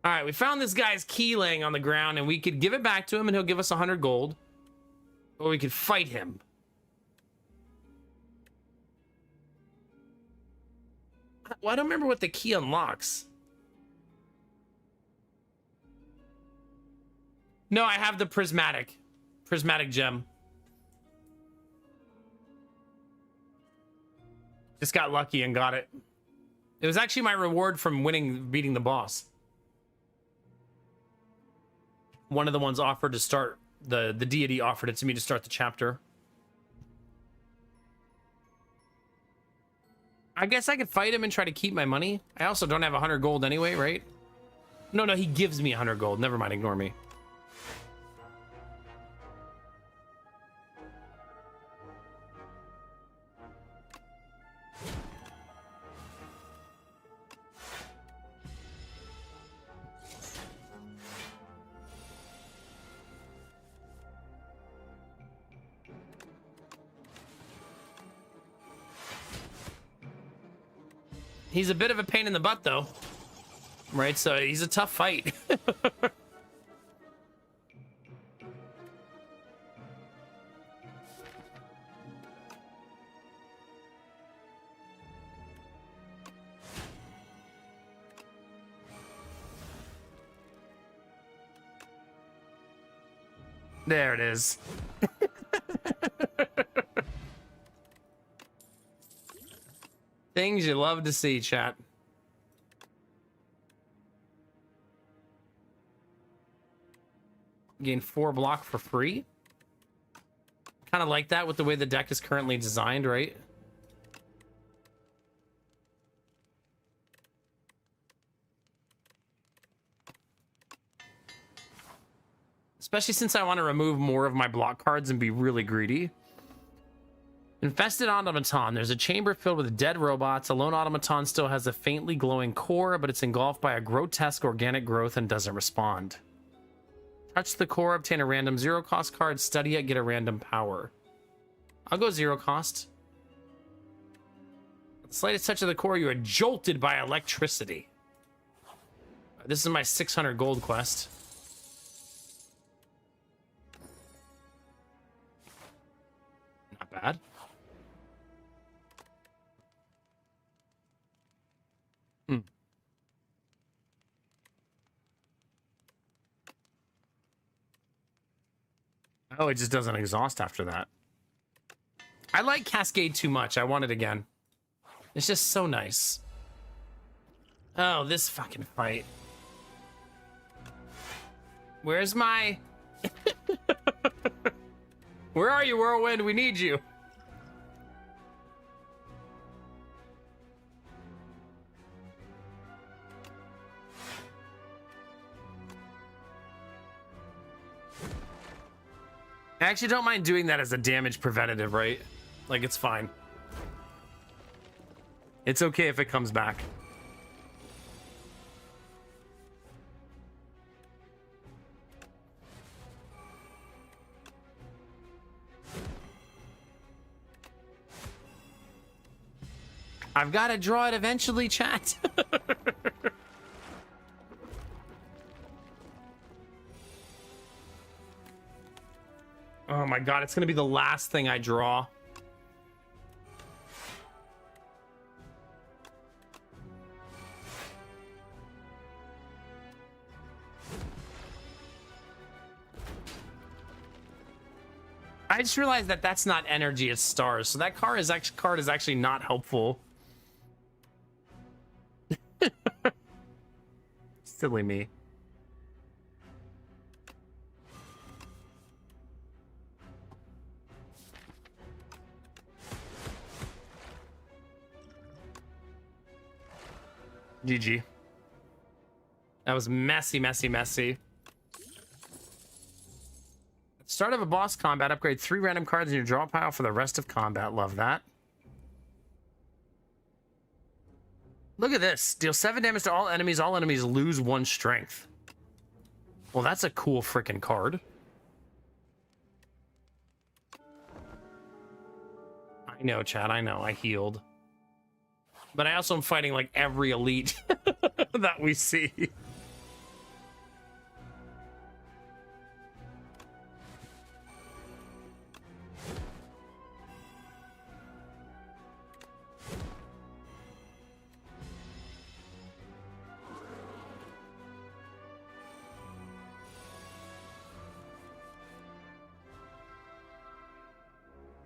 All right, we found this guy's key laying on the ground, and we could give it back to him, and he'll give us 100 gold. Or we could fight him. Well, I don't remember what the key unlocks. No, I have the prismatic gem. Just got lucky and got it. It was actually my reward from beating the boss. One of the ones offered to start, the deity offered it to me to start the chapter. I guess I could fight him and try to keep my money. I also don't have 100 gold anyway, right? No, he gives me 100 gold. Never mind, ignore me. He's a bit of a pain in the butt, though. Right, so he's a tough fight. There it is. Things you love to see, chat. Gain 4 block for free. Kind of like that with the way the deck is currently designed, right? This Especially since I want to remove more of my block cards and be really greedy. Infested automaton. There's a chamber filled with dead robots. A lone automaton still has a faintly glowing core, but it's engulfed by a grotesque organic growth and doesn't respond. Touch the core, obtain a random 0-cost card, study it, get a random power. I'll go 0 cost. With the slightest touch of the core, you are jolted by electricity. This is my 600 gold quest. Not bad. Oh, it just doesn't exhaust after that. I like Cascade too much. I want it again. It's just so nice. Oh, this fucking fight. Where's my... Where are you, Whirlwind? We need you. I actually don't mind doing that as a damage preventative, right? Like, it's fine. It's okay if it comes back. I've got to draw it eventually, chat. Oh my god, it's gonna be the last thing I draw. I just realized that that's not energy, it's stars. So that card is actually not helpful. Silly me. GG. That was messy, messy, messy. At the start of a boss combat, upgrade 3 random cards in your draw pile for the rest of combat. Love that. Look at this. Deal 7 damage to all enemies. All enemies lose 1 strength. Well, that's a cool freaking card. I know, chat. I know. I healed. But I also am fighting like every elite that we see.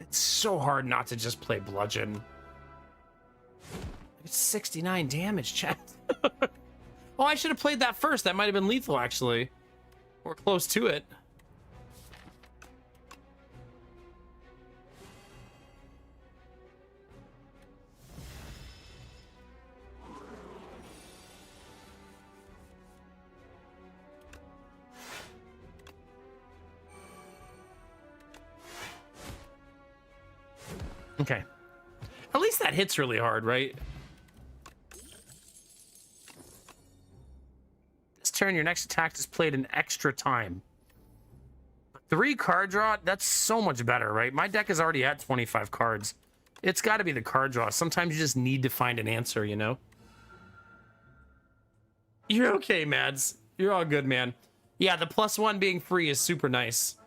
It's so hard not to just play bludgeon. It's 69 damage, chat. Oh, I should have played that first. That might have been lethal, actually. Or close to it. Okay. At least that hits really hard, right? This turn, your next attack is played an extra time. 3 card draw, that's so much better, right? My deck is already at 25 cards. It's got to be the card draw. Sometimes you just need to find an answer, you know? You're okay, Mads. You're all good, man. Yeah, the +1 being free is super nice.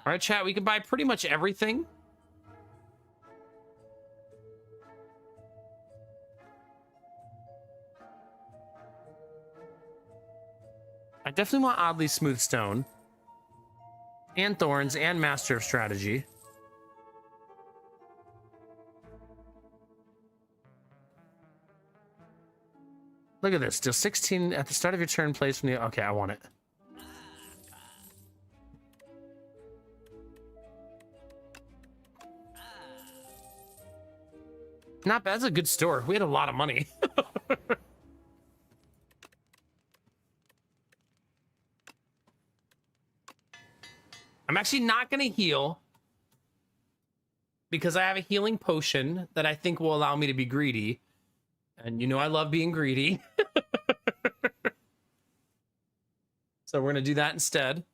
All right, chat, we can buy pretty much everything. I definitely want Oddly Smooth Stone. And Thorns and Master of Strategy. Look at this. Deal 16 at the start of your turn. Plays from the... Okay, I want it. Not bad. That's a good store. We had a lot of money. I'm actually not going to heal because I have a healing potion that I think will allow me to be greedy. And you know I love being greedy. So we're going to do that instead.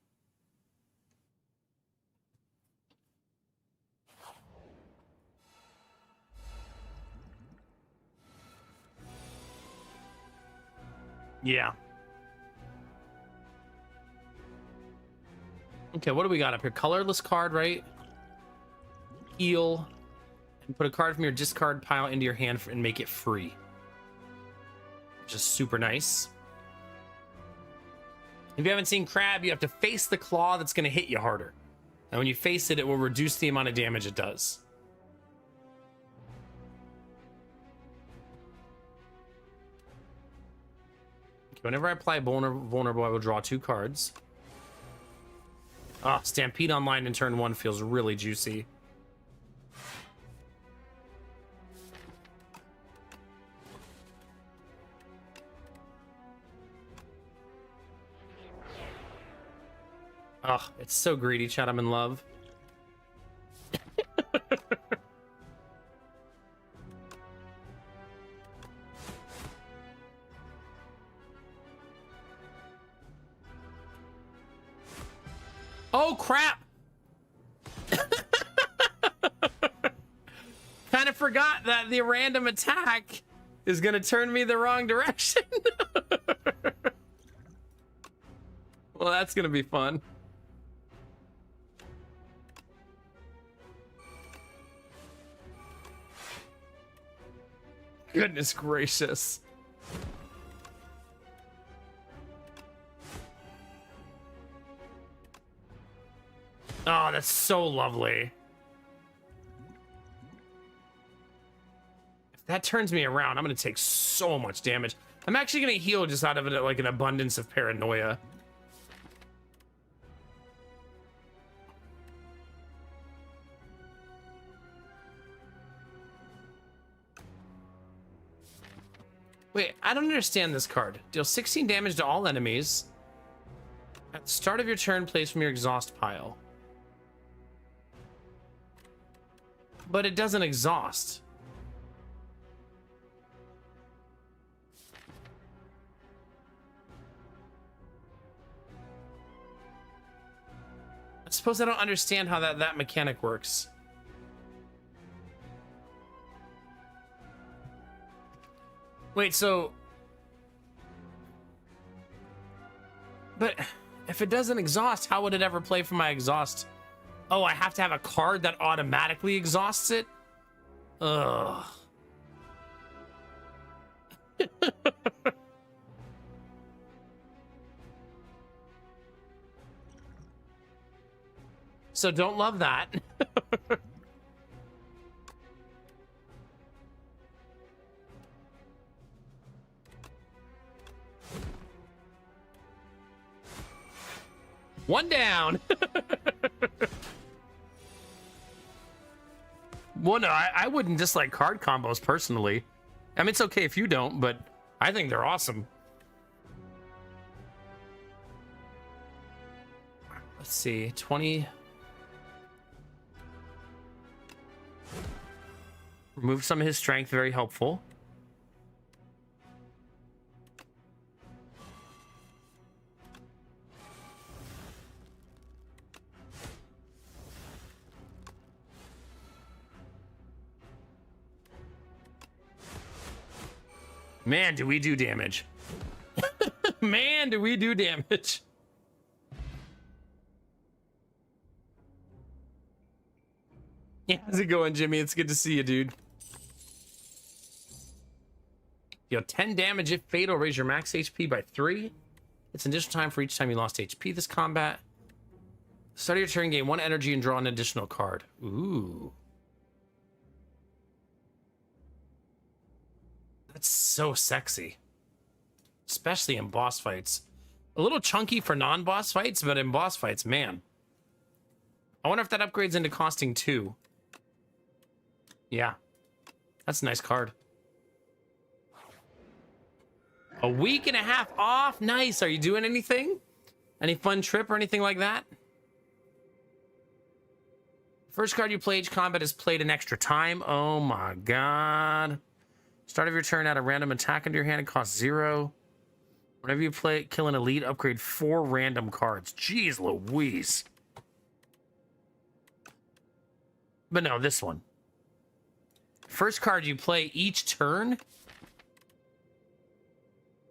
Yeah. Okay, what do we got up here? Colorless card, right? Heal. And put a card from your discard pile into your hand and make it free. Which is super nice. If you haven't seen Crab, you have to face the claw that's going to hit you harder. And when you face it, it will reduce the amount of damage it does. Okay, whenever I apply vulnerable, I will draw 2 cards. Oh, Stampede Online in turn 1 feels really juicy. Oh, it's so greedy, chat. I'm in love. Oh, crap! Kind of forgot that the random attack is going to turn me the wrong direction. Well, that's going to be fun. Goodness gracious. Oh, that's so lovely. If that turns me around, I'm going to take so much damage. I'm actually going to heal just out of it, like an abundance of paranoia. Wait, I don't understand this card. Deal 16 damage to all enemies. At the start of your turn, place from your exhaust pile. But it doesn't exhaust. I suppose I don't understand how that mechanic works. Wait, so... But if it doesn't exhaust, how would it ever play from my exhaust? Oh, I have to have a card that automatically exhausts it? Ugh. So don't love that. One down. Well, no, I wouldn't dislike card combos personally. I mean, it's okay if you don't, but I think they're awesome. Let's see, 20. Remove some of his strength, very helpful. Man, do we do damage. Man, do we do damage. Yeah, how's it going, Jimmy? It's good to see you, dude. You know, 10 damage if fatal. Raise your max HP by 3. It's an additional time for each time you lost HP this combat. Start your turn, gain 1 energy and draw an additional card. Ooh. That's so sexy. Especially in boss fights. A little chunky for non-boss fights, but in boss fights, man. I wonder if that upgrades into costing 2. Yeah. That's a nice card. A week and a half off? Nice. Are you doing anything? Any fun trip or anything like that? First card you play each combat is played an extra time. Oh my god. Start of your turn, add a random attack into your hand. It costs 0. Whenever you play, kill an elite, upgrade 4 random cards. Jeez Louise. But no, this one. First card you play each turn.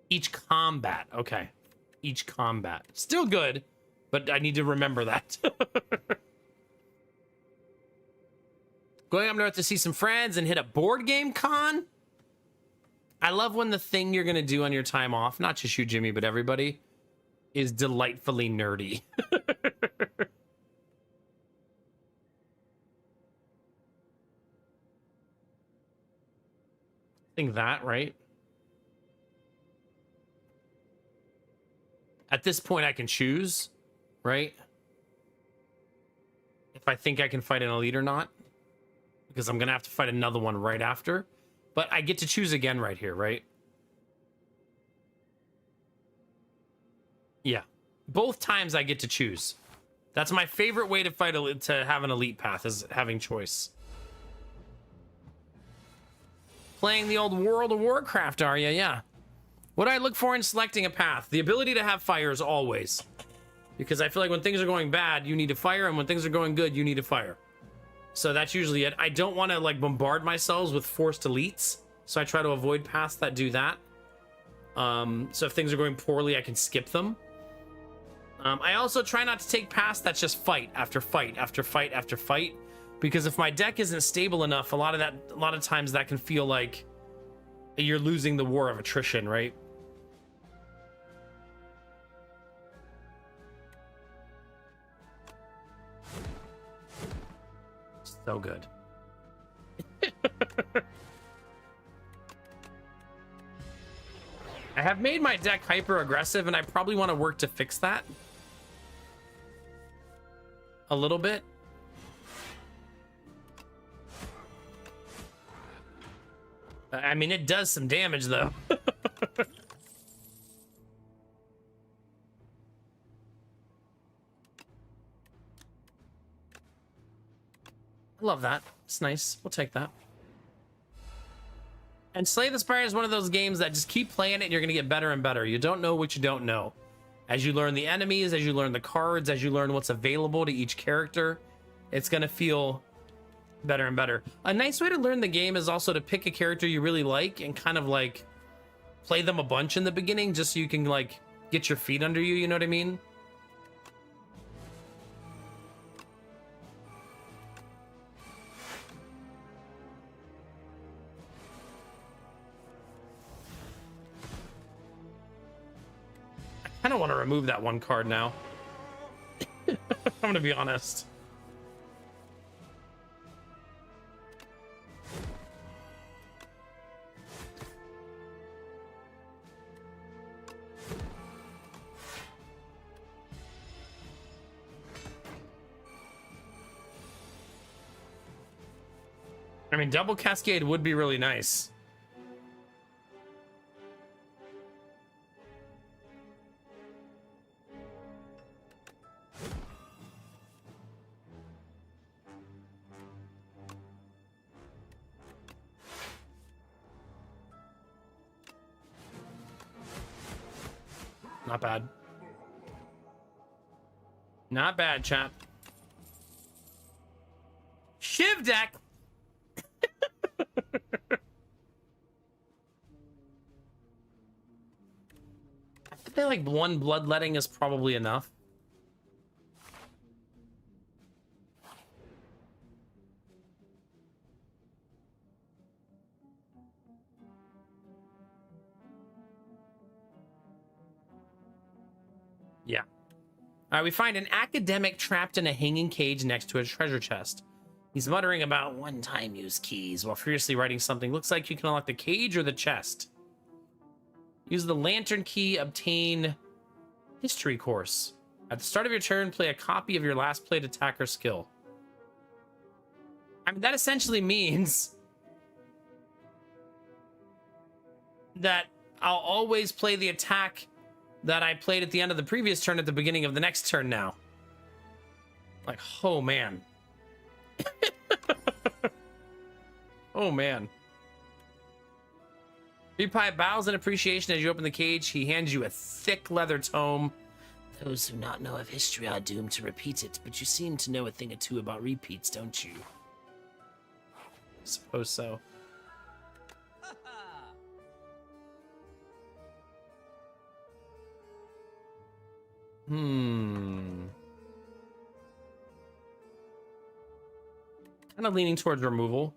Each combat. Okay. Each combat. Still good, but I need to remember that. Going up north to see some friends and hit a board game con. I love when the thing you're going to do on your time off, not just you, Jimmy, but everybody, is delightfully nerdy. I think that, right? At this point, I can choose, right? If I think I can fight an elite or not. Because I'm going to have to fight another one right after. But I get to choose again right here, right? Yeah. Both times I get to choose. That's my favorite way to fight, to have an elite path, is having choice. Playing the old World of Warcraft, are you? Yeah. What do I look for in selecting a path? The ability to have fires always. Because I feel like when things are going bad, you need to fire, and when things are going good, you need to fire. So that's usually it. I don't want to like bombard myself with forced elites, so I try to avoid paths that do that. So if things are going poorly, I can skip them. I also try not to take paths that's just fight after fight after fight after fight, because if my deck isn't stable enough, a lot of times that can feel like you're losing the war of attrition, right? So good. I have made my deck hyper aggressive, and I probably want to work to fix that a little bit. I mean, it does some damage though. Love that. It's nice. We'll take that. And Slay the Spire is one of those games that just keep playing it and you're going to get better and better. You don't know what you don't know. As you learn the enemies, as you learn the cards, as you learn what's available to each character, it's going to feel better and better. A nice way to learn the game is also to pick a character you really like and kind of like play them a bunch in the beginning just so you can like get your feet under you, you know what I mean? I don't want to remove that one card now. I'm gonna be honest. I mean, double cascade would be really nice. Not bad. Not bad, chap. Shiv deck. I feel like one bloodletting is probably enough. Yeah. All right, we find an academic trapped in a hanging cage next to a treasure chest. He's muttering about one-time use keys while furiously writing something. Looks like you can unlock the cage or the chest. Use the lantern key, obtain history course. At the start of your turn, play a copy of your last played attacker skill. I mean, that essentially means that I'll always play the attack that I played at the end of the previous turn at the beginning of the next turn now. Like, oh man. Oh, man. PewDiePie bows in appreciation as you open the cage. He hands you a thick leather tome. Those who not know of history are doomed to repeat it, but you seem to know a thing or two about repeats, don't you? I suppose so. Kind of leaning towards removal.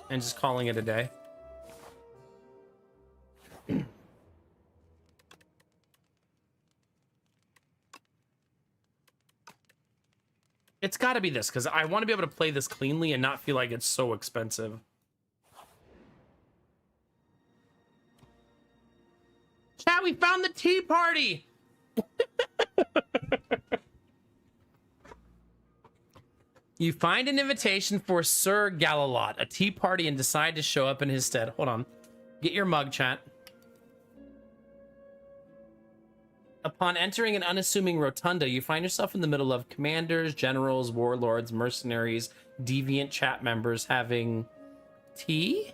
And just calling it a day. It's got to be this, because I want to be able to play this cleanly and not feel like it's so expensive. Chat, we found the tea party! You find an invitation for Sir Galalot, a tea party, and decide to show up in his stead. Hold on. Get your mug, chat. Upon entering an unassuming rotunda, you find yourself in the middle of commanders, generals, warlords, mercenaries, deviant chat members having tea?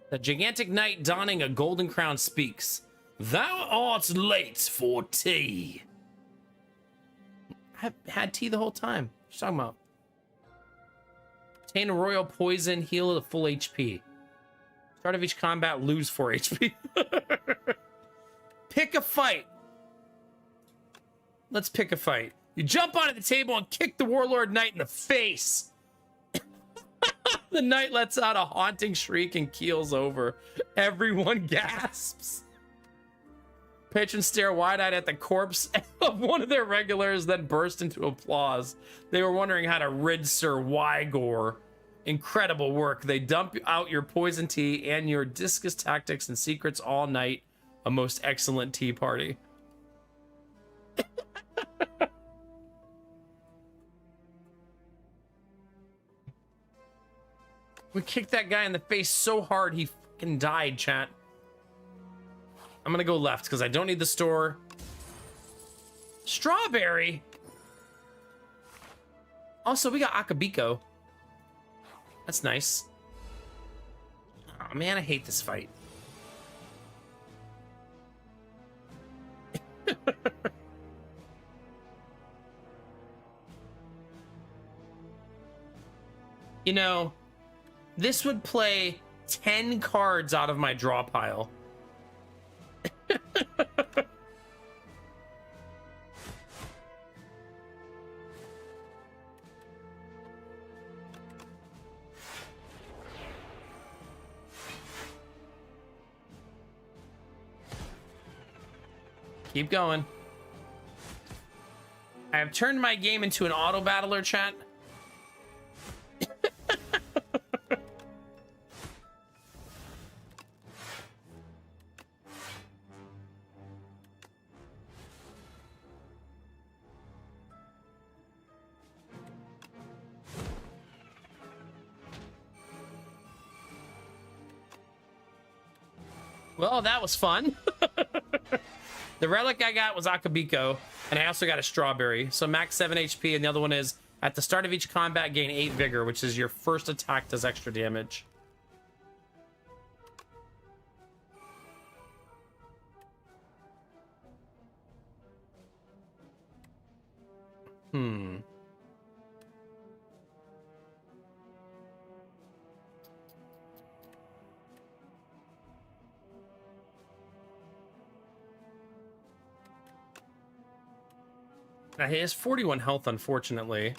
The gigantic knight donning a golden crown speaks. Thou art late for tea. I've had tea the whole time. What are you talking about? Obtain a royal poison, heal to full HP. Start of each combat, lose 4 HP. Pick a fight. Let's pick a fight. You jump onto the table and kick the warlord knight in the face. The knight lets out a haunting shriek and keels over. Everyone gasps. Patrons stare wide-eyed at the corpse of one of their regulars, then burst into applause. They were wondering how to rid Sir Wygor. Incredible work. They dump out your poison tea and your discus tactics and secrets all night. A most excellent tea party. We kicked that guy in the face so hard he fucking died, chat. I'm gonna go left because I don't need the store. Strawberry. Also, we got Akabiko. That's nice. Oh man, I hate this fight. You know, this would play 10 cards out of my draw pile. Keep going. I have turned my game into an auto battler, chat. Well, that was fun. The relic I got was Akabiko, and I also got a strawberry. So max 7 HP, and the other one is at the start of each combat, gain 8 vigor, which is your first attack does extra damage. He has 41 health, unfortunately.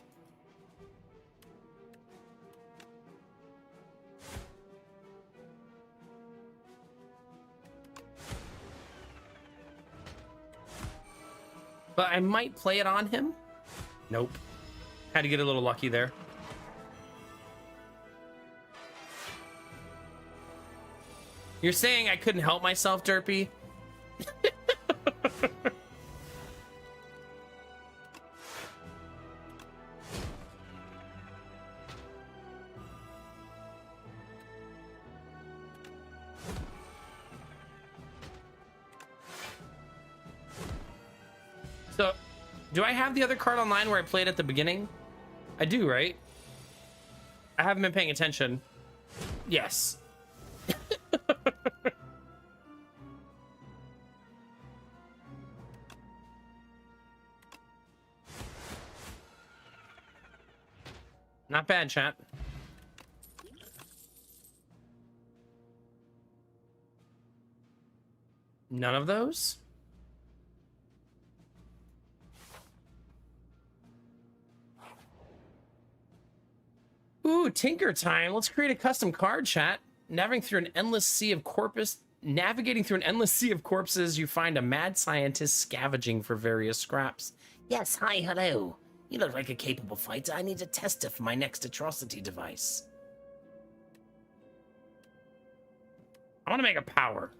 But I might play it on him. Nope. Had to get a little lucky there. You're saying I couldn't help myself, Derpy? So, do I have the other card online where I played at the beginning? I do, right? I haven't been paying attention. Yes. Not bad, chat. None of those? Ooh, Tinker time. Let's create a custom card, chat. Navigating through an endless sea of corpses, you find a mad scientist scavenging for various scraps. Yes, hi, hello. You look like a capable fighter. I need a tester for my next atrocity device. I want to make a power.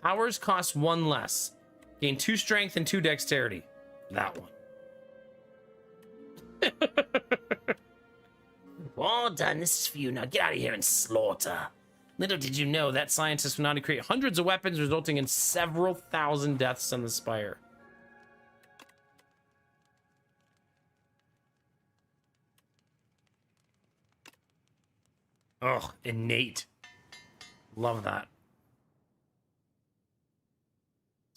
Powers cost 1 less. Gain 2 strength and 2 dexterity. That one. All done. This is for you. Now get out of here and slaughter. Little did you know that scientists went on to create hundreds of weapons, resulting in several thousand deaths on the Spire. Oh, innate. Love that.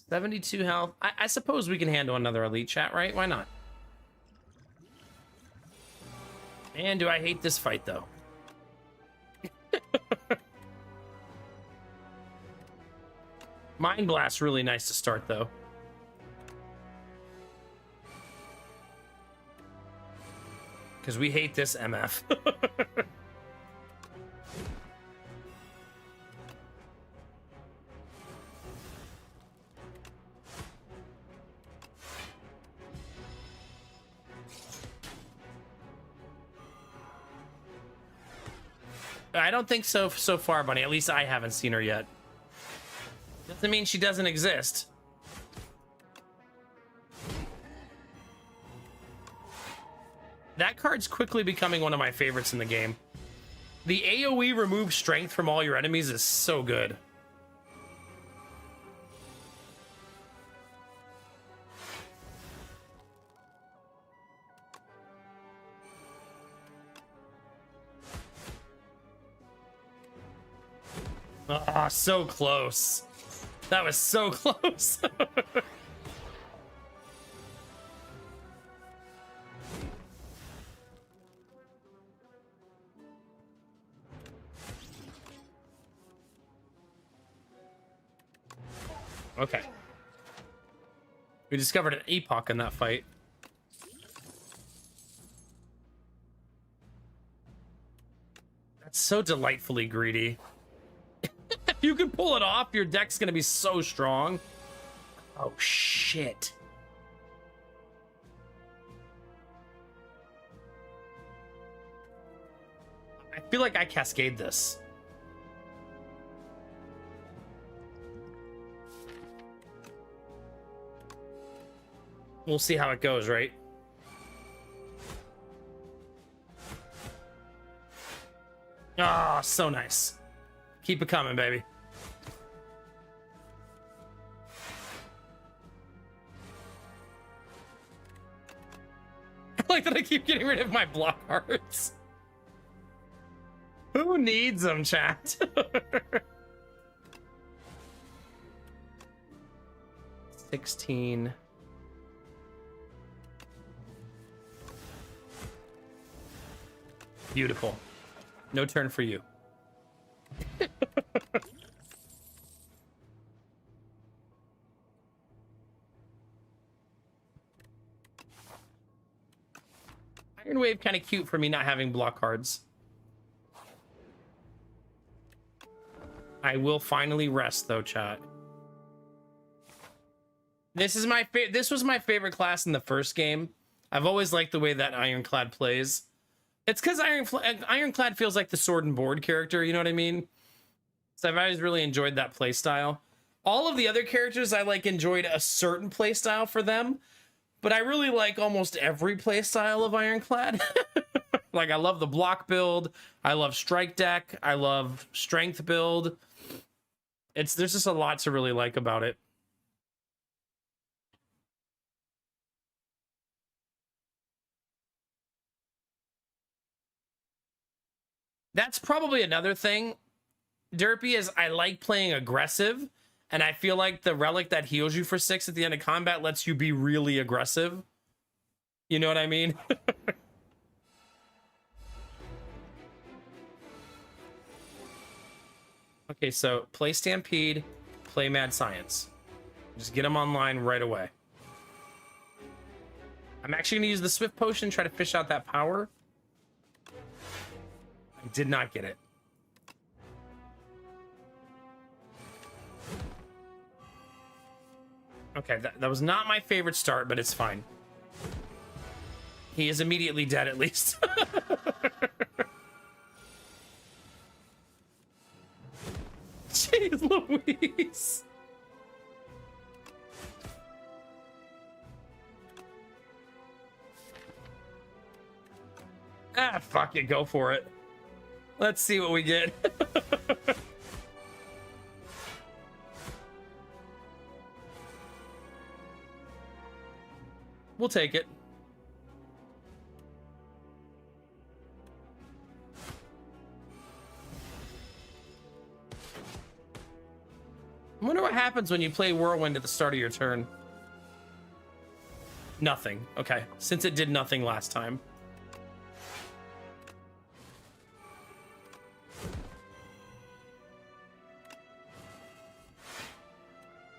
72 health. I suppose we can handle another elite, chat, right? Why not? Man, do I hate this fight, though. Mind Blast's really nice to start, though. Because we hate this MF. I don't think so far, Bunny. At least I haven't seen her yet. Doesn't mean she doesn't exist. That card's quickly becoming one of my favorites in the game. The AoE remove strength from all your enemies is so good. Ah, so close. That was so close. Okay. We discovered an epoch in that fight. That's so delightfully greedy. If you can pull it off, your deck's gonna be so strong. Oh, shit. I feel like I cascade this. We'll see how it goes, right? Ah, oh, so nice. Keep it coming, baby. I like that I keep getting rid of my block hearts. Who needs them, chat? 16. Beautiful. No turn for you. Iron Wave kind of cute for me not having block cards. I will finally rest though, chat. This was my favorite class in the first game. I've always liked the way that Ironclad plays. It's because Ironclad feels like the sword and board character, you know what I mean? So I've always really enjoyed that play style. All of the other characters, I enjoyed a certain play style for them, but I really like almost every play style of Ironclad. I love the block build, I love strike deck, I love strength build. There's just a lot to really like about it. That's probably another thing, Derpy, is I like playing aggressive, and I feel like the relic that heals you for 6 at the end of combat lets you be really aggressive. You know what I mean? Okay, so play Stampede, play Mad Science. Just get them online right away. I'm actually gonna use the Swift Potion, try to fish out that power. I did not get it. Okay, that was not my favorite start, but it's fine. He is immediately dead, at least. Jeez Louise. Ah, fuck it, go for it. Let's see what we get. We'll take it. I wonder what happens when you play Whirlwind at the start of your turn. Nothing. Okay, since it did nothing last time.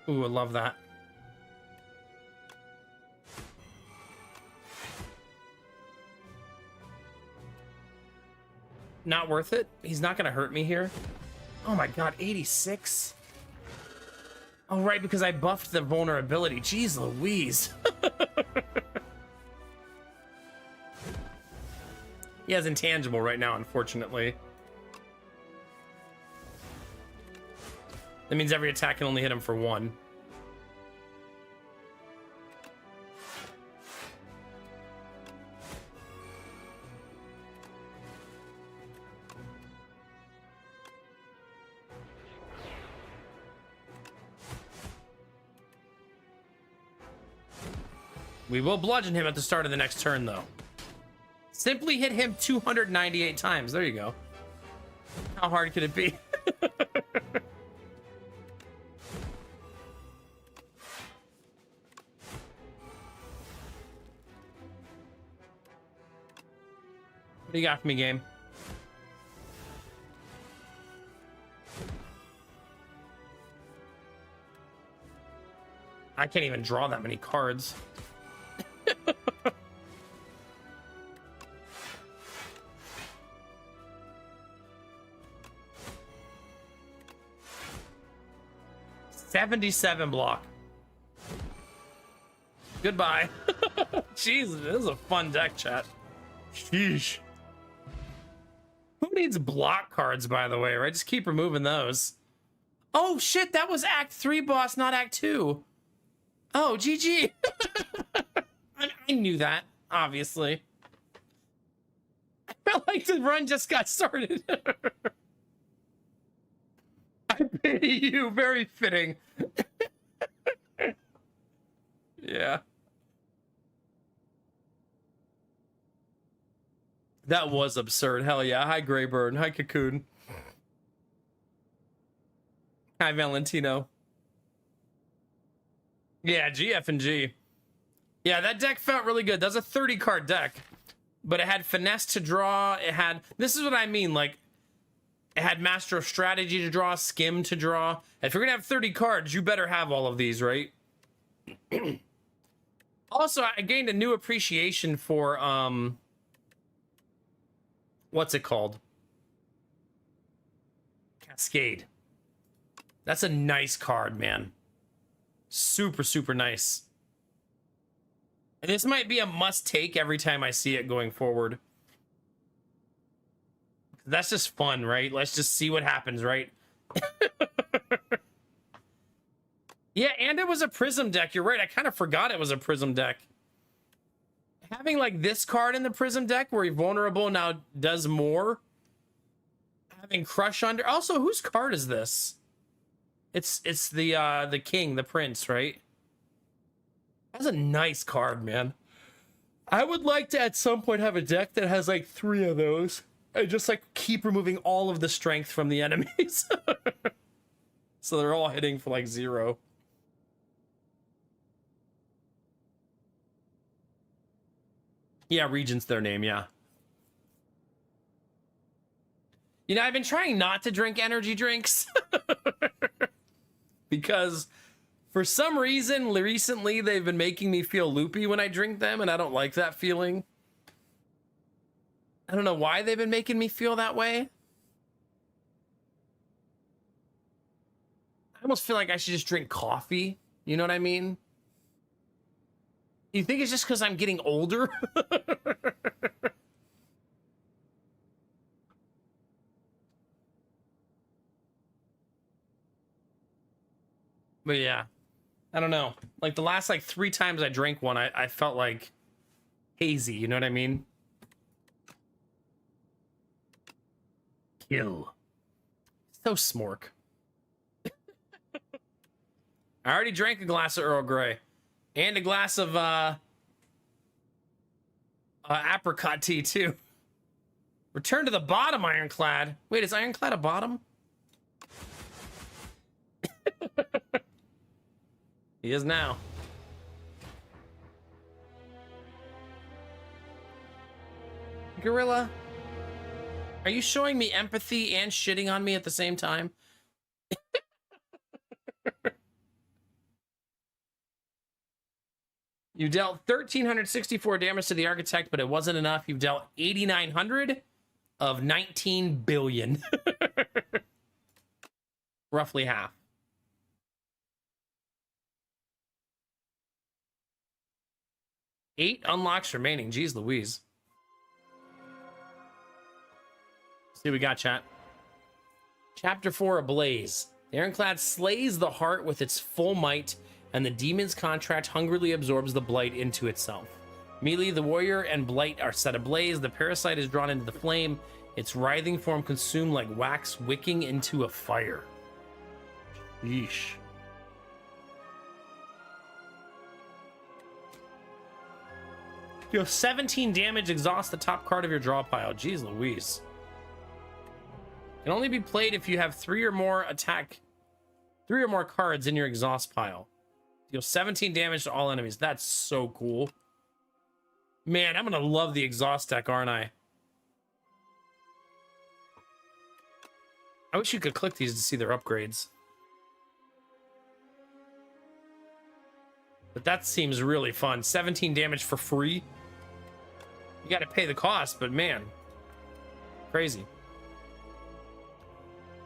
Ooh, I love that. Not worth it. He's not gonna hurt me here. Oh my god, 86? Oh, right, because I buffed the vulnerability. Jeez Louise. He has intangible right now, unfortunately. That means every attack can only hit him for 1. We will bludgeon him at the start of the next turn, though. Simply hit him 298 times. There you go. How hard could it be? What do you got for me, game? I can't even draw that many cards. $77 block. Goodbye. Jeez, this is a fun deck, chat. Sheesh. Who needs block cards, by the way, right? Just keep removing those. Oh, shit, that was Act 3 boss, not Act 2. Oh, GG. I knew that, obviously. I felt like the run just got started. I pity you, very fitting. Yeah. That was absurd. Hell yeah. Hi, Greyburn. Hi, Cocoon. Hi, Valentino. Yeah, GF and G. Yeah, that deck felt really good. That was a 30-card deck, but it had finesse to draw. It had... This is what I mean, like, it had Master of Strategy to draw, Skim to draw. If you're gonna have 30 cards, you better have all of these, right? Also, I gained a new appreciation for, what's it called? Cascade. That's a nice card, man. Super, super nice. And this might be a must-take every time I see it going forward. That's just fun, right? Let's just see what happens, right? Yeah, and it was a Prism deck. You're right. I kind of forgot it was a Prism deck. Having, like, this card in the Prism deck where you're vulnerable now does more. Having Crush under... Also, whose card is this? It's the king, the prince, right? That's a nice card, man. I would like to, at some point, have a deck that has, like, 3 of those. I just like keep removing all of the strength from the enemies. So they're all hitting for like 0. Yeah, Regent's their name, yeah. You know, I've been trying not to drink energy drinks. Because for some reason, recently, they've been making me feel loopy when I drink them, and I don't like that feeling. I don't know why they've been making me feel that way. I almost feel like I should just drink coffee. You know what I mean? You think it's just because I'm getting older? But yeah, I don't know. Like the last like 3 times I drank one, I felt like hazy. You know what I mean? Kill. So smork. I already drank a glass of Earl Grey and a glass of apricot tea too. Return to the bottom, Ironclad. Wait, is Ironclad a bottom? He is now. Gorilla, are you showing me empathy and shitting on me at the same time? You dealt 1,364 damage to the Architect, but it wasn't enough. You've dealt 8,900 of 19 billion. Roughly half. Eight unlocks remaining. Jeez Louise. See what we got, chat. Chapter 4, Ablaze. The Ironclad slays the heart with its full might, and the demon's contract hungrily absorbs the blight into itself. Immediately, the warrior and blight are set ablaze. The parasite is drawn into the flame, its writhing form consumed like wax wicking into a fire. Yeesh. Deal 17 damage, exhaust the top card of your draw pile. Jeez Louise. Can only be played if you have 3 or more cards in your exhaust pile. Deal 17 damage to all enemies. That's so cool. Man, I'm gonna love the exhaust deck, aren't I? I wish you could click these to see their upgrades. But that seems really fun. 17 damage for free. You gotta pay the cost, but man. Crazy.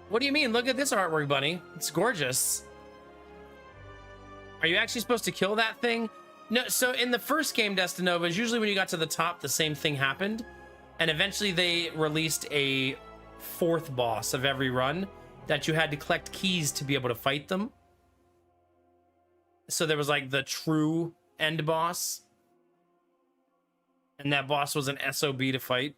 What do you mean? Look at this artwork, Bunny. It's gorgeous. Are you actually supposed to kill that thing? No, so in the first game, Destinovas, usually when you got to the top, the same thing happened. And eventually they released a 4th boss of every run that you had to collect keys to be able to fight them. So there was like the true end boss. And that boss was an SOB to fight.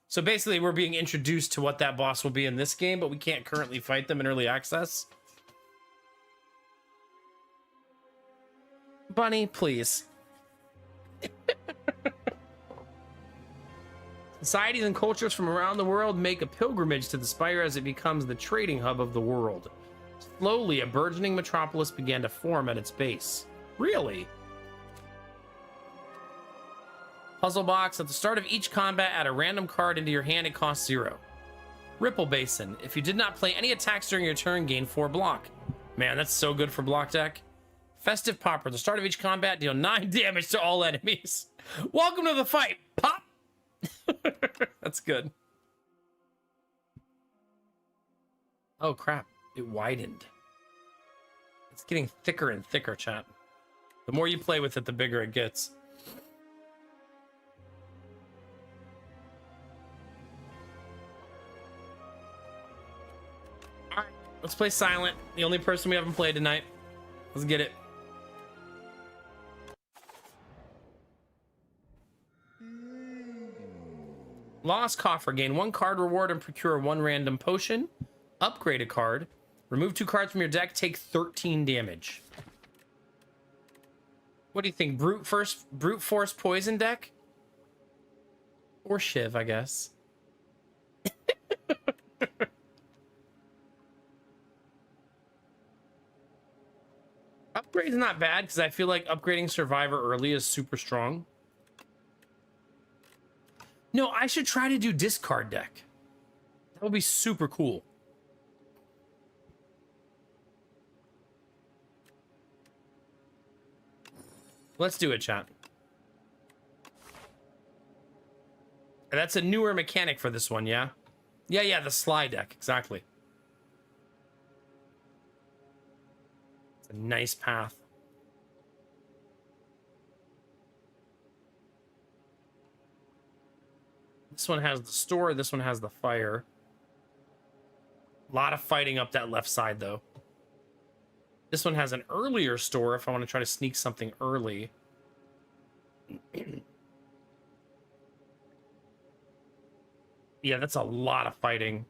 So basically we're being introduced to what that boss will be in this game, but we can't currently fight them in early access. Bunny, please. Societies and cultures from around the world make a pilgrimage to the Spire as it becomes the trading hub of the world. Slowly, a burgeoning metropolis began to form at its base. Really? Puzzle box. At the start of each combat, add a random card into your hand. It costs 0. Ripple Basin. If you did not play any attacks during your turn, gain 4 block. Man, that's so good for block deck. Festive Popper. At the start of each combat, deal 9 damage to all enemies. Welcome to the fight. Pop! That's good. Oh, crap. It widened. It's getting thicker and thicker, chat. The more you play with it, the bigger it gets. Alright, let's play Silent. The only person we haven't played tonight. Let's get it. Lost Coffer. Gain 1 card reward and procure 1 random potion. Upgrade a card. Remove 2 cards from your deck. Take 13 damage. What do you think? Brute force poison deck? Or Shiv, I guess. Upgrade's not bad because I feel like upgrading Survivor early is super strong. No, I should try to do discard deck. That would be super cool. Let's do it, chat. And that's a newer mechanic for this one, yeah? Yeah, the slide deck, exactly. It's a nice path. This one has the store, this one has the fire. A lot of fighting up that left side, though. This one has an earlier store if I want to try to sneak something early. Yeah, that's a lot of fighting.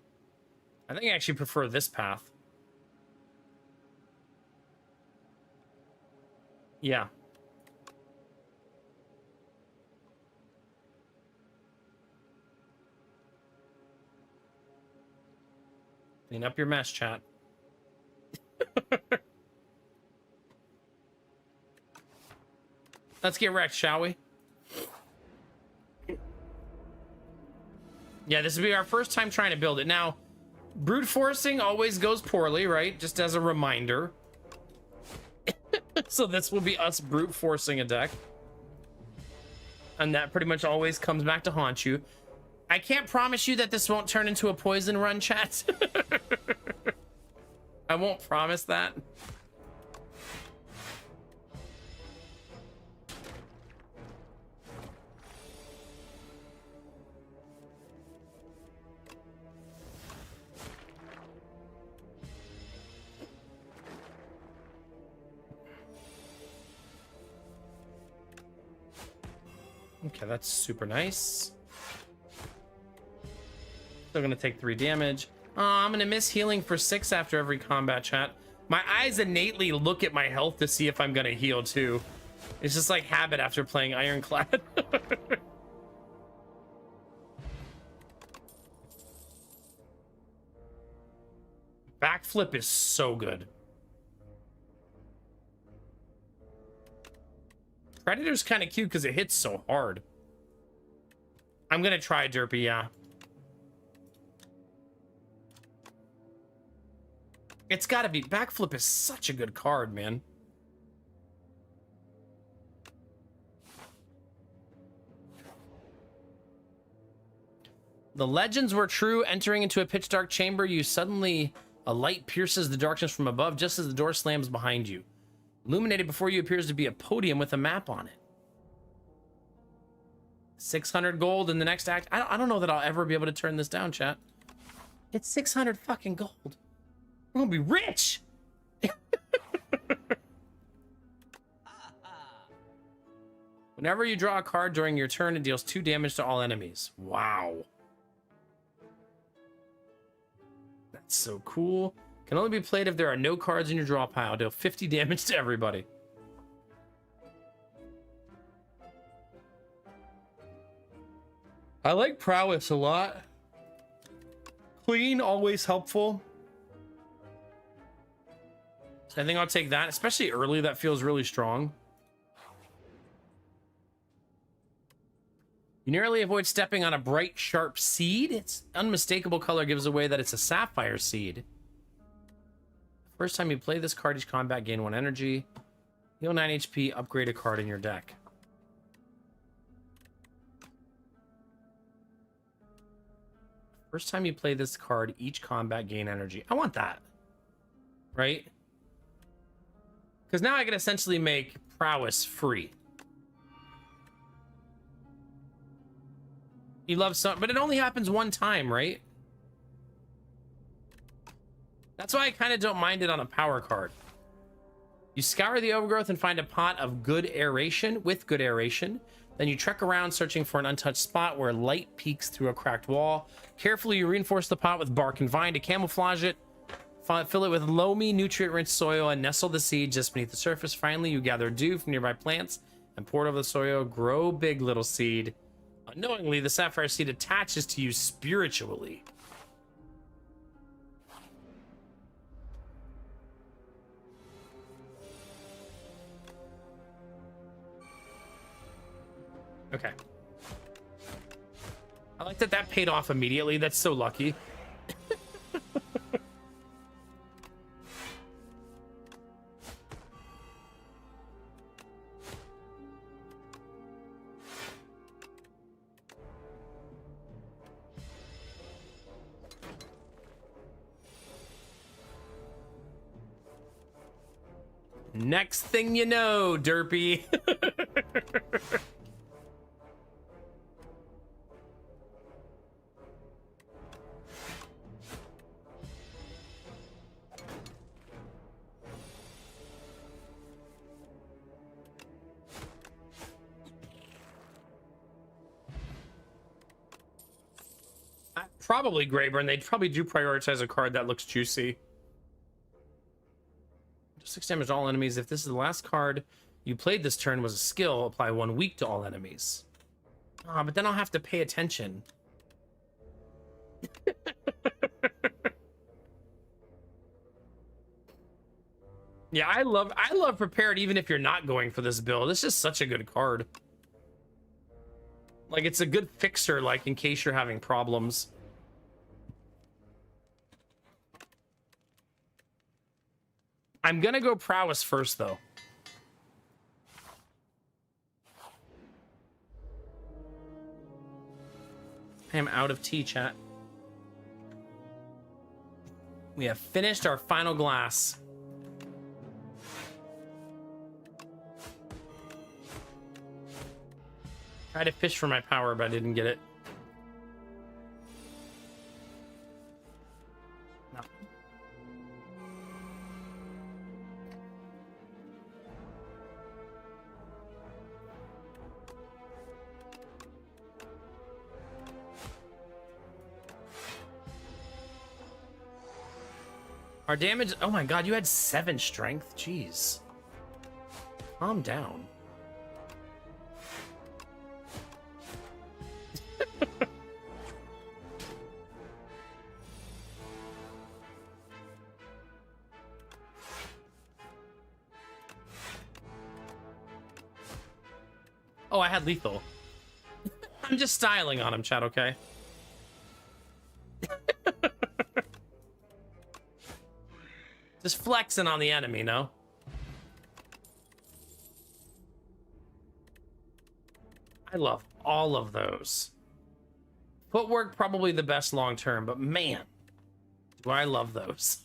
I think I actually prefer this path. Yeah. Clean up your mess, chat. Let's get wrecked, shall we? Yeah, this will be our first time trying to build it. Now, brute forcing always goes poorly, right? Just as a reminder. So this will be us brute forcing a deck. And that pretty much always comes back to haunt you. I can't promise you that this won't turn into a poison run, chat. I won't promise that. Okay, that's super nice. Still gonna take 3 damage. Oh, I'm gonna miss healing for 6 after every combat, chat. My eyes innately look at my health to see if I'm gonna heal too. It's just like habit after playing Ironclad. Backflip is so good. Predator's kind of cute because it hits so hard. I'm gonna try Derpy, yeah. It's gotta be. Backflip is such a good card, man. The legends were true. Entering into a pitch dark chamber, a light pierces the darkness from above just as the door slams behind you. Illuminated before you appears to be a podium with a map on it. 600 gold in the next act. I don't know that I'll ever be able to turn this down, chat. It's 600 fucking gold. I'm gonna be rich. Whenever you draw a card during your turn, it deals 2 damage to all enemies. Wow. That's so cool. Can only be played if there are no cards in your draw pile. Deal 50 damage to everybody. I like prowess a lot. Clean, always helpful. So I think I'll take that, especially early. That feels really strong. You narrowly avoid stepping on a bright, sharp seed. Its unmistakable color gives away that it's a sapphire seed. First time you play this card, each combat gain 1 energy. Heal 9 HP, upgrade a card in your deck. First time you play this card, each combat gain energy. I want that. Right? Because now I can essentially make prowess free. You love some, but it only happens 1 time, right? That's why I kind of don't mind it on a power card. You scour the overgrowth and find a pot of good aeration with good aeration. Then you trek around searching for an untouched spot where light peeks through a cracked wall. Carefully, you reinforce the pot with bark and vine to camouflage it. Fill it with loamy, nutrient-rich soil and nestle the seed just beneath the surface. Finally, you gather dew from nearby plants and pour it over the soil. Grow big, little seed. Unknowingly, the sapphire seed attaches to you spiritually. Okay. I like that that paid off immediately. That's so lucky. Next thing you know, Derpy. Probably Greyburn. They'd probably do prioritize a card that looks juicy. 6 damage to all enemies. If this is the last card you played this turn was a skill, apply 1 weak to all enemies. Ah, but then I'll have to pay attention. Yeah, I love prepared even if you're not going for this build. It's just such a good card. Like, it's a good fixer, like, in case you're having problems. I'm gonna go prowess first, though. I am out of tea, chat. We have finished our final glass. Tried to fish for my power, but I didn't get it. No. Our damage, oh my god, you had 7 strength? Jeez. Calm down. Oh, I had lethal. I'm just styling on him, chat, okay? Just flexing on the enemy, no? I love all of those. Footwork, probably the best long term, but man, do I love those.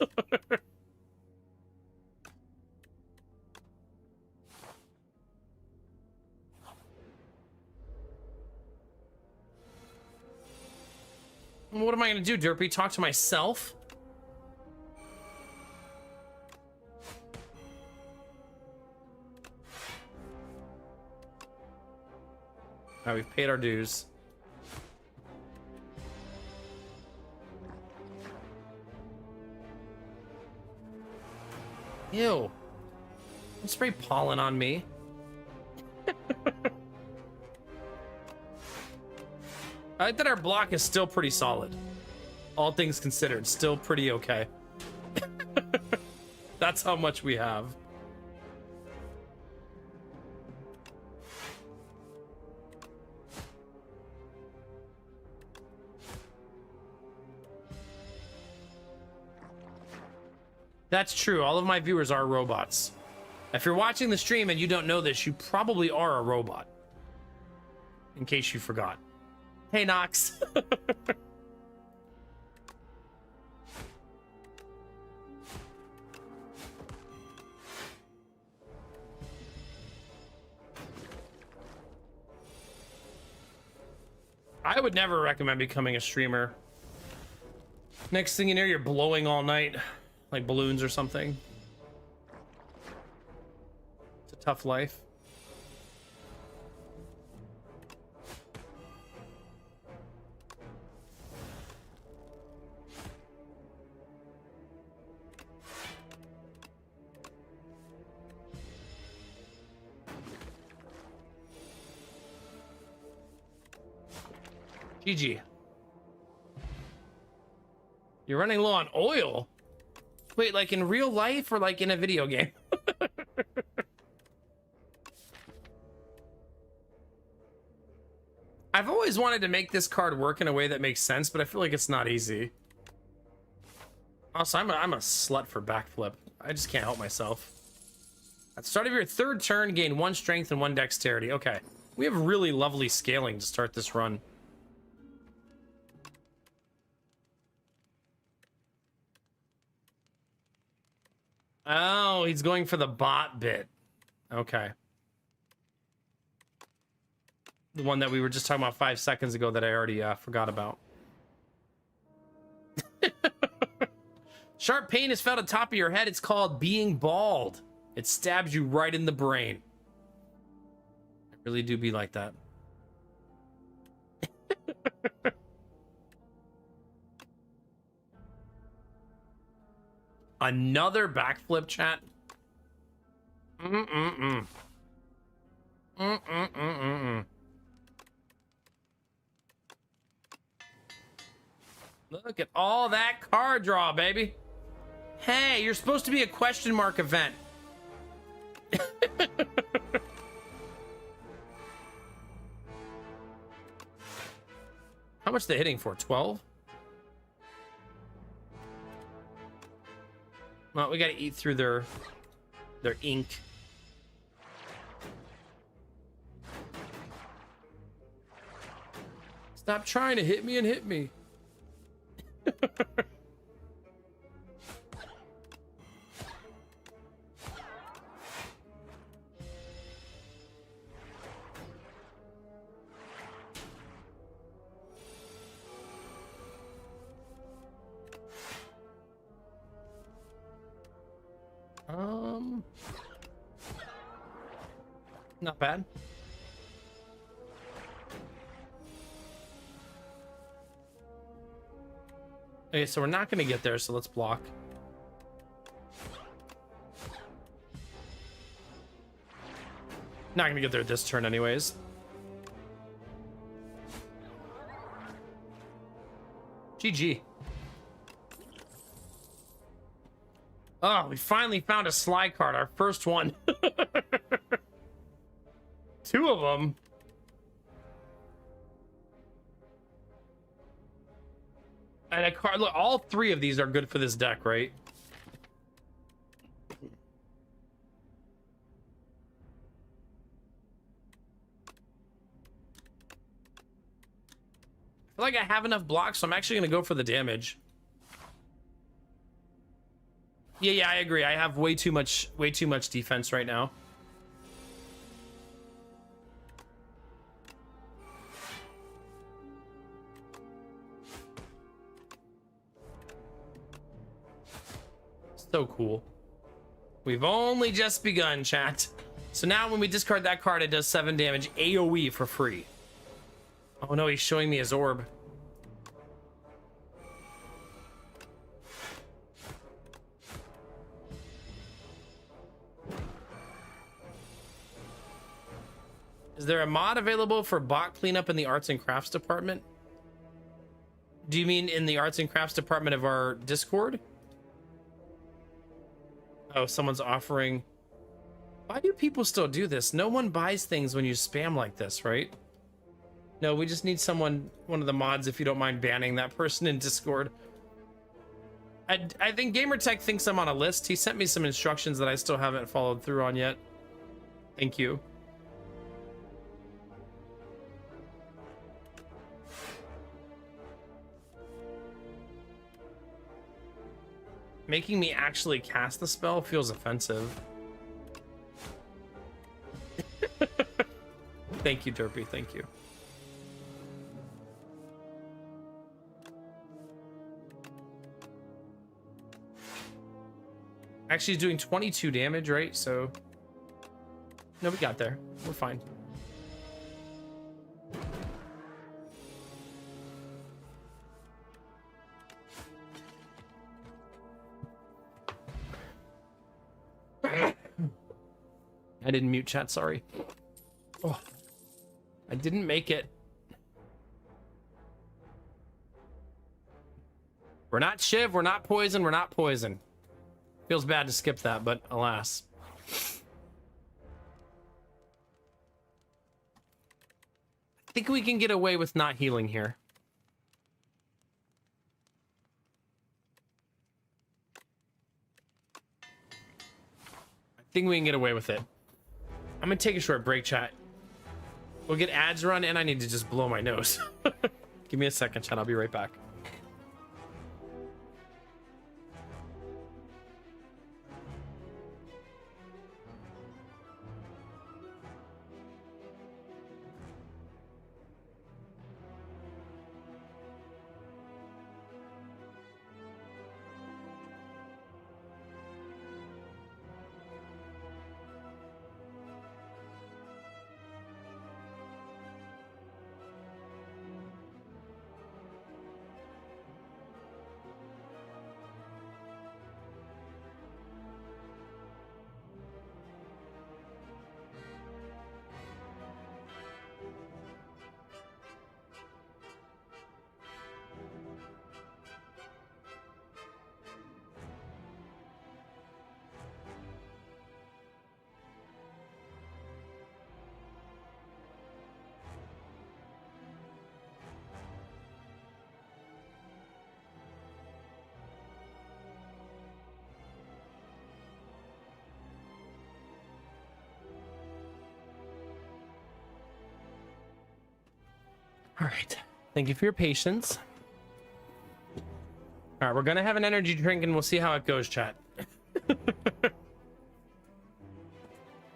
What am I going to do, Derpy? Talk to myself? All right, we've paid our dues. Ew. Don't spray pollen on me. I like that our block is still pretty solid. All things considered, still pretty okay. That's how much we have. That's true. All of my viewers are robots. If you're watching the stream and you don't know this, you probably are a robot. In case you forgot. Hey, Nox. I would never recommend becoming a streamer. Next thing you know, you're blowing all night. Like balloons or something. It's a tough life. GG. You're running low on oil? Wait, like in real life or like in a video game? I've always wanted to make this card work in a way that makes sense, but I feel like it's not easy. Also, I'm a slut for backflip. I just can't help myself. At the start of your third turn, gain 1 strength and 1 dexterity. Okay. We have really lovely scaling to start this run. Oh, he's going for the bot bit. Okay. The one that we were just talking about 5 seconds ago that I already forgot about. Sharp pain is felt at the top of your head. It's called being bald. It stabs you right in the brain. I really do be like that. Another backflip, chat? Mm-mm-mm. Mm-mm-mm-mm-mm. Look at all that card draw, baby. Hey, you're supposed to be a question mark event. How much they hitting for? 12? Well, we gotta eat through their ink. Stop trying to hit me and hit me. Not bad. Okay, so we're not going to get there, so let's block. Not going to get there this turn anyways. GG. Oh, we finally found a slide card, our first one. 2 of them. And a card, look, all 3 of these are good for this deck, right? I feel like I have enough blocks, so I'm actually going to go for the damage. Yeah, I agree. I have way too much defense right now. So cool. We've only just begun, chat. So now when we discard that card, it does 7 damage AoE for free. Oh no, he's showing me his orb. Is there a mod available for bot cleanup in the arts and crafts department? Do you mean in the arts and crafts department of our Discord? Oh, someone's offering. Why do people still do this? No one buys things when you spam like this, right? No, we just need someone, one of the mods, if you don't mind banning that person in Discord. I think Gamertech thinks I'm on a list. He sent me some instructions that I still haven't followed through on yet. Thank you. Making me actually cast the spell feels offensive. Thank you, Derpy. Thank you. Actually, he's doing 22 damage, right? So, no, we got there. We're fine. I didn't mute chat, sorry. Oh, I didn't make it. We're not Shiv, we're not Poison, we're not Poison. Feels bad to skip that, but alas. I think we can get away with not healing here. I think we can get away with it. I'm gonna take a short break, chat. We'll get ads run, and I need to just blow my nose. Give me a second, chat. I'll be right back. All right. Thank you for your patience. All right, we're gonna have an energy drink and we'll see how it goes, chat.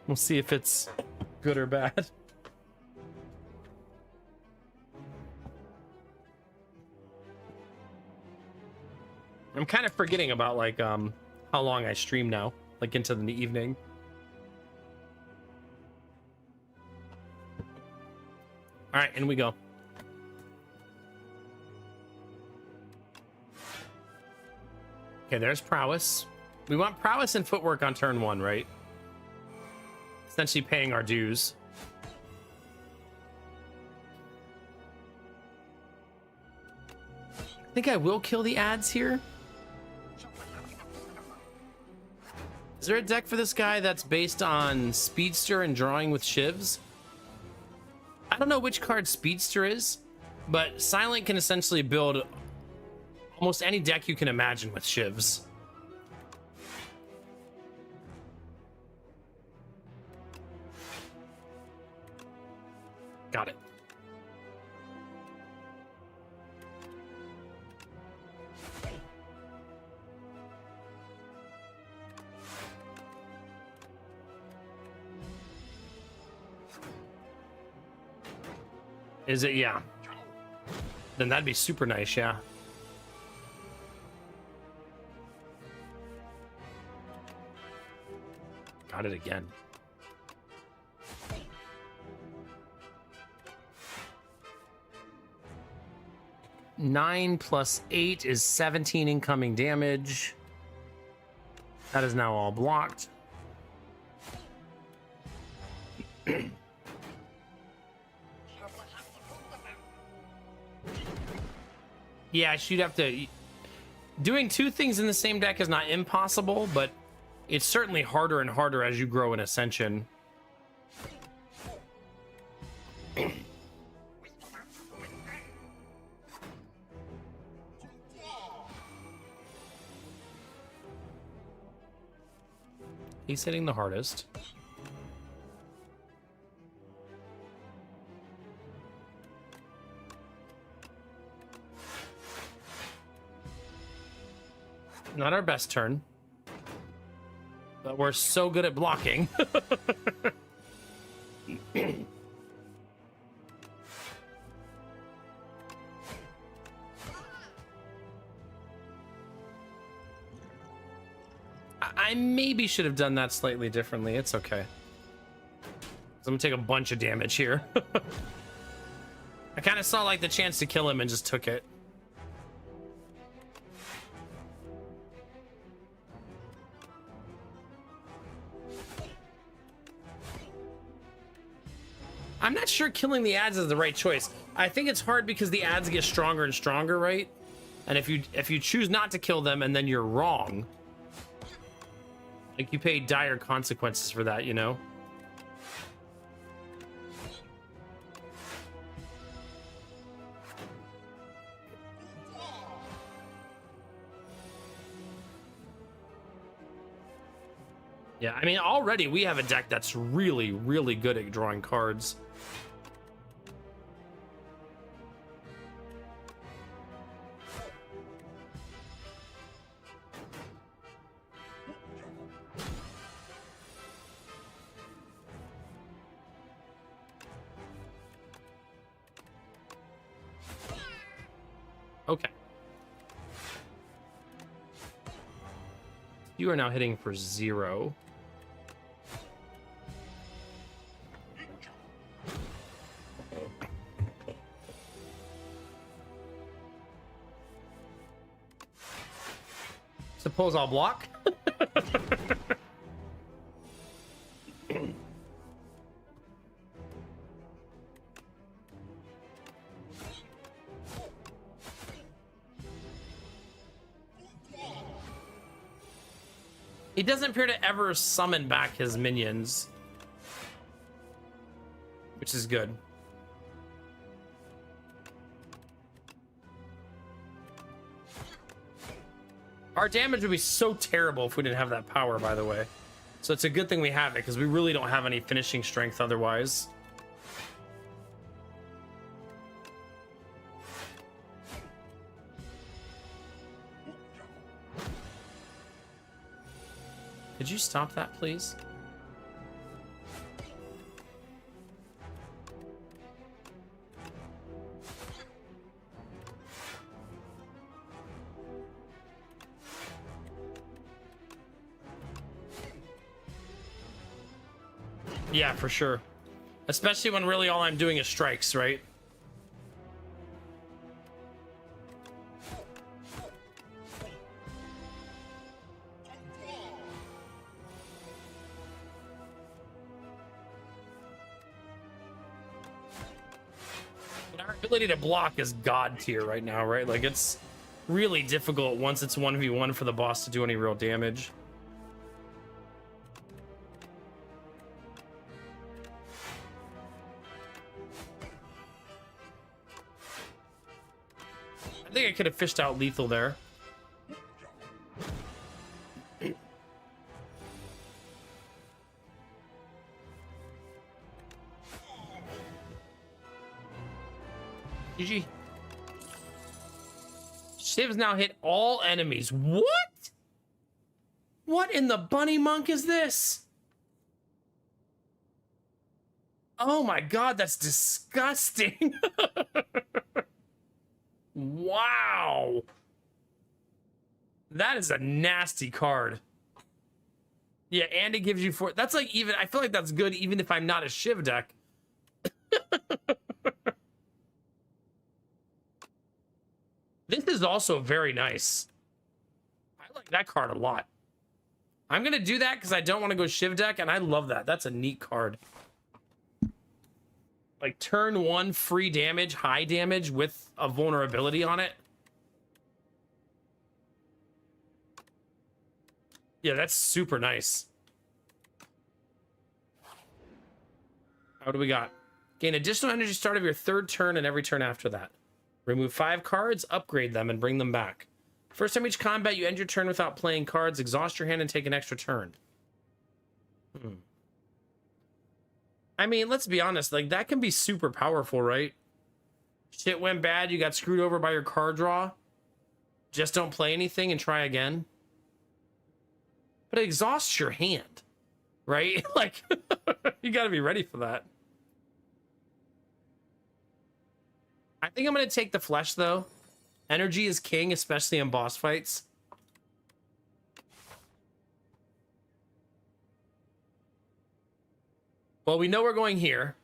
We'll see if it's good or bad. I'm kind of forgetting about like how long I stream now, like into the evening. All right, in we go. Okay, there's prowess. We want prowess and footwork on turn 1, right? Essentially paying our dues. I think I will kill the ads here. Is there a deck for this guy that's based on Speedster and drawing with shivs? I don't know which card Speedster is, but Silent can essentially build almost any deck you can imagine with shivs. Got it. Is it? Yeah. Then that'd be super nice, yeah. Got it again. Nine plus 8 is 17 incoming damage. That is now all blocked. Yeah, she'd have to... Doing 2 things in the same deck is not impossible, but it's certainly harder and harder as you grow in Ascension. He's hitting the hardest. Not our best turn. But we're so good at blocking. I maybe should have done that slightly differently. It's okay. I'm gonna take a bunch of damage here. I kind of saw like the chance to kill him and just took it. I'm not sure killing the ads is the right choice. I think it's hard because the ads get stronger and stronger, right? And if you choose not to kill them and then you're wrong, like you pay dire consequences for that, you know? Yeah, I mean, already we have a deck that's really, really good at drawing cards. Okay. You are now hitting for 0. Suppose I'll block. He doesn't appear to ever summon back his minions, which is good. Our damage would be so terrible if we didn't have that power, by the way. So it's a good thing we have it, because we really don't have any finishing strength otherwise. Could you stop that, please? Yeah, for sure. Especially when really all I'm doing is strikes, right? And our ability to block is god tier right now, right? Like, it's really difficult once it's 1v1 for the boss to do any real damage. I think I could have fished out lethal there. GG. Shiv's now hit all enemies. What? What in the bunny monk is this? Oh my god, that's disgusting. Wow. That is a nasty card. Yeah, and it gives you 4. That's like even, I feel like that's good even if I'm not a Shiv deck. This is also very nice. I like that card a lot. I'm going to do that because I don't want to go Shiv deck, and I love that. That's a neat card. Like turn 1 free damage, high damage with a vulnerability on it. Yeah, that's super nice. What do we got? Gain additional energy start of your 3rd turn and every turn after that. Remove 5 cards, upgrade them, and bring them back. First time each combat, you end your turn without playing cards, exhaust your hand, and take an extra turn. I mean, let's be honest, like, that can be super powerful, right? Shit went bad, you got screwed over by your card draw. Just don't play anything and try again. But it exhausts your hand, right? Like, you gotta be ready for that. I think I'm gonna take the flesh, though. Energy is king, especially in boss fights. Well, we know we're going here,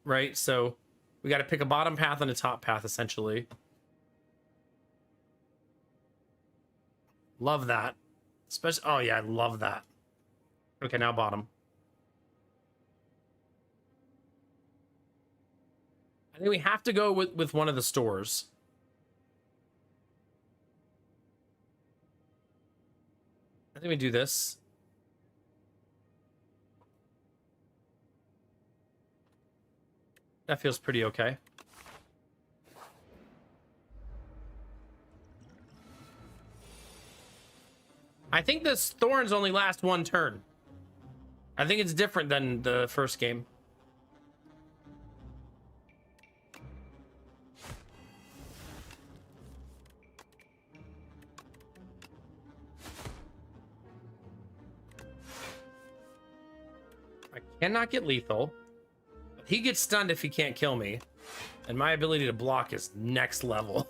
right? So we got to pick a bottom path and a top path, essentially. Love that. Especially, oh yeah, I love that. Okay, now bottom. I think we have to go with one of the stores. I think we do this. That feels pretty okay. I think this thorns only last 1 turn. I think it's different than the first game. I cannot get lethal. He gets stunned if he can't kill me. And my ability to block is next level.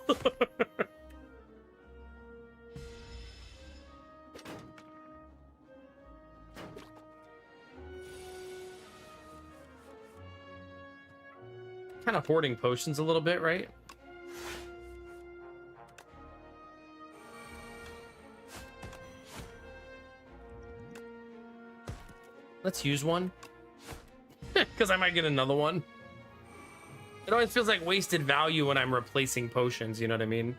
Kind of hoarding potions a little bit, right? Let's use one. Because I might get another one. It always feels like wasted value when I'm replacing potions, you know what I mean?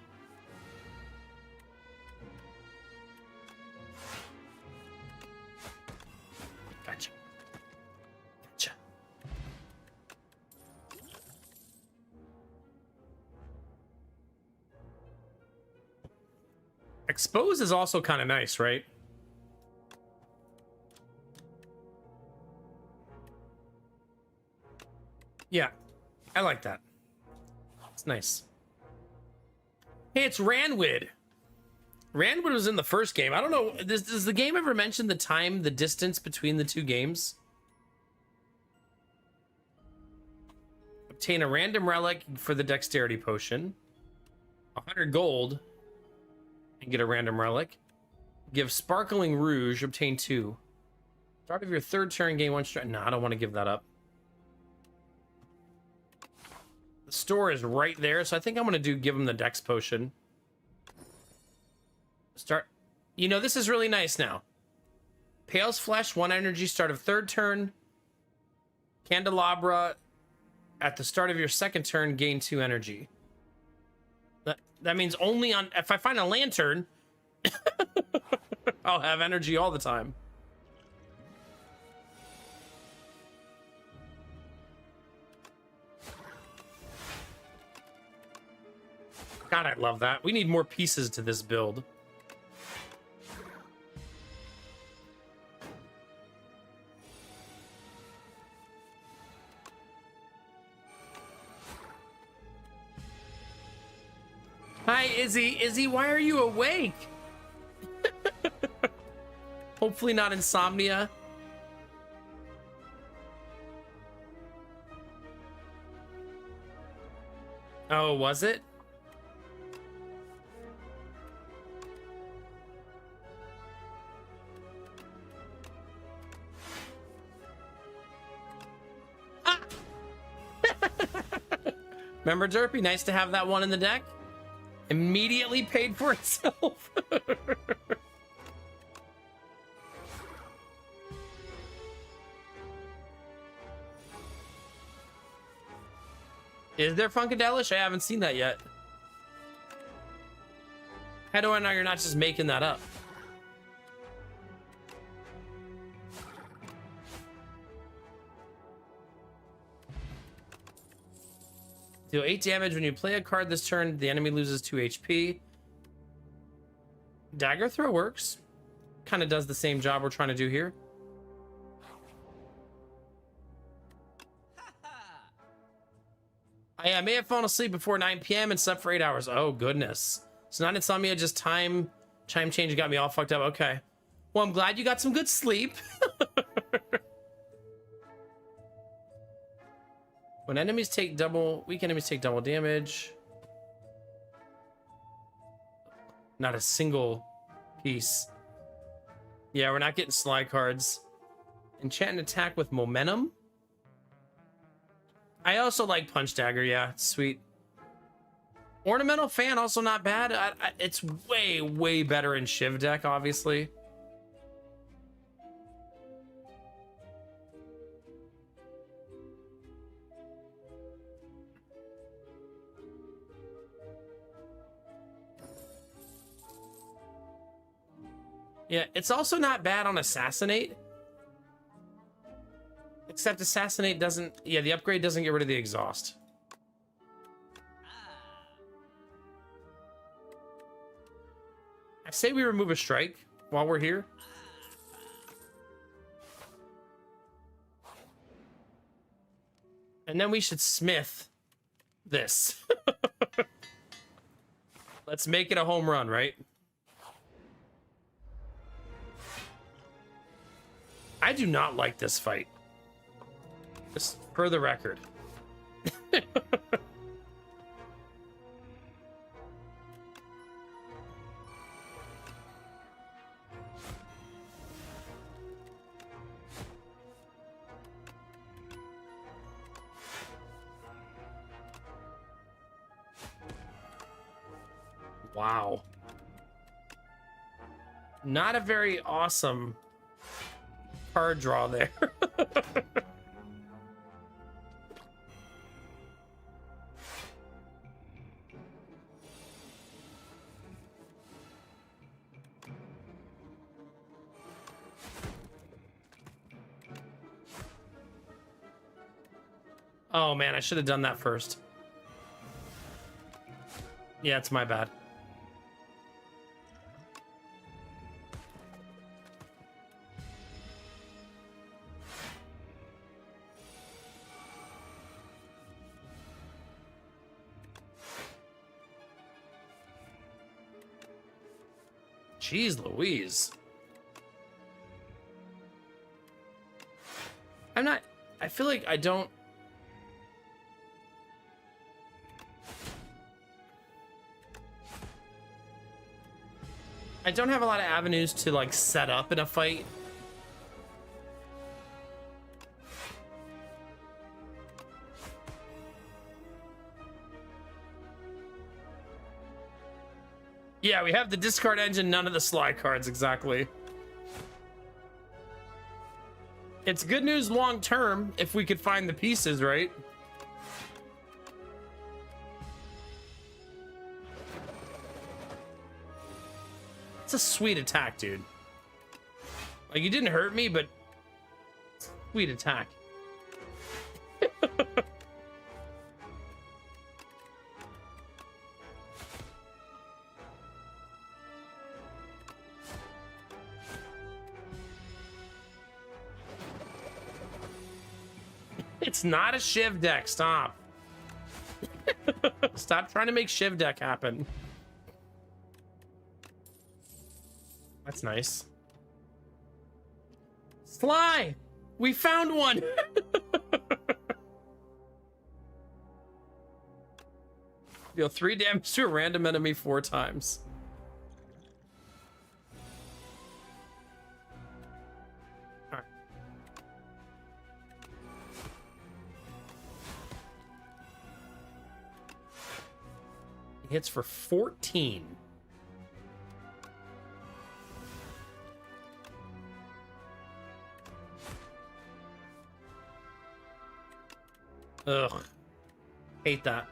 Gotcha. Gotcha. Expose is also kind of nice, right? Yeah, I like that. It's nice. Hey, it's Ranwid. Ranwid was in the first game. I don't know. Does the game ever mention the time, the distance between the two games? Obtain a random relic for the dexterity potion. 100 gold. And get a random relic. Give Sparkling Rouge. Obtain 2. Start of your third turn, gain 1 strength. No, I don't want to give that up. The store is right there, so I think I'm gonna give him the dex potion. Start. You know, this is really nice now. Pale's Flesh, 1 energy, start of third turn. Candelabra, at the start of your second turn, gain 2 energy. That means only on... If I find a lantern, I'll have energy all the time. God, I love that. We need more pieces to this build. Hi, Izzy. Izzy, why are you awake? Hopefully not insomnia. Oh, was it? Ah! Remember, Derpy? Nice to have that one in the deck. Immediately paid for itself. Is there Funkadelish? I haven't seen that yet. How do I know you're not just making that up? Deal 8 damage when you play a card this turn. The enemy loses 2 HP. Dagger throw works. Kind of does the same job we're trying to do here. I may have fallen asleep before 9 p.m. and slept for 8 hours. Oh, goodness. It's not insomnia, just chime change got me all fucked up. Okay. Well, I'm glad you got some good sleep. When enemies take weak enemies take double damage. Not a single piece. Yeah, we're not getting slide cards. Enchant and attack with momentum. I also like Punch Dagger. Yeah, it's sweet. Ornamental Fan, also not bad. It's way, way better in Shiv deck, obviously. Yeah, it's also not bad on Assassinate. Except Assassinate doesn't... Yeah, the upgrade doesn't get rid of the exhaust. I say we remove a strike while we're here. And then we should smith this. Let's make it a home run, right? I do not like this fight. Just for the record. Wow. Not a very awesome card draw there. Oh man, I should have done that first. Yeah, it's my bad. Jeez Louise. I feel like I don't. I don't have a lot of avenues to like set up in a fight. Yeah, we have the discard engine, none of the slide cards, exactly. It's good news long term if we could find the pieces, right? It's a sweet attack, dude. Like, you didn't hurt me, but sweet attack. It's not a Shiv deck. Stop. Stop trying to make Shiv deck happen. That's nice. Sly! We found one! Deal 3 damage to a random enemy 4 times. Alright. He hits for 14. Ugh. Hate that.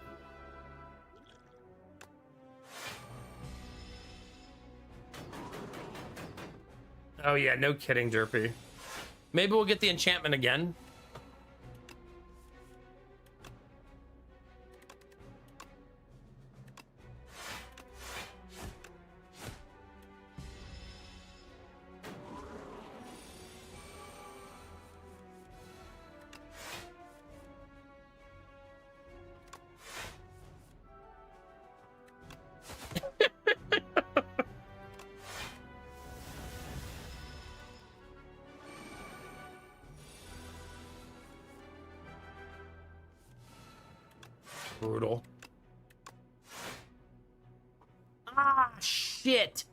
Oh yeah, no kidding, Derpy. Maybe we'll get the enchantment again. Brutal. Ah, shit.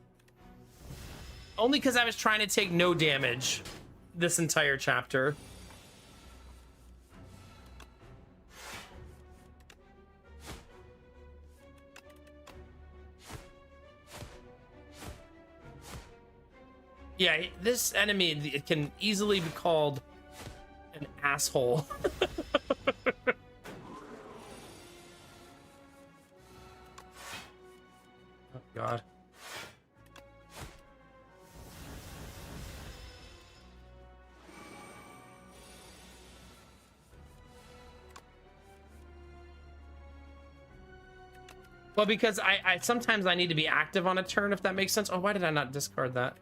Only because I was trying to take no damage this entire chapter. Yeah, this enemy, it can easily be called an asshole. Oh, God. Well, because I sometimes I need to be active on a turn, if that makes sense. Oh, why did I not discard that?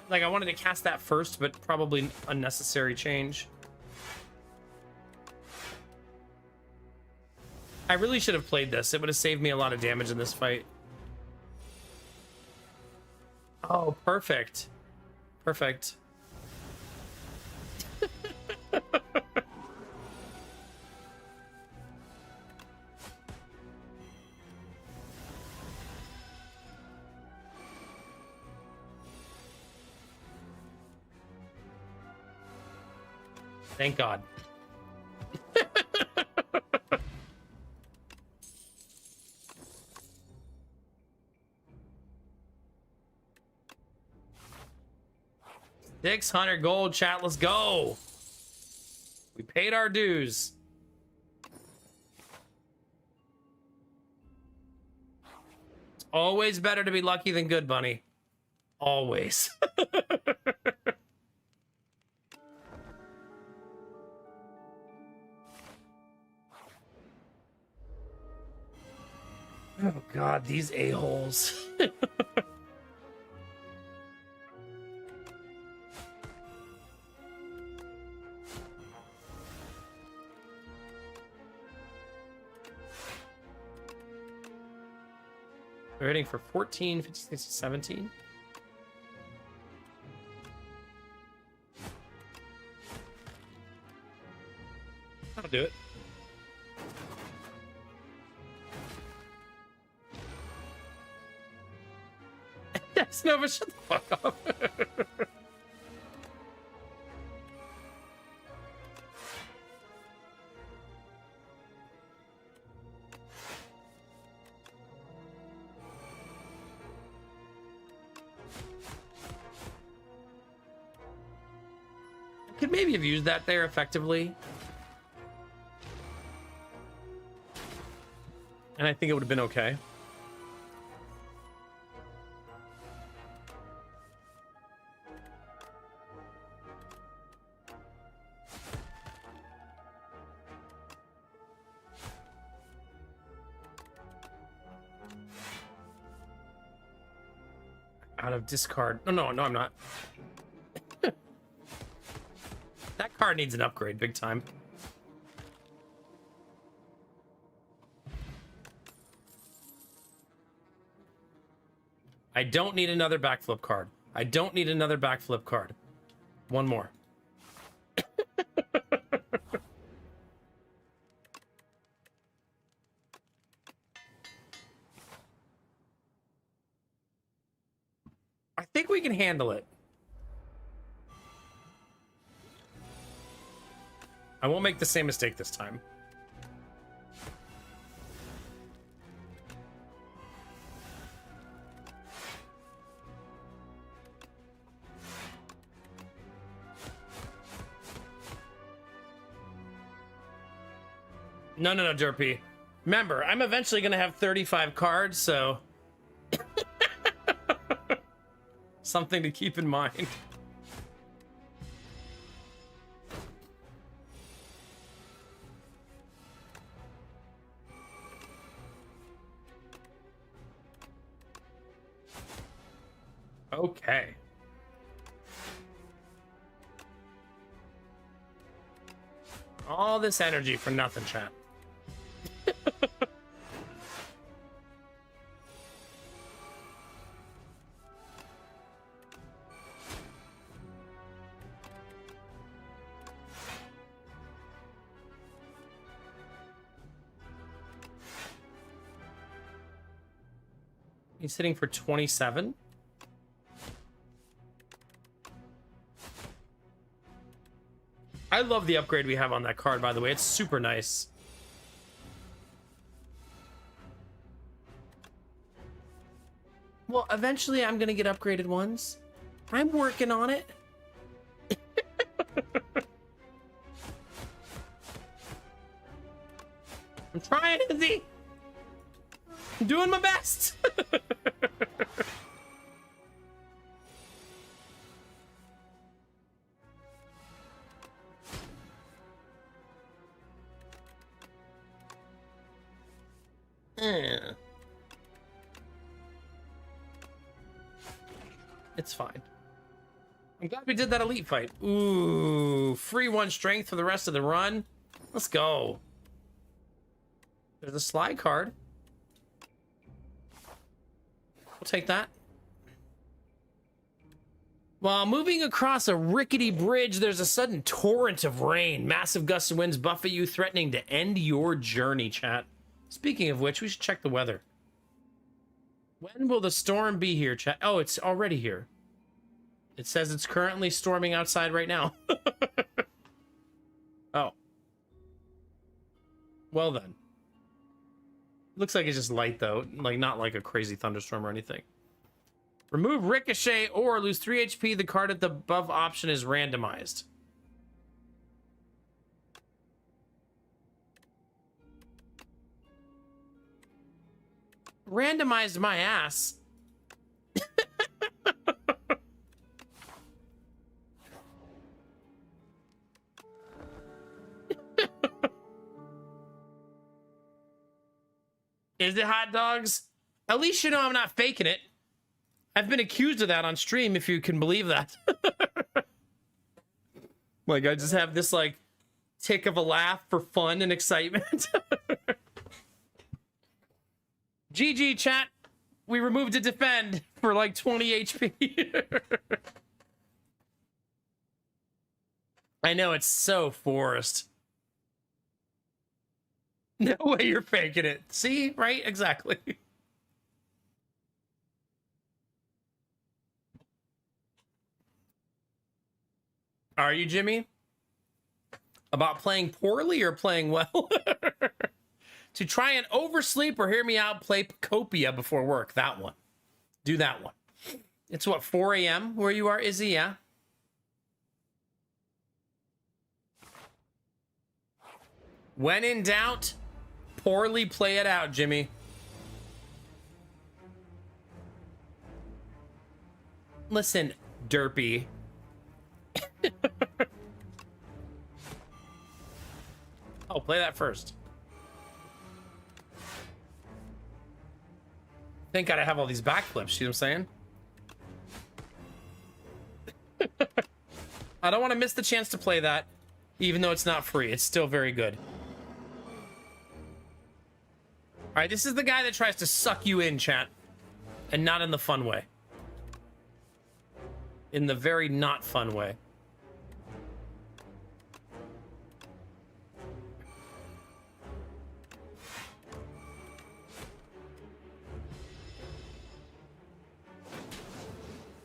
Like, I wanted to cast that first, but probably unnecessary change. I really should have played this. It would have saved me a lot of damage in this fight. Oh, perfect. Perfect. Thank God. $600 chat, let's go. We paid our dues. It's always better to be lucky than good, Bunny. Always. Oh God, these a-holes. We're hitting for 14, 15, 16, 17. I'll do it. Yes, Nova, shut the fuck up. Could maybe have used that there effectively. And I think it would have been okay. Out of discard. No, I'm not. That card needs an upgrade big time. I don't need another backflip card. I don't need another backflip card. One more. I think we can handle it. I won't make the same mistake this time. No, Derpy. Remember, I'm eventually going to have 35 cards, so... something to keep in mind. Okay. All this energy for nothing, chat. He's hitting for 27. I love the upgrade we have on that card, by the way. It's super nice. Well, eventually I'm going to get upgraded ones. I'm working on it. I'm trying, Izzy. I'm doing my best. It's fine. I'm glad we did that elite fight. Ooh, free 1 strength for the rest of the run. Let's go. There's a slide card. We'll take that. While moving across a rickety bridge, there's a sudden torrent of rain. Massive gusts of winds buffet you, threatening to end your journey, chat. Speaking of which, we should check the weather. When will the storm be here, chat? Oh, it's already here. It says it's currently storming outside right now. Oh. Well then. Looks like it's just light, though. Like, not like a crazy thunderstorm or anything. Remove Ricochet or lose 3 HP. The card at the above option is randomized. Randomized my ass. Is it hot dogs? At least you know I'm not faking it. I've been accused of that on stream, if you can believe that. Like, I just have this, like, tick of a laugh for fun and excitement. GG, chat. We removed a defend for, like, 20 HP. I know, it's so forced. No way you're faking it. See? Right? Exactly. Are you, Jimmy? About playing poorly or playing well? To try and oversleep or hear me out, play Copia before work. That one. Do that one. It's what, 4 a.m. where you are, Izzy? Yeah? When in doubt, poorly play it out, Jimmy. Listen, derpy. Oh, play that first. Thank God I have all these backflips, you know what I'm saying? I don't want to miss the chance to play that, even though it's not free. It's still very good. All right, this is the guy that tries to suck you in, chat. And not in the fun way. In the very not fun way.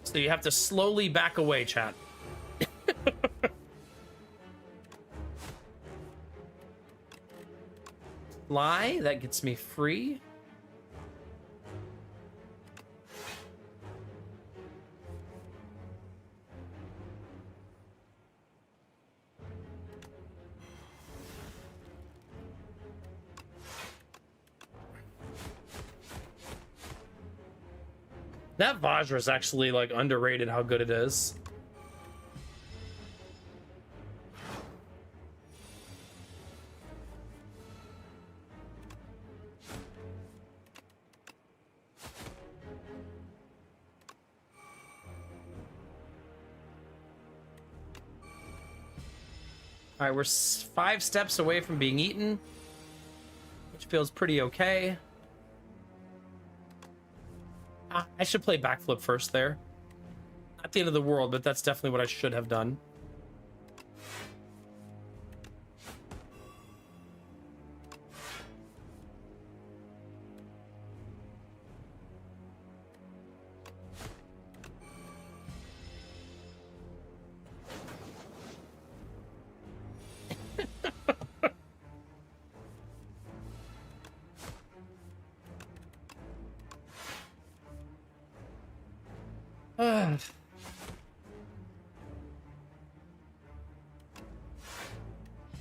So you have to slowly back away, chat. Fly, that gets me free. That Vajra is actually, like, underrated how good it is. All right, we're 5 steps away from being eaten, which feels pretty okay. I should play backflip first there. Not the end of the world, but that's definitely what I should have done.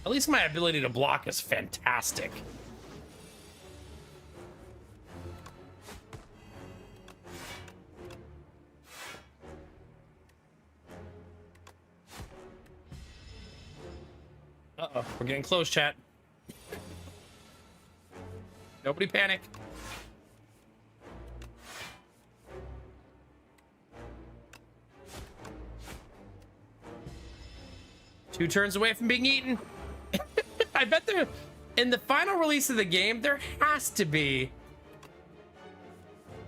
At least my ability to block is fantastic. Uh-oh, we're getting close, chat. Nobody panic. Two turns away from being eaten. I bet there, In the final release of the game, there has to be...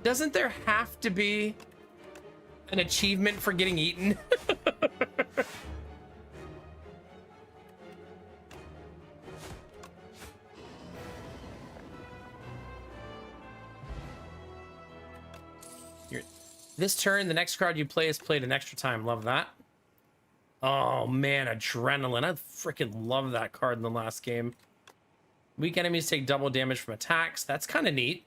Doesn't there have to be an achievement for getting eaten? This turn, the next card you play is played an extra time. Love that. Oh man, adrenaline. I freaking love that card in the last game. Weak enemies take double damage from attacks. That's kind of neat.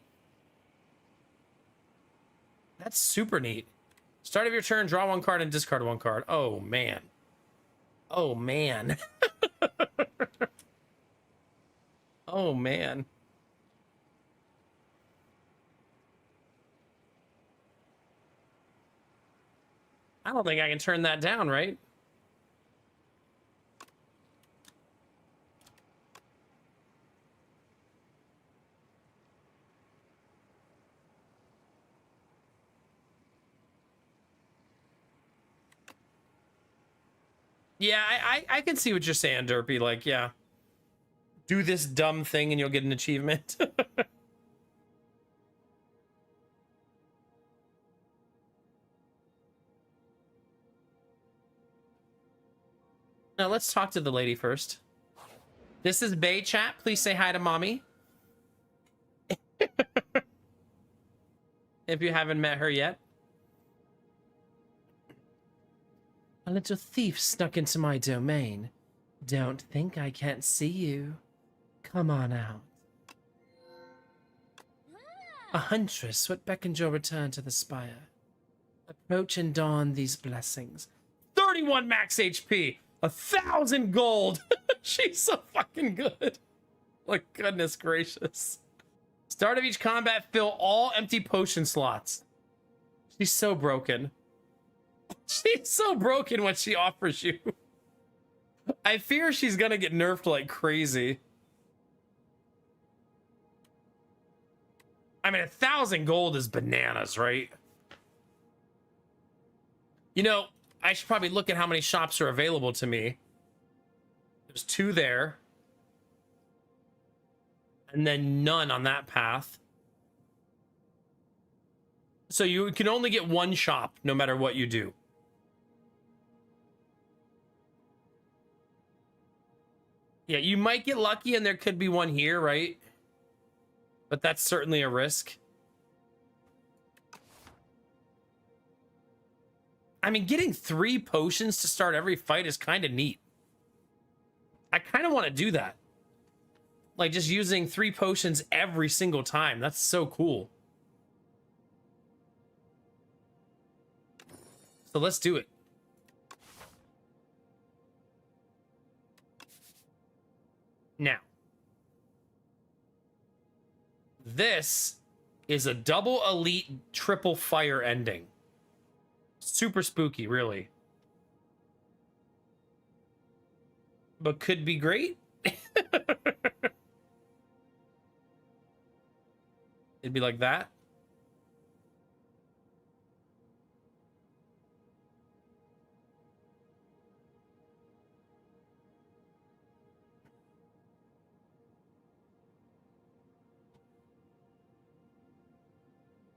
That's super neat. Start of your turn, draw one card and discard one card. Oh man. Oh man. Oh man. I don't think I can turn that down, right? Yeah, I can see what you're saying, Derpy. Like, yeah. Do this dumb thing and you'll get an achievement. Now, let's talk to the lady first. This is Bay Chat. Please say hi to mommy. If you haven't met her yet. A little thief snuck into my domain. Don't think I can't see you. Come on out. A huntress, what beckons your return to the spire? Approach and don these blessings. 31 max HP! 1,000 gold! She's so fucking good. Like, goodness gracious. Start of each combat, fill all empty potion slots. She's so broken. She's so broken what she offers you. I fear she's gonna get nerfed like crazy. I mean, 1,000 gold is bananas, right? You know, I should probably look at how many shops are available to me. There's 2 there. And then none on that path. So you can only get 1 shop no matter what you do. Yeah, you might get lucky and there could be one here, right? But that's certainly a risk. I mean, getting 3 potions to start every fight is kind of neat. I kind of want to do that. Like, just using 3 potions every single time. That's so cool. So let's do it. Now, this is a double elite triple fire ending. Super spooky, really. But could be great. It'd be like that.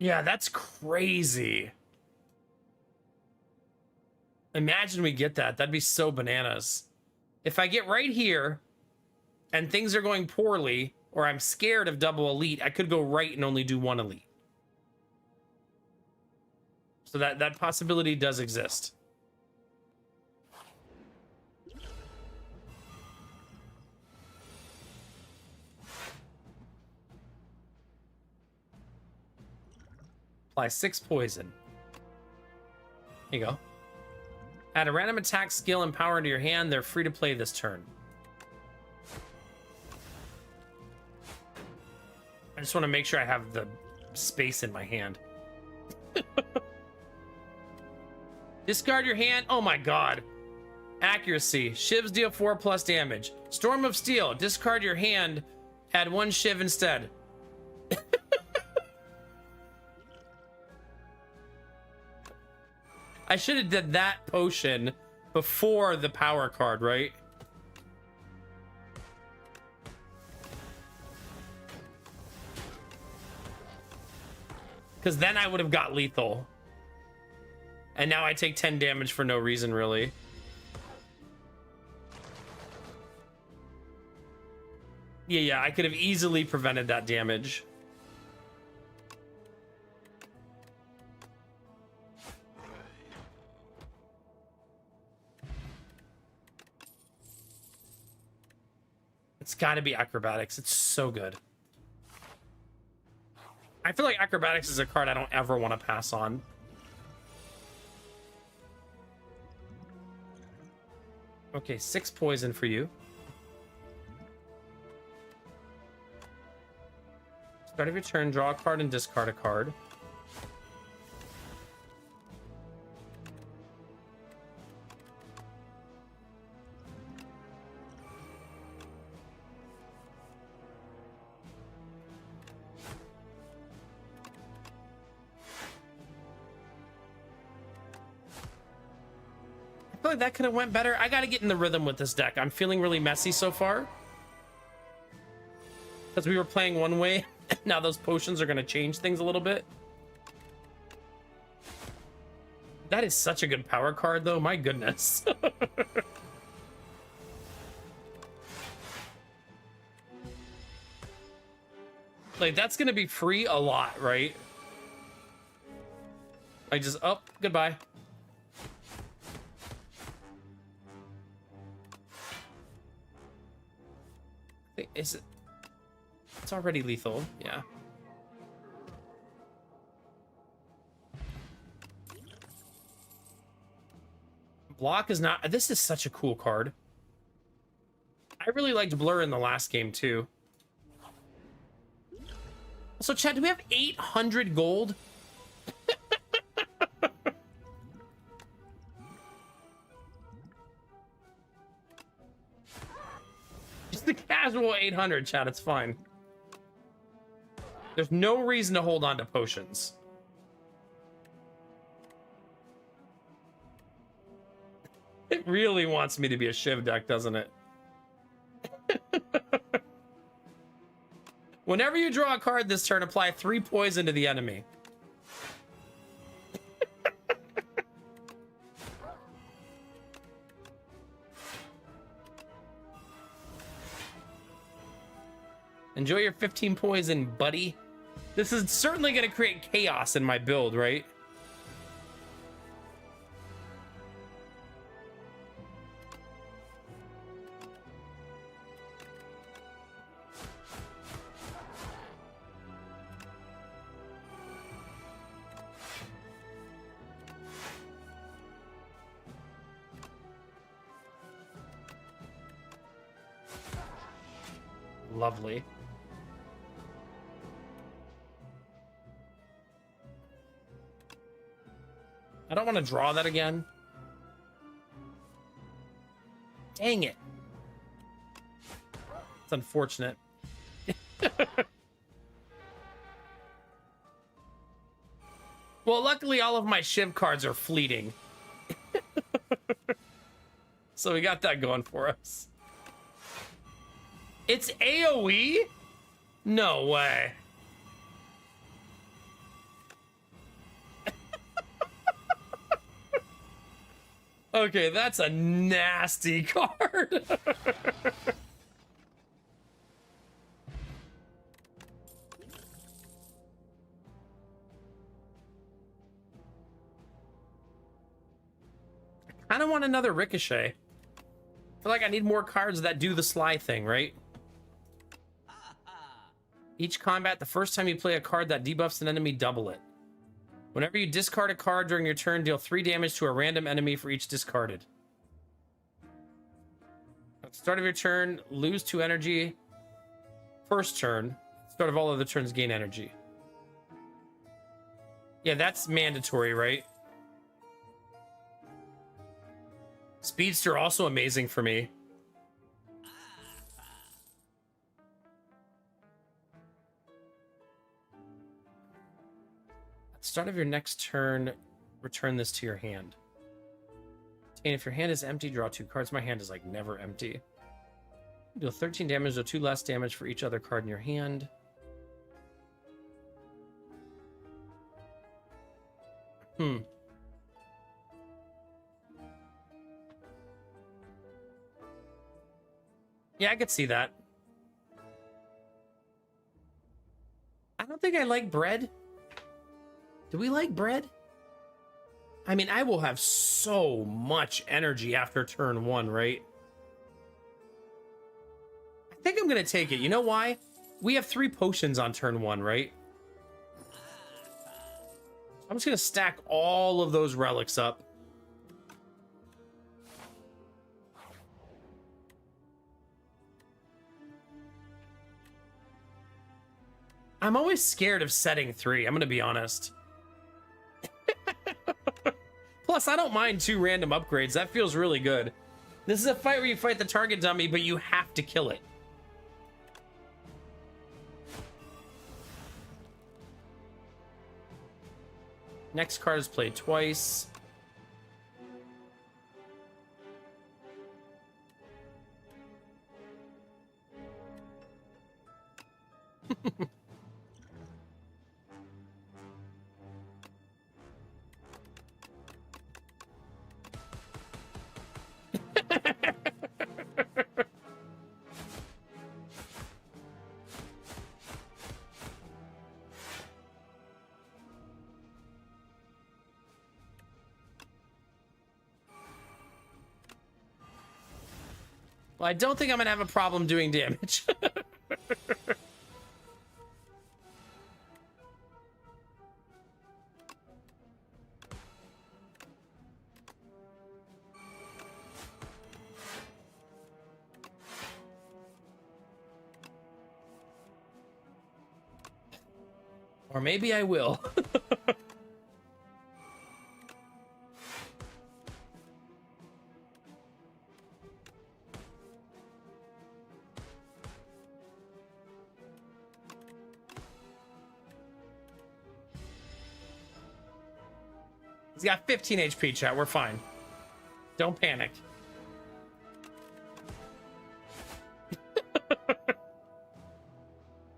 Yeah, that's crazy. Imagine we get that. That'd be so bananas. If I get right here and things are going poorly, or I'm scared of double elite, I could go right and only do 1 elite. So that possibility does exist. Apply 6 poison. Here you go. Add a random attack skill and power into your hand. They're free to play this turn. I just want to make sure I have the space in my hand. Discard your hand. Oh my god. Accuracy. Shivs deal 4+ damage. Storm of Steel. Discard your hand. Add 1 shiv instead. I should have did that potion before the power card, right? Because then I would have got lethal. And now I take 10 damage for no reason, really. Yeah, I could have easily prevented that damage. It's got to be acrobatics. It's so good. I feel like acrobatics is a card I don't ever want to pass on. Okay, 6 poison for you. Start of your turn, draw a card and discard a card. I feel like that could have went better. I got to get in the rhythm with this deck. I'm feeling really messy so far. Because we were playing one way. Now those potions are going to change things a little bit. That is such a good power card, though. My goodness. Like, that's going to be free a lot, right? I just... Oh, goodbye. Is it... It's already lethal, yeah. Block is not... This is such a cool card. I really liked Blur in the last game, too. So, Chad, do we have 800 gold? Just the casual 800, Chad. It's fine. There's no reason to hold on to potions. It really wants me to be a Shiv deck, doesn't it? Whenever you draw a card this turn, apply 3 poison to the enemy. Enjoy your 15 poison, buddy. This is certainly going to create chaos in my build, right? Lovely. I don't want to draw that again. Dang it. It's unfortunate. Well, luckily all of my Shiv cards are fleeting. So we got that going for us. It's AoE? No way. Okay, that's a nasty card. I kind of want another Ricochet. I feel like I need more cards that do the Sly thing, right? Each combat, the first time you play a card that debuffs an enemy, double it. Whenever you discard a card during your turn, deal 3 damage to a random enemy for each discarded. At the start of your turn, lose 2 energy. First turn, start of all other turns, gain energy. Yeah, that's mandatory, right? Speedster also amazing for me. Start of your next turn, return this to your hand. And if your hand is empty, draw 2 cards. My hand is like never empty. Deal 13 damage, or 2 less damage for each other card in your hand. Hmm. Yeah, I could see that. I don't think I like bread. Do we like bread? I mean, I will have so much energy after turn 1, right? I think I'm gonna take it. You know why? We have 3 potions on turn 1, right? I'm just gonna stack all of those relics up. I'm always scared of setting 3, I'm gonna be honest. Plus, I don't mind 2 random upgrades. That feels really good. This is a fight where you fight the target dummy, but you have to kill it. Next card is played twice. Well, I don't think I'm gonna have a problem doing damage. Or maybe I will. He's got 15 HP, chat. We're fine. Don't panic.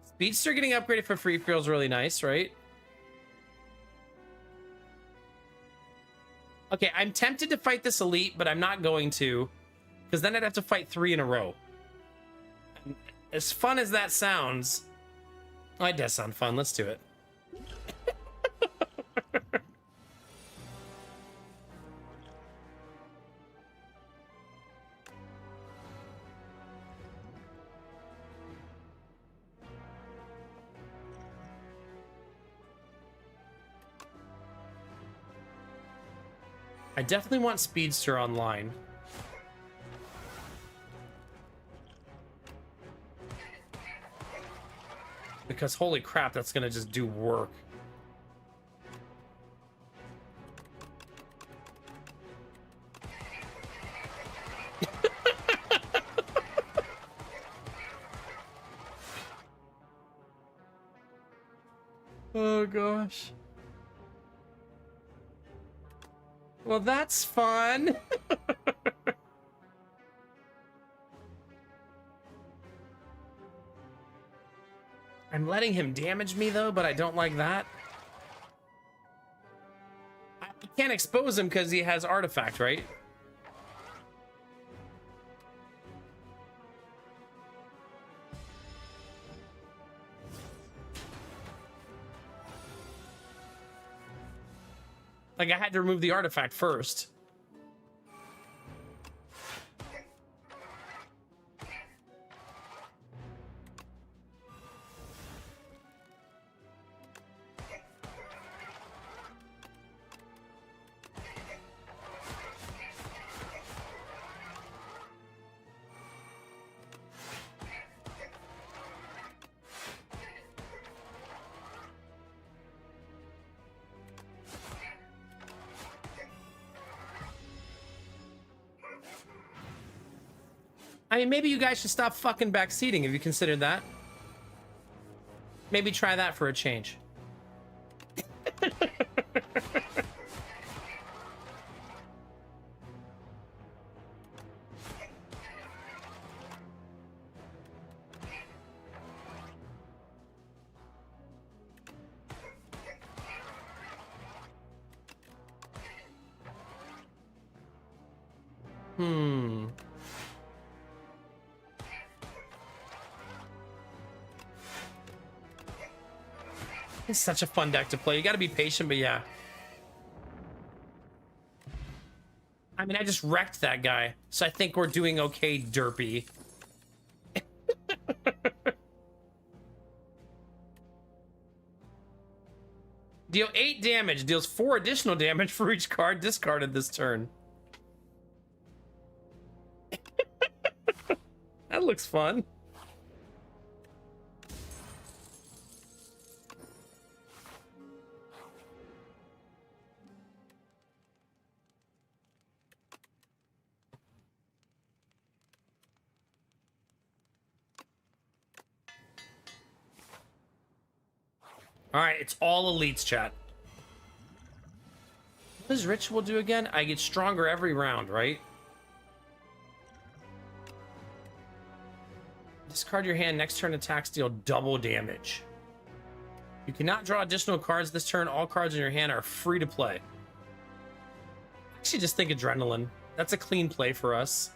Speedster getting upgraded for free feels really nice, right? Okay, I'm tempted to fight this elite, but I'm not going to, because then I'd have to fight 3 in a row. As fun as that sounds, oh, it does sound fun. Let's do it. I definitely want Speedster online. Because holy crap, that's gonna just do work. Oh gosh. Well, that's fun. I'm letting him damage me though, but I don't like that. I can't expose him because he has artifact, right? Like I had to remove the artifact first. I mean, maybe you guys should stop fucking backseating. Have you considered that? Maybe try that for a change. Hmm. It's such a fun deck to play. You got to be patient, but yeah. I mean, I just wrecked that guy, so I think we're doing okay, derpy. Deal 8 damage, deals 4 additional damage for each card discarded this turn. That looks fun. All right, it's all elites, chat. What does ritual do again? I get stronger every round, right? Discard your hand. Next turn attacks deal double damage. You cannot draw additional cards this turn. All cards in your hand are free to play. Actually, just think adrenaline. That's a clean play for us.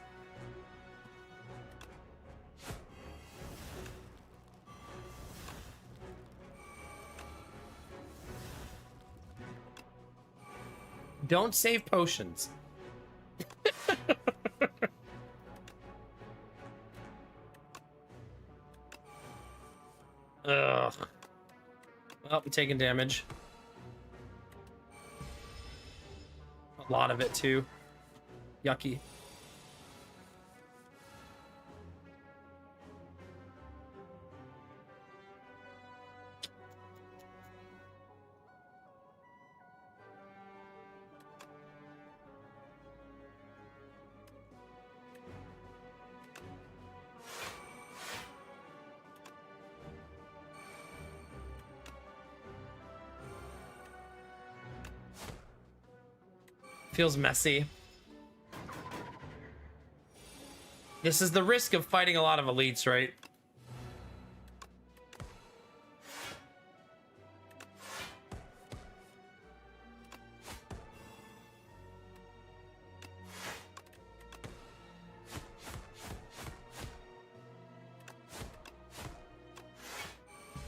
Don't save potions. Ugh. Well, I'm taking damage. A lot of it, too. Yucky. Feels messy. This is the risk of fighting a lot of elites, right?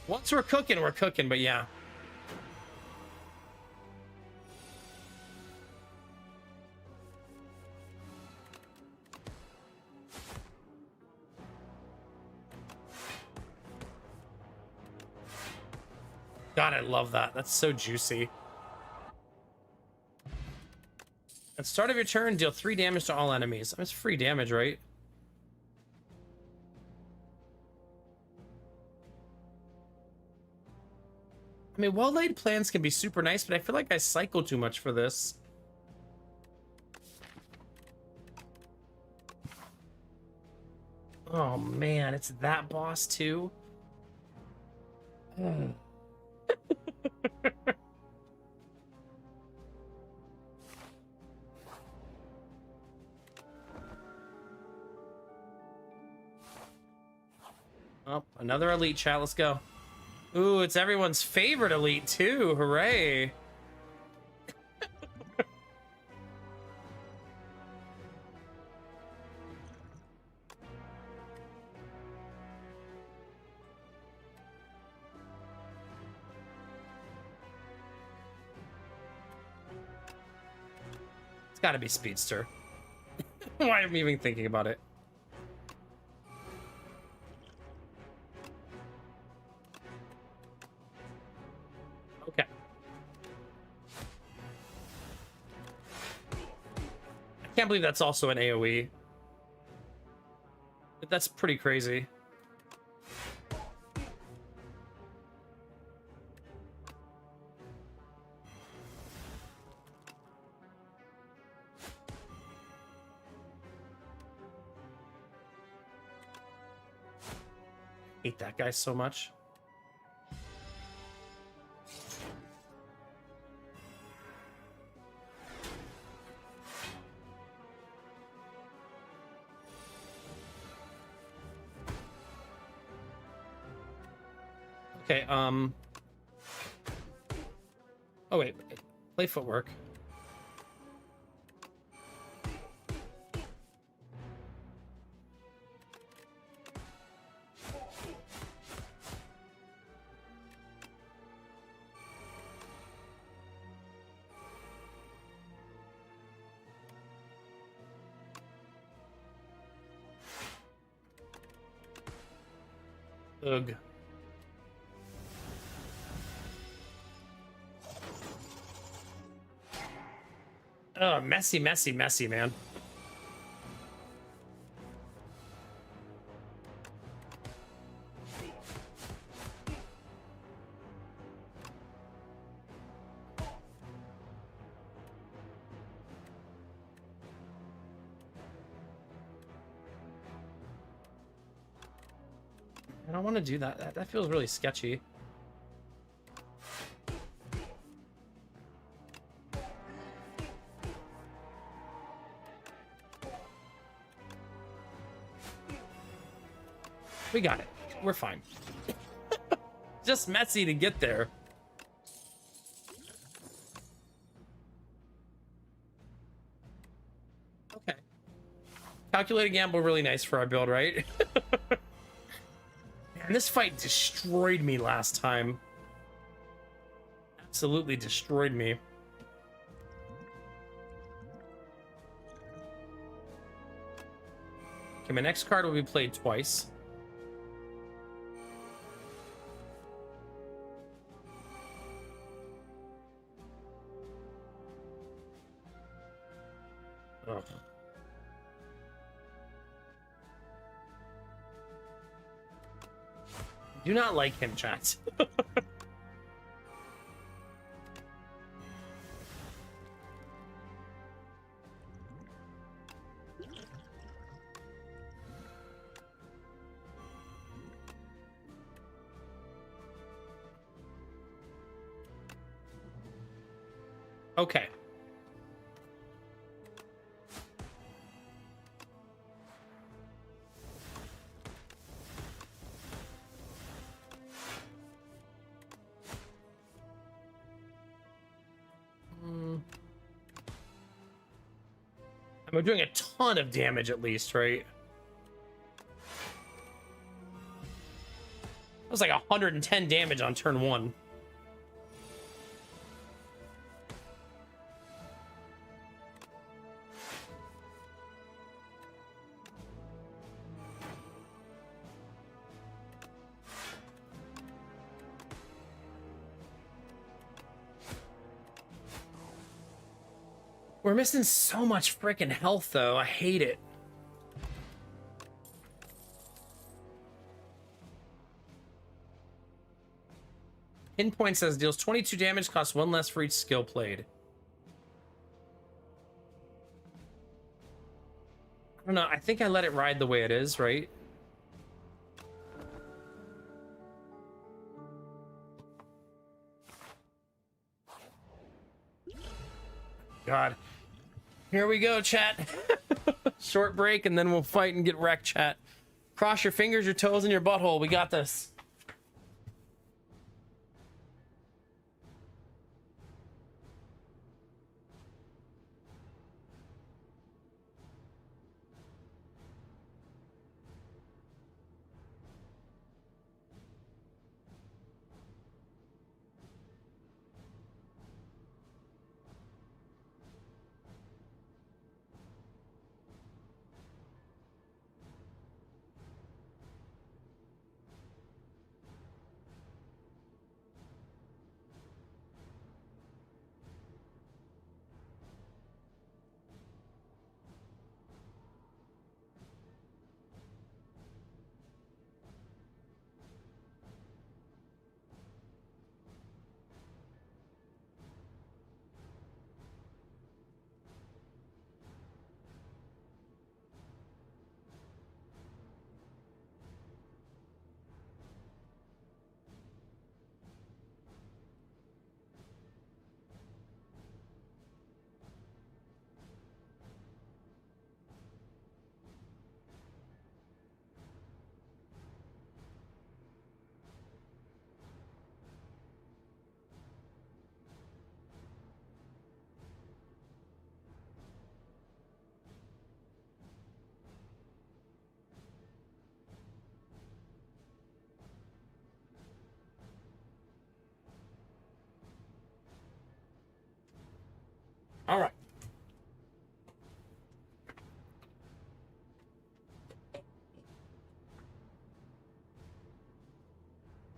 Once we're cooking, but yeah. God, I love that. That's so juicy. At the start of your turn, deal 3 damage to all enemies. That's free damage, right? I mean, well-laid plans can be super nice, but I feel like I cycle too much for this. Oh, man, it's that boss, too? Oh, another elite chat. Let's go. Ooh, it's everyone's favorite elite, too. Hooray. It's gotta be Speedster. Why am I even thinking about it? Okay. I can't believe that's also an AoE. But that's pretty crazy. Hate that guy so much. Okay, oh wait, play footwork. Ugh. Oh, messy, messy, messy, man. I don't want to do that. That feels really sketchy. We got it. We're fine. Just messy to get there. Okay. Calculated gamble, really nice for our build, right? Man, this fight destroyed me last time. Absolutely destroyed me. Okay, my next card will be played twice. Ugh. Do not like him, chat. Okay. We're doing a ton of damage at least, right? That was like 110 damage on turn 1. We're missing so much freaking health, though. I hate it. Pinpoint says deals 22 damage, costs 1 less for each skill played. I don't know. I think I let it ride the way it is, right? God. Here we go, chat. Short break, and then we'll fight and get wrecked, chat. Cross your fingers, your toes, and your butthole. We got this. All right.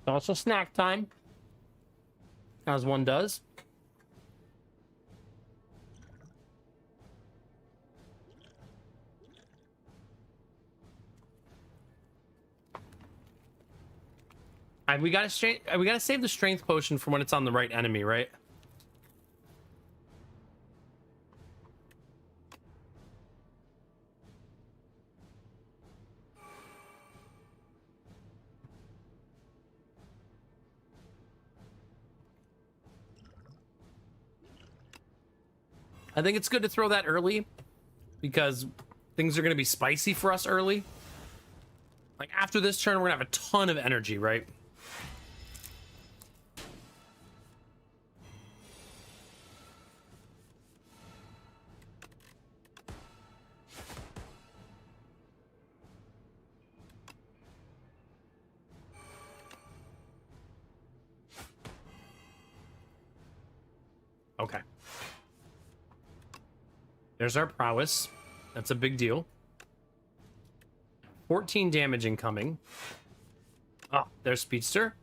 Also snack time, as one does. We gotta save the strength potion for when it's on the right enemy, right? I think it's good to throw that early because things are going to be spicy for us early. Like after this turn, we're going to have a ton of energy, right? Okay. There's our prowess. That's a big deal. 14 damage incoming. Oh, there's Speedster.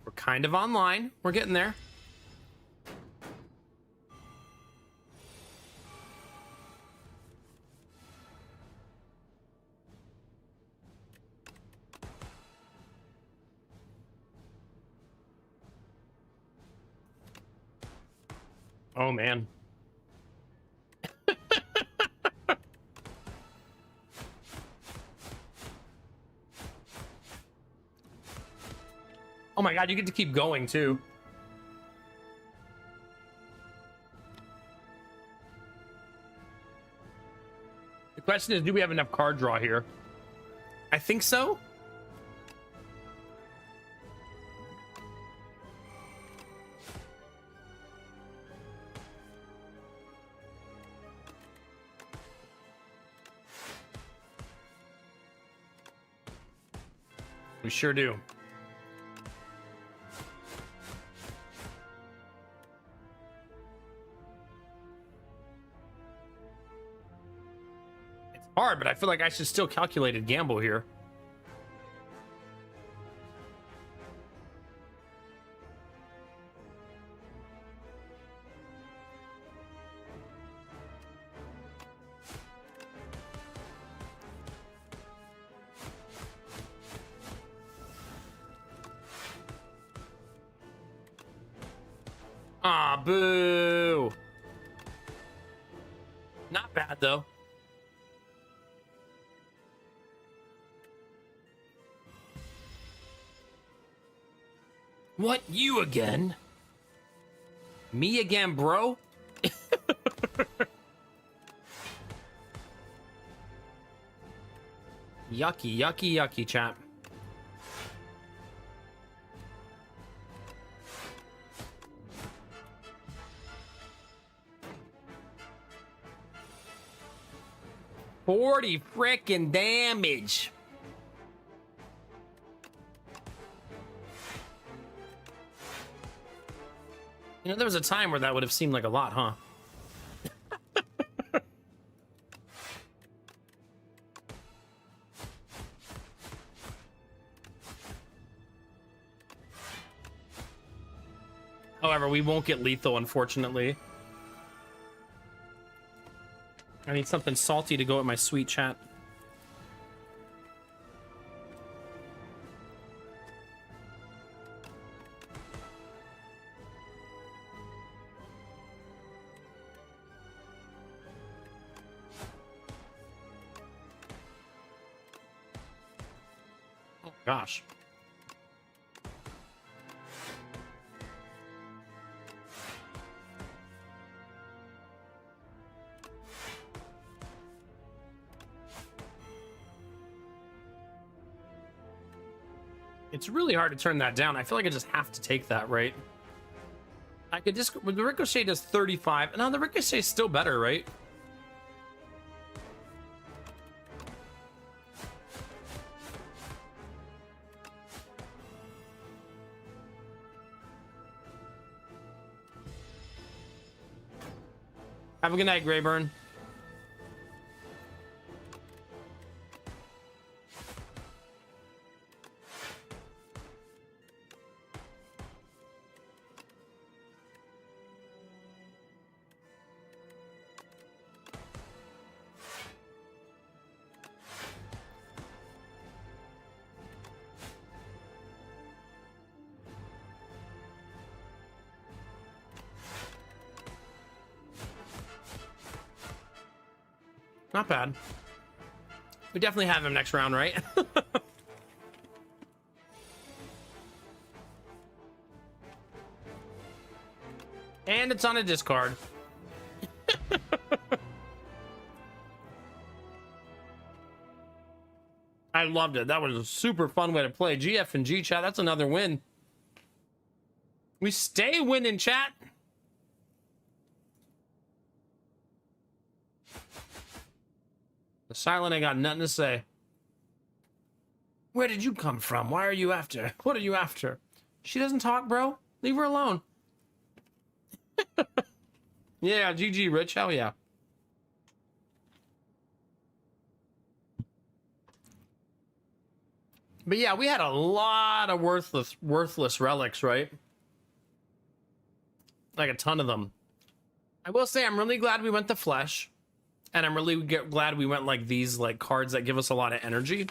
We're kind of online. We're getting there. Oh, man. Oh my god, you get to keep going, too. The question is, do we have enough card draw here? I think so. We sure do. It's hard, but I feel like I should still calculate a gamble here. Ah, boo. Not bad, though. What, you again? Me again, bro? Yucky, yucky, yucky, chap. $40 frickin' damage. You know, there was a time where that would have seemed like a lot, huh? However, we won't get lethal, unfortunately. I need something salty to go with my sweet chat. Oh, gosh. It's really hard to turn that down. I feel like I just have to take that, right? I could just... The Ricochet does 35. No, the Ricochet's still better, right? Have a good night, Grayburn. Not bad. We definitely have him next round, right? And it's on a discard. I loved it. That was a super fun way to play. GF and G chat. That's another win. We stay winning, chat. The silent ain't got nothing to say. Where did you come from? Why are you after? What are you after? She doesn't talk, bro. Leave her alone. Yeah, GG, Rich. Hell yeah. But yeah, we had a lot of worthless relics, right? Like a ton of them. I will say I'm really glad we went to flesh. And I'm really glad we went like these like cards that give us a lot of energy.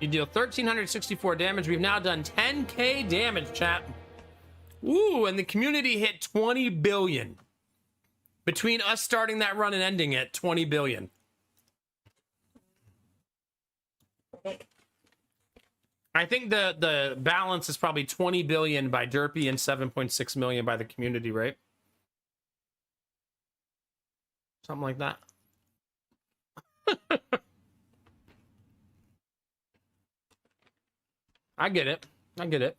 You deal 1,364 damage. We've now done 10k damage, chat. Ooh, and the community hit 20 billion. Between us starting that run and ending it, 20 billion. I think the balance is probably 20 billion by Derpy and 7.6 million by the community, right? Something like that. I get it. I get it.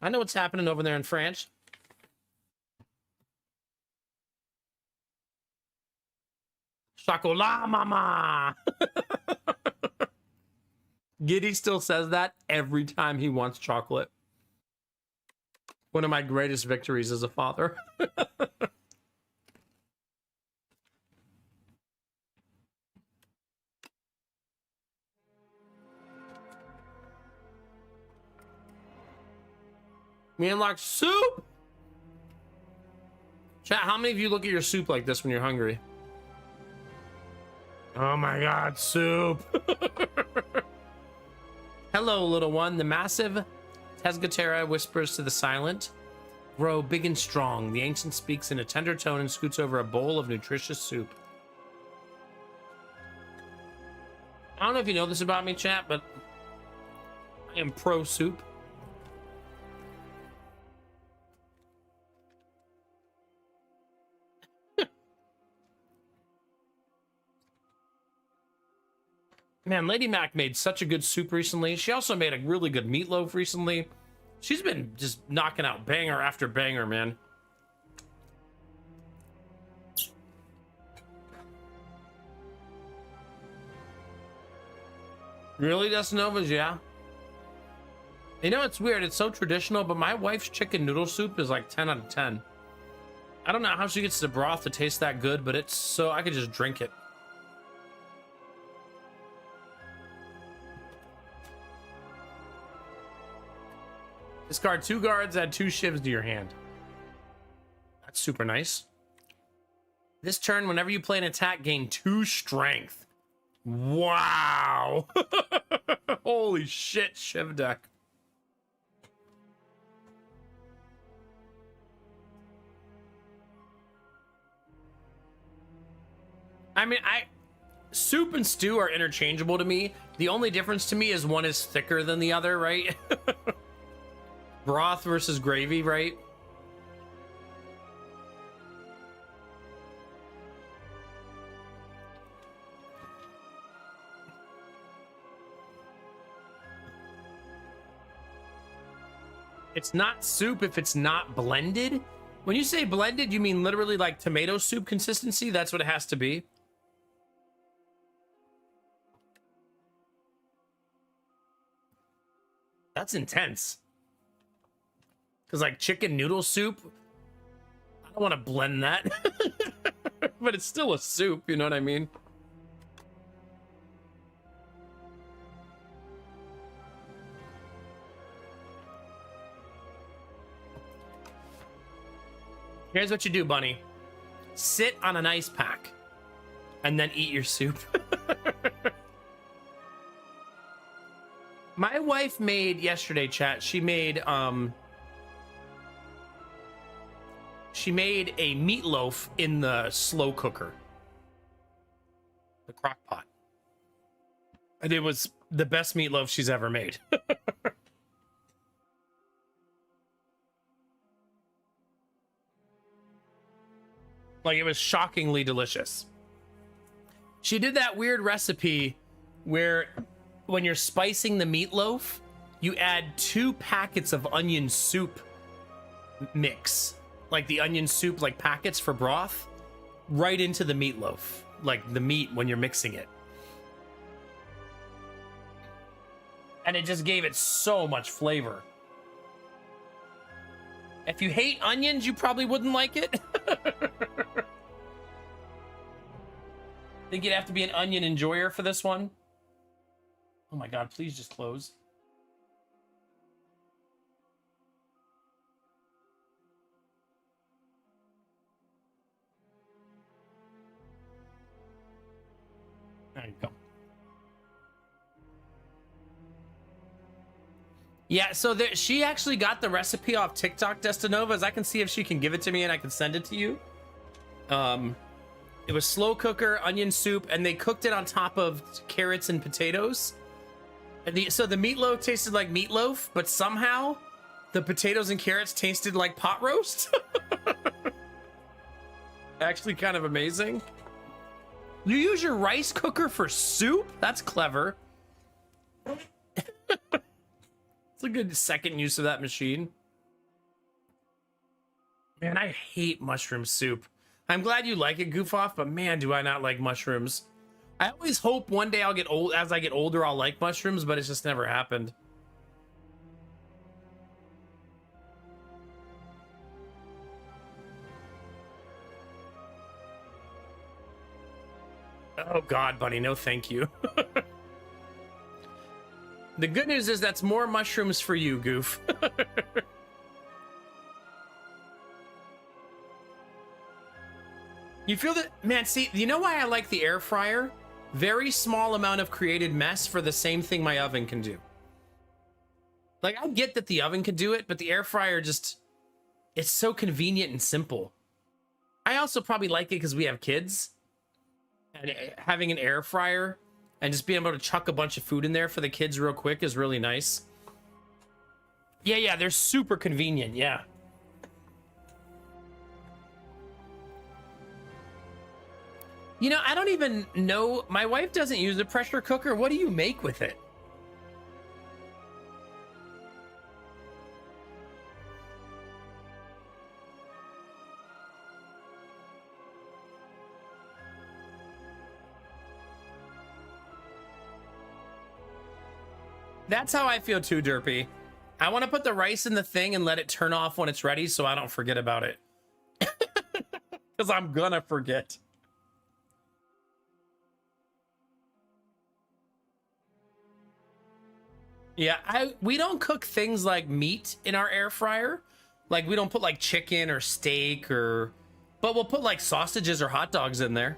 I know what's happening over there in France. Chocolat, mama! Giddy still says that every time he wants chocolate. One of my greatest victories as a father. We unlocked soup! Chat, how many of you look at your soup like this when you're hungry? Oh my god, soup! Hello, little one. The massive Tesgatera whispers to the silent. Grow big and strong. The ancient speaks in a tender tone and scoots over a bowl of nutritious soup. I don't know if you know this about me, chat, but I am pro soup. Man, Lady Mac made such a good soup recently. She also made a really good meatloaf recently. She's been just knocking out banger after banger, man. Really, Destinovas? Yeah. You know, it's weird. It's so traditional, but my wife's chicken noodle soup is like 10 out of 10. I don't know how she gets the broth to taste that good, but it's so I could just drink it. Discard 2 guards, add 2 shivs to your hand. That's super nice. This turn, whenever you play an attack, gain 2 strength. Wow. Holy shit, shiv deck. I mean, soup and stew are interchangeable to me. The only difference to me is one is thicker than the other, right? Broth versus gravy, right? It's not soup if it's not blended. When you say blended, you mean literally like tomato soup consistency? That's what it has to be. That's intense. Because like chicken noodle soup, I don't want to blend that. But it's still a soup, you know what I mean? Here's what you do, bunny. Sit on an ice pack and then eat your soup. My wife made yesterday, chat. She made a meatloaf in the slow cooker, the crock pot. And it was the best meatloaf she's ever made. Like, it was shockingly delicious. She did that weird recipe where when you're spicing the meatloaf, you add 2 packets of onion soup mix, like the onion soup, like packets for broth, right into the meatloaf, like the meat when you're mixing it. And it just gave it so much flavor. If you hate onions, you probably wouldn't like it. Think you'd have to be an onion enjoyer for this one. Oh my God, please just close. There you go. Yeah, so there, she actually got the recipe off TikTok, Destinova's. I can see if she can give it to me and I can send it to you. It was slow cooker, onion soup, and they cooked it on top of carrots and potatoes. And so the meatloaf tasted like meatloaf, but somehow the potatoes and carrots tasted like pot roast. Actually kind of amazing. You use your rice cooker for soup? That's clever. It's a good second use of that machine. Man, I hate mushroom soup. I'm glad you like it, Goof Off, but man, do I not like mushrooms. I always hope one day I'll get old. As I get older, I'll like mushrooms, but it's just never happened. Oh God, Bunny, no thank you. The good news is that's more mushrooms for you, Goof. You feel that, man, see, you know why I like the air fryer? Very small amount of created mess for the same thing my oven can do. Like, I get that the oven can do it, but the air fryer just, it's so convenient and simple. I also probably like it because we have kids. And having an air fryer and just being able to chuck a bunch of food in there for the kids real quick is really nice. Yeah, they're super convenient, yeah. You know, I don't even know. My wife doesn't use a pressure cooker. What do you make with it? That's how I feel too, Derpy. I want to put the rice in the thing and let it turn off when it's ready so I don't forget about it. Because I'm gonna forget. Yeah, we don't cook things like meat in our air fryer. Like, we don't put like chicken or steak but we'll put like sausages or hot dogs in there.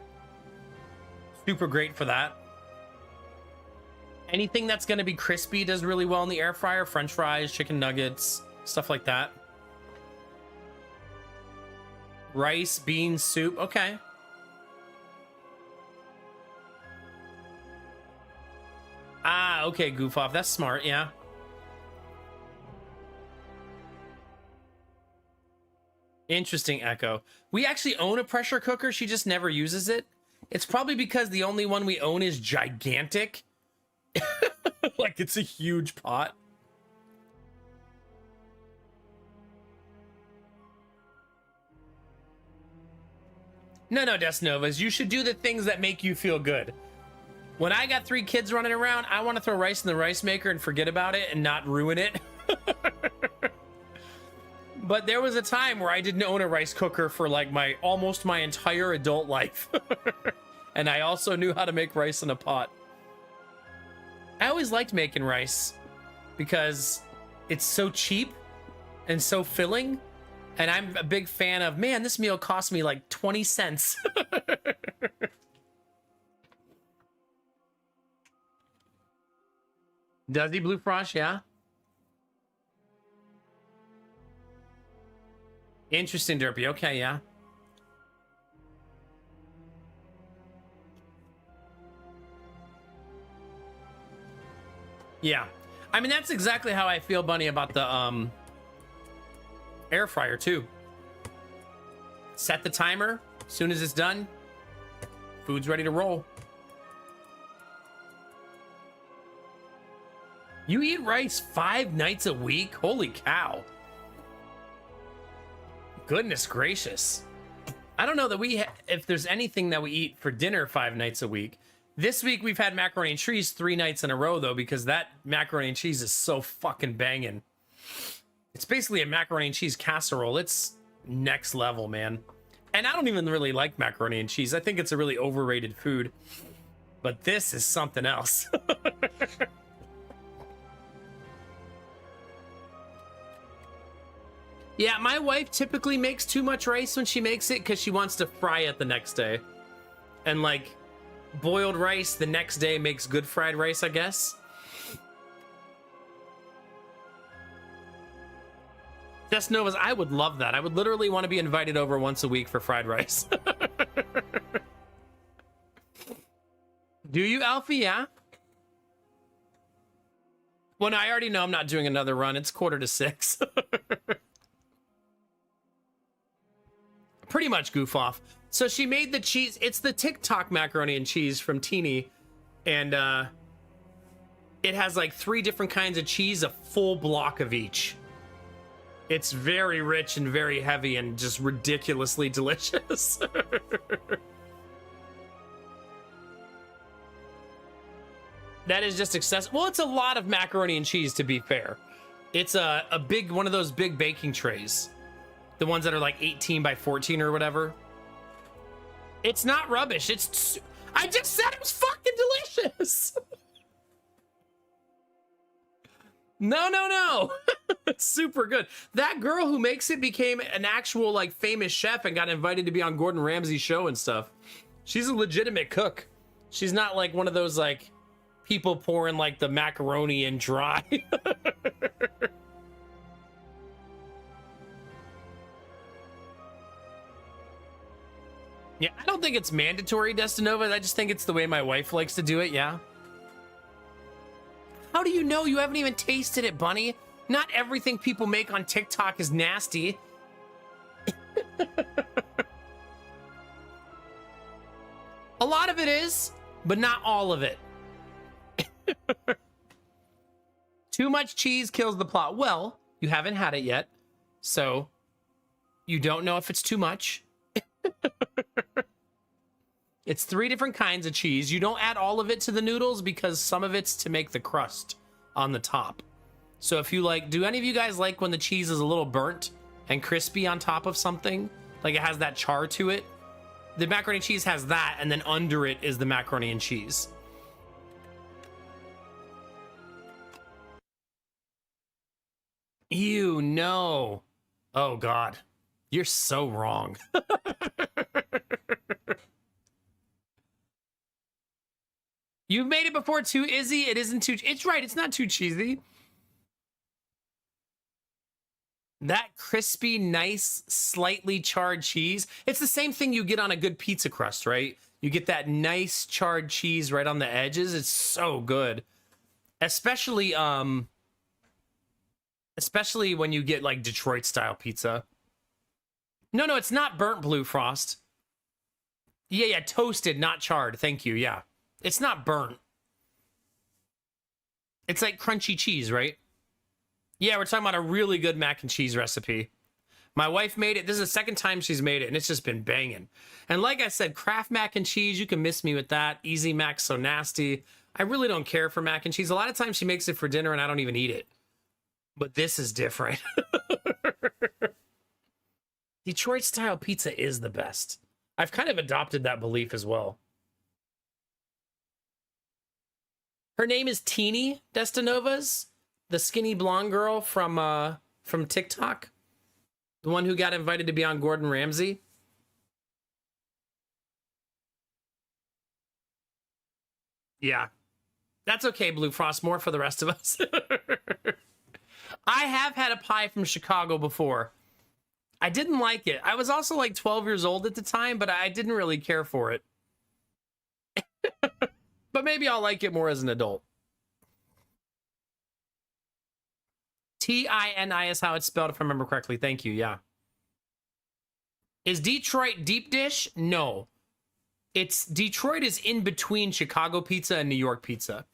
Super great for that. Anything that's going to be crispy does really well in the air fryer. French fries, chicken nuggets, stuff like that. Rice, beans, soup. Okay. Ah, okay, Goof Off. That's smart, yeah. Interesting, Echo. We actually own a pressure cooker. She just never uses it. It's probably because the only one we own is gigantic. Like, it's a huge pot. No, Desnovas. You should do the things that make you feel good. When I got 3 kids running around, I want to throw rice in the rice maker and forget about it and not ruin it. But there was a time where I didn't own a rice cooker for like almost my entire adult life. And I also knew how to make rice in a pot. I always liked making rice because it's so cheap and so filling. And I'm a big fan of, man, this meal cost me like 20 cents. Does he, Blue Frost? Yeah. Interesting, Derpy. Okay, yeah. Yeah. I mean, that's exactly how I feel, Bunny, about the air fryer too. Set the timer. As soon as it's done, food's ready to roll. You eat rice 5 nights a week? Holy cow. Goodness gracious. I don't know that if there's anything that we eat for dinner 5 nights a week. This week we've had macaroni and cheese 3 nights in a row, though, because that macaroni and cheese is so fucking banging. It's basically a macaroni and cheese casserole. It's next level, man. And I don't even really like macaroni and cheese. I think it's a really overrated food. But this is something else. Yeah, my wife typically makes too much rice when she makes it because she wants to fry it the next day. And like, boiled rice the next day makes good fried rice, I guess. Just Novas, I would love that. I would literally want to be invited over once a week for fried rice. Do you, Alfie? Yeah. Well, no, I already know I'm not doing another run. It's 5:45. Pretty much goof off. So she made the cheese. It's the TikTok macaroni and cheese from Teeny. And it has like 3 different kinds of cheese, a full block of each. It's very rich and very heavy and just ridiculously delicious. That is just excessive. Well, it's a lot of macaroni and cheese, to be fair. It's a big, one of those big baking trays. The ones that are like 18 by 14 or whatever. It's not rubbish. I just said it was fucking delicious. No. It's super good. That girl who makes it became an actual like famous chef and got invited to be on Gordon Ramsay's show and stuff. She's a legitimate cook. She's not like one of those like people pouring like the macaroni in dry. Yeah, I don't think it's mandatory, Destinova. I just think it's the way my wife likes to do it, yeah. How do you know? You haven't even tasted it, Bunny. Not everything people make on TikTok is nasty. A lot of it is, but not all of it. Too much cheese kills the plot. Well, you haven't had it yet, so you don't know if it's too much. It's 3 different kinds of cheese. You don't add all of it to the noodles because some of it's to make the crust on the top. So if you like, do any of you guys like when the cheese is a little burnt and crispy on top of something? Like it has that char to it? The macaroni and cheese has that, and then under it is the macaroni and cheese. Ew, no. Oh, God. You're so wrong. You've made it before too, Izzy. It isn't too... It's right. It's not too cheesy. That crispy, nice, slightly charred cheese. It's the same thing you get on a good pizza crust, right? You get that nice charred cheese right on the edges. It's so good. Especially when you get like Detroit style pizza. No, it's not burnt, Blue Frost. Yeah, toasted, not charred. Thank you. Yeah. It's not burnt. It's like crunchy cheese, right? Yeah, we're talking about a really good mac and cheese recipe. My wife made it. This is the second time she's made it, and it's just been banging. And like I said, Kraft mac and cheese, you can miss me with that. Easy Mac's so nasty. I really don't care for mac and cheese. A lot of times she makes it for dinner, and I don't even eat it. But this is different. Detroit-style pizza is the best. I've kind of adopted that belief as well. Her name is Teeny Destinovas, the skinny blonde girl from TikTok, the one who got invited to be on Gordon Ramsay. Yeah. That's okay, Blue Frost. More for the rest of us. I have had a pie from Chicago before. I didn't like it. I was also like 12 years old at the time, but I didn't really care for it. But maybe I'll like it more as an adult. Tini is how it's spelled, if I remember correctly. Thank you. Yeah. Is Detroit deep dish? No. It's Detroit is in between Chicago pizza and New York pizza.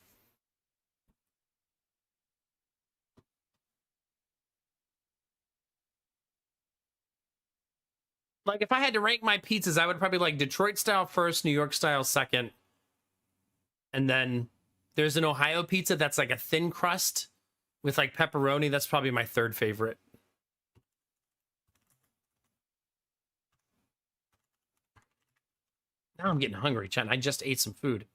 Like if I had to rank my pizzas, I would probably like Detroit style first, New York style second. And then there's an Ohio pizza that's like a thin crust with like pepperoni. That's probably my third favorite. Now I'm getting hungry, Chen. I just ate some food.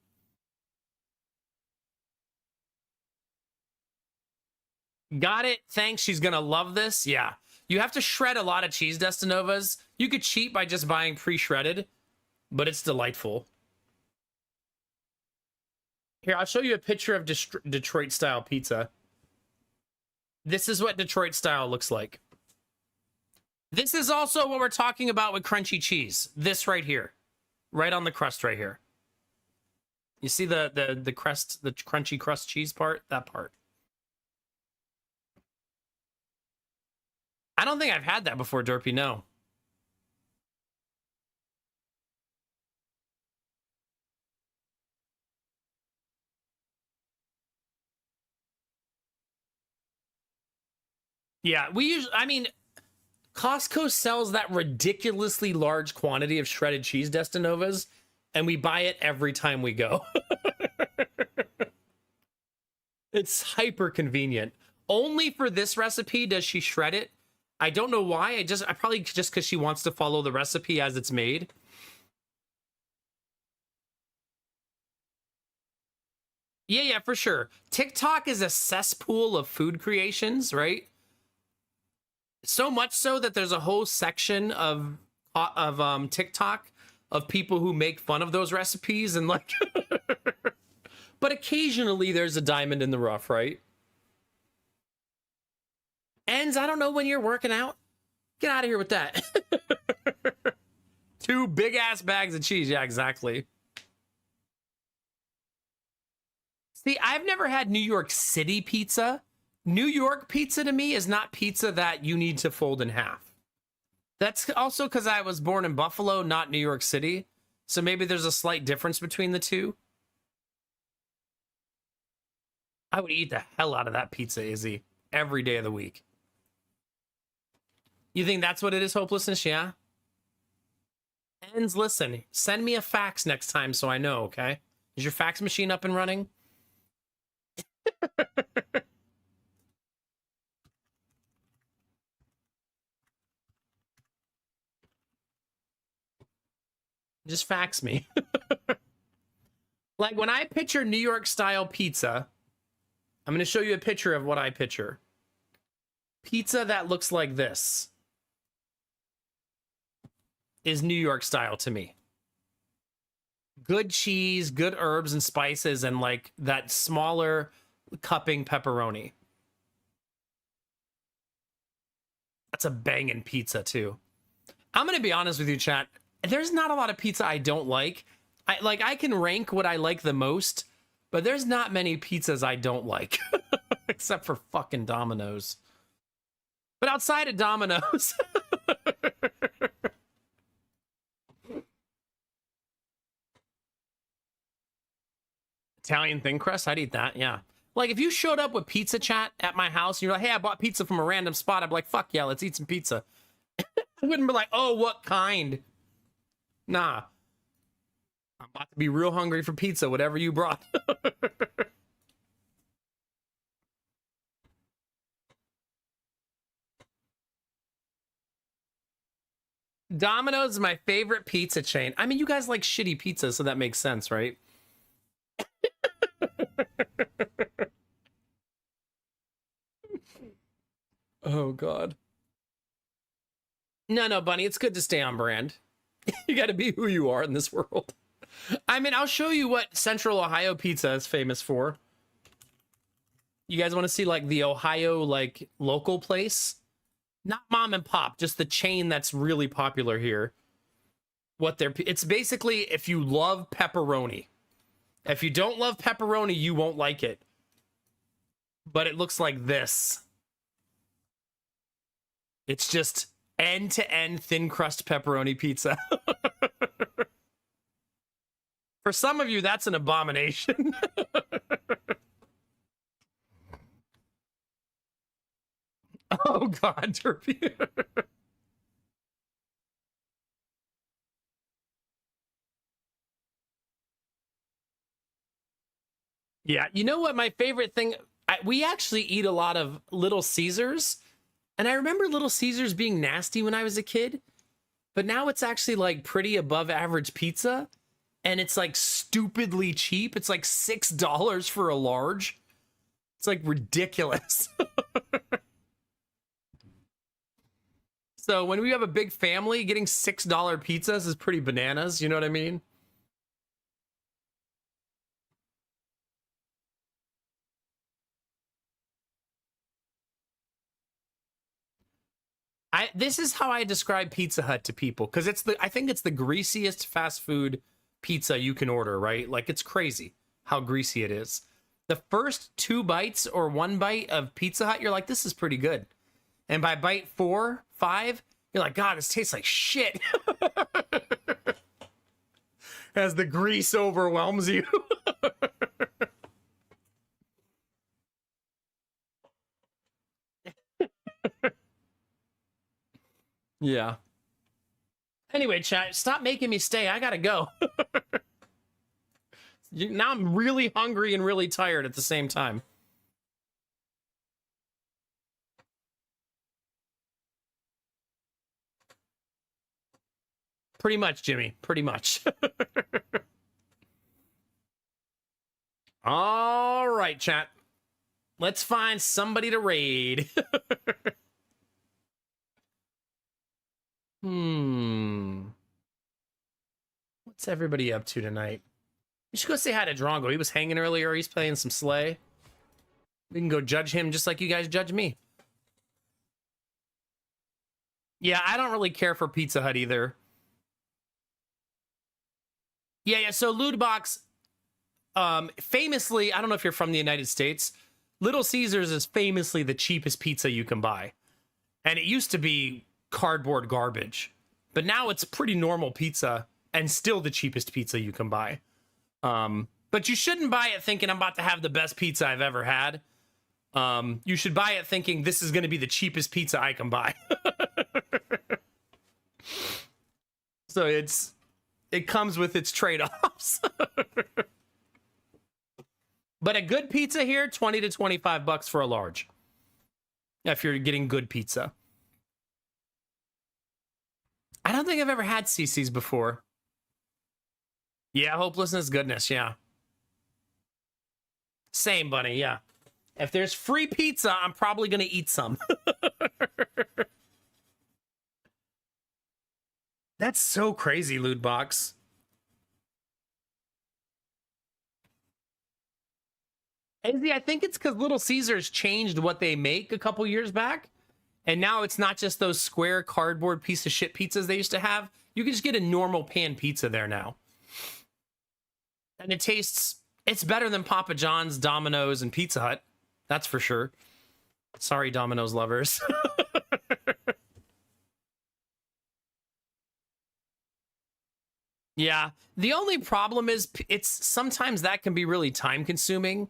Got it. Thanks. She's going to love this. Yeah. You have to shred a lot of cheese Destinovas. You could cheat by just buying pre-shredded, but it's delightful. Here, I'll show you a picture of Detroit-style pizza. This is what Detroit-style looks like. This is also what we're talking about with crunchy cheese. This right here. Right on the crust right here. You see the crust, the crunchy crust cheese part? That part. I don't think I've had that before, Derpy, no. Yeah, we usually, I mean, Costco sells that ridiculously large quantity of shredded cheese Destinovas, and we buy it every time we go. It's hyper convenient. Only for this recipe does she shred it. I don't know why. I probably just because she wants to follow the recipe as it's made. Yeah, for sure. TikTok is a cesspool of food creations, so much so that there's a whole section of TikTok of people who make fun of those recipes and like but occasionally there's a diamond in the rough, right? Ends, I don't know when you're working out. Get out of here with that. 2 big ass bags of cheese. Yeah, exactly. See, I've never had New York City pizza. New York pizza to me is not pizza that you need to fold in half. That's also because I was born in Buffalo, not New York City. So maybe there's a slight difference between the two. I would eat the hell out of that pizza, Izzy, every day of the week. You think that's what it is, hopelessness? Yeah? Ends, listen, send me a fax next time so I know, okay? Is your fax machine up and running? Just fax me. Like when I picture New York style pizza, I'm going to show you a picture of what I picture. Pizza that looks like this is New York style to me. Good cheese, good herbs and spices, and like that smaller cupping pepperoni. That's a banging pizza too. I'm going to be honest with you, chat. There's not a lot of pizza I don't like. I can rank what I like the most, but there's not many pizzas I don't like. Except for fucking Domino's. But outside of Domino's... Italian thin crust, I'd eat that, yeah. Like, if you showed up with pizza chat at my house, and you're like, hey, I bought pizza from a random spot, I'd be like, fuck yeah, let's eat some pizza. I wouldn't be like, oh, what kind? Nah. I'm about to be real hungry for pizza, whatever you brought. Domino's is my favorite pizza chain. I mean, you guys like shitty pizza, so that makes sense, right? Oh, God. No, Bunny, it's good to stay on brand. You got to be who you are in this world. I mean, I'll show you what Central Ohio pizza is famous for. You guys want to see like the Ohio like local place? Not mom and pop, just the chain that's really popular here. It's basically if you love pepperoni. If you don't love pepperoni, you won't like it. But it looks like this. It's just end-to-end thin crust pepperoni pizza. For some of you, that's an abomination. Oh God, Derpy. Yeah, you know what my favorite thing, we actually eat a lot of Little Caesars, and I remember Little Caesars being nasty when I was a kid, but now it's actually like pretty above average pizza, and it's like stupidly cheap. It's like $6 for a large. It's like ridiculous. So when we have a big family, getting $6 pizzas is pretty bananas, you know what I mean? This is how I describe Pizza Hut to people, because I think it's the greasiest fast food pizza you can order, right? Like, it's crazy how greasy it is. The first 2 bites or 1 bite of Pizza Hut, you're like, this is pretty good. And by bite 4, 5, you're like, God, this tastes like shit. As the grease overwhelms you. Yeah. Anyway, chat, stop making me stay. I gotta go. Now I'm really hungry and really tired at the same time. Pretty much, Jimmy. Pretty much. All right, chat. Let's find somebody to raid. What's everybody up to tonight? You should go say hi to Drongo. He was hanging earlier. He's playing some Slay. We can go judge him just like you guys judge me. Yeah, I don't really care for Pizza Hut either. Yeah. So Lootbox, famously, I don't know if you're from the United States, Little Caesars is famously the cheapest pizza you can buy. And it used to be cardboard garbage. But now it's pretty normal pizza and still the cheapest pizza you can buy. But you shouldn't buy it thinking I'm about to have the best pizza I've ever had. You should buy it thinking this is going to be the cheapest pizza I can buy. So it comes with its trade-offs. But a good pizza here, 20 to 25 bucks for a large. If you're getting good pizza. I don't think I've ever had CC's before. Yeah, hopelessness, goodness, yeah. Same, buddy, yeah. If there's free pizza, I'm probably going to eat some. That's so crazy, Lootbox. Izzy, I think it's because Little Caesars changed what they make a couple years back. And now it's not just those square cardboard piece of shit pizzas they used to have. You can just get a normal pan pizza there now. And it's better than Papa John's, Domino's, and Pizza Hut. That's for sure. Sorry, Domino's lovers. Yeah. The only problem is sometimes that can be really time consuming,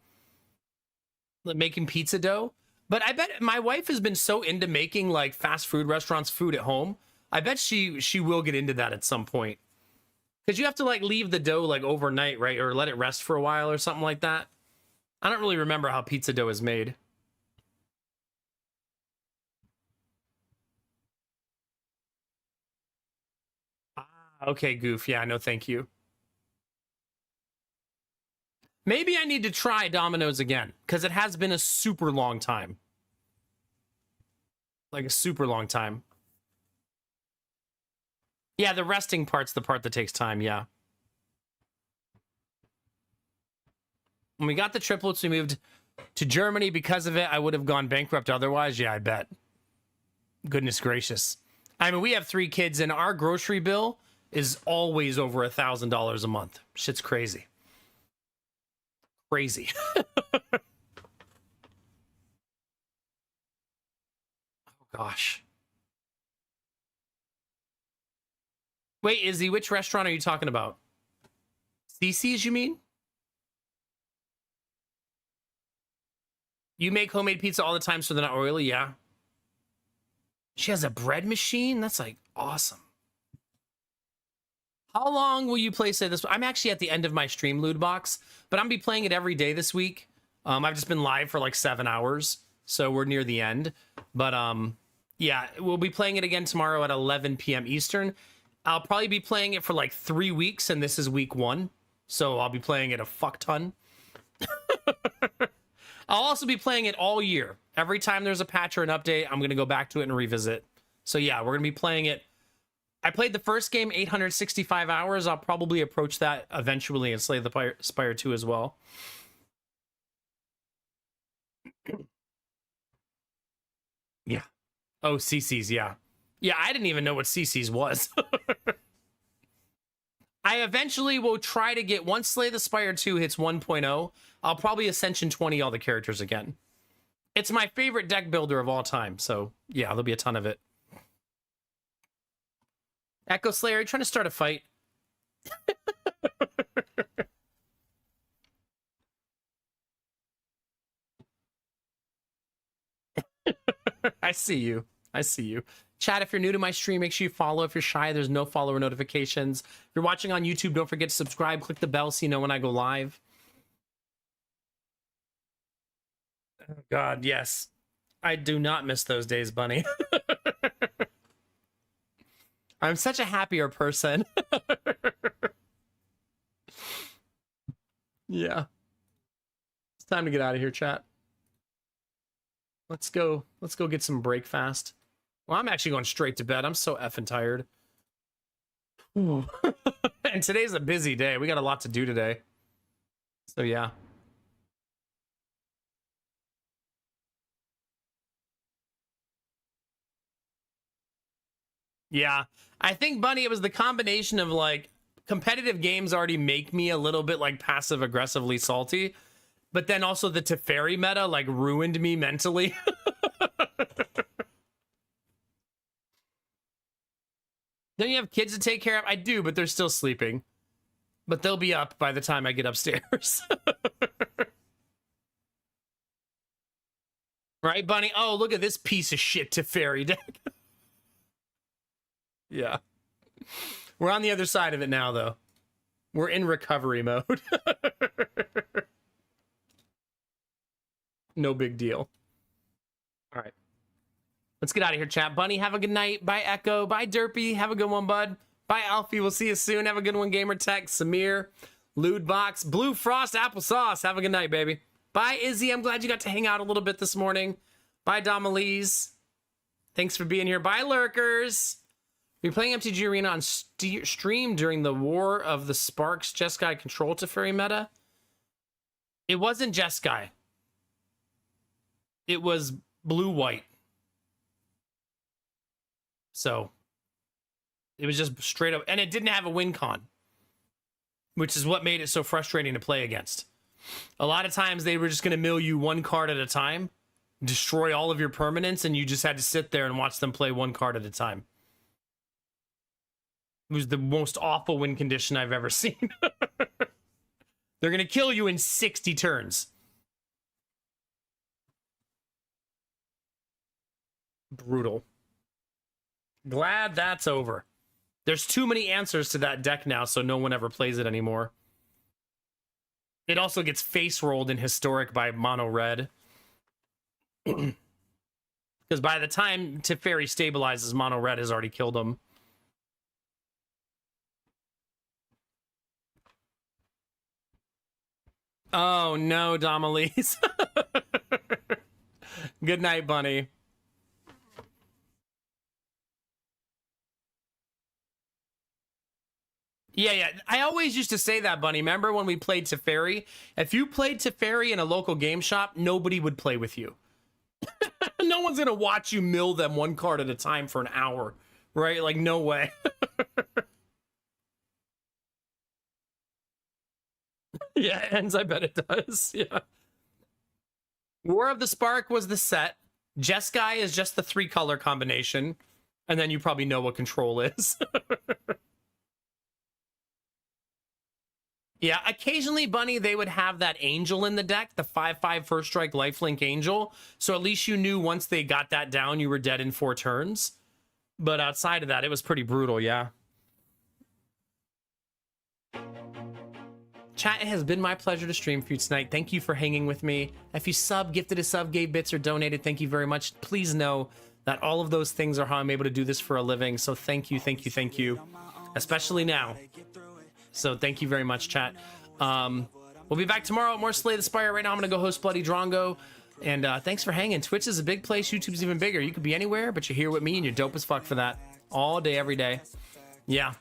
making pizza dough. But I bet my wife has been so into making like fast food restaurants food at home. I bet she will get into that at some point. Because you have to like leave the dough like overnight, right? Or let it rest for a while or something like that. I don't really remember how pizza dough is made. Okay, Goof. Yeah, no, thank you. Maybe I need to try Domino's again, because it has been a super long time. Like a super long time. Yeah, the resting part's the part that takes time, yeah. When we got the triplets, we moved to Germany because of it. I would have gone bankrupt otherwise. Yeah, I bet. Goodness gracious. I mean, we have 3 kids and our grocery bill is always over $1,000 a month. Shit's crazy. Crazy. Oh, gosh. Wait, Izzy, which restaurant are you talking about? CC's, you mean? You make homemade pizza all the time so they're not oily? Yeah. She has a bread machine? That's like awesome. How long will you play say this? I'm actually at the end of my stream loot box, but I'm gonna be playing it every day this week. I've just been live for like 7 hours, so we're near the end. But yeah, we'll be playing it again tomorrow at 11 p.m. Eastern. I'll probably be playing it for like 3 weeks, and this is week 1. So I'll be playing it a fuck ton. I'll also be playing it all year. Every time there's a patch or an update, I'm going to go back to it and revisit. So yeah, we're going to be playing it. I played the first game 865 hours. I'll probably approach that eventually and Slay the Spire 2 as well. Yeah. Oh, CC's, yeah. Yeah, I didn't even know what CC's was. I eventually will try to get, once Slay the Spire 2 hits 1.0, I'll probably Ascension 20 all the characters again. It's my favorite deck builder of all time, so yeah, there'll be a ton of it. Echo Slayer, are you trying to start a fight? I see you. I see you. Chat, if you're new to my stream, make sure you follow. If you're shy, there's no follower notifications. If you're watching on YouTube, don't forget to subscribe. Click the bell so you know when I go live. Oh, God, yes. I do not miss those days, Bunny. I'm such a happier person. Yeah. It's time to get out of here, chat. Let's go get some break fast. Well, I'm actually going straight to bed. I'm so effing tired. And today's a busy day. We got a lot to do today. So yeah. Yeah. I think, Bunny, it was the combination of like competitive games already make me a little bit like passive aggressively salty, but then also the Teferi meta like ruined me mentally. Don't you have kids to take care of? I do, but they're still sleeping. But they'll be up by the time I get upstairs. Right, Bunny? Oh, look at this piece of shit Teferi deck. Yeah. We're on the other side of it now, though. We're in recovery mode. No big deal. All right. Let's get out of here, chat. Bunny, have a good night. Bye, Echo. Bye, Derpy. Have a good one, bud. Bye, Alfie. We'll see you soon. Have a good one, Gamer Tech. Samir, Lewdbox, Blue Frost, Applesauce. Have a good night, baby. Bye, Izzy. I'm glad you got to hang out a little bit this morning. Bye, Domalise. Thanks for being here. Bye, Lurkers. We're playing MTG Arena on stream during the War of the Sparks Jeskai Control Teferi meta. It wasn't Jeskai. It was blue-white. So it was just straight up, and it didn't have a win con, which is what made it so frustrating to play against. A lot of times they were just going to mill you one card at a time, destroy all of your permanents, and you just had to sit there and watch them play one card at a time. It was the most awful win condition I've ever seen. They're going to kill you in 60 turns. Brutal. Glad that's over. There's too many answers to that deck now, so no one ever plays it anymore. It also gets face rolled in Historic by Mono Red. Because by the time Teferi stabilizes, Mono Red has already killed him. Oh no, Domalise. Good night, Bunny. Yeah, yeah. I always used to say that, Bunny. Remember when we played Teferi? If you played Teferi in a local game shop, nobody would play with you. No one's going to watch you mill them one card at a time for an hour, right? Like, no way. Yeah, it ends. I bet it does. Yeah. War of the Spark was the set. Jeskai is just the 3-color combination. And then you probably know what control is. Yeah, occasionally, Bunny, they would have that angel in the deck, the 5/5 first strike lifelink angel. So at least you knew once they got that down, you were dead in 4 turns. But outside of that, it was pretty brutal, yeah. Chat, it has been my pleasure to stream for you tonight. Thank you for hanging with me. If you sub, gifted a sub, gave bits, or donated, thank you very much. Please know that all of those things are how I'm able to do this for a living. So thank you, thank you, thank you. Especially now. So thank you very much, chat. We'll be back tomorrow at more Slay the Spire. Right now, I'm going to go host Bloody Drongo. And thanks for hanging. Twitch is a big place. YouTube's even bigger. You could be anywhere, but you're here with me, and you're dope as fuck for that. All day, every day. Yeah.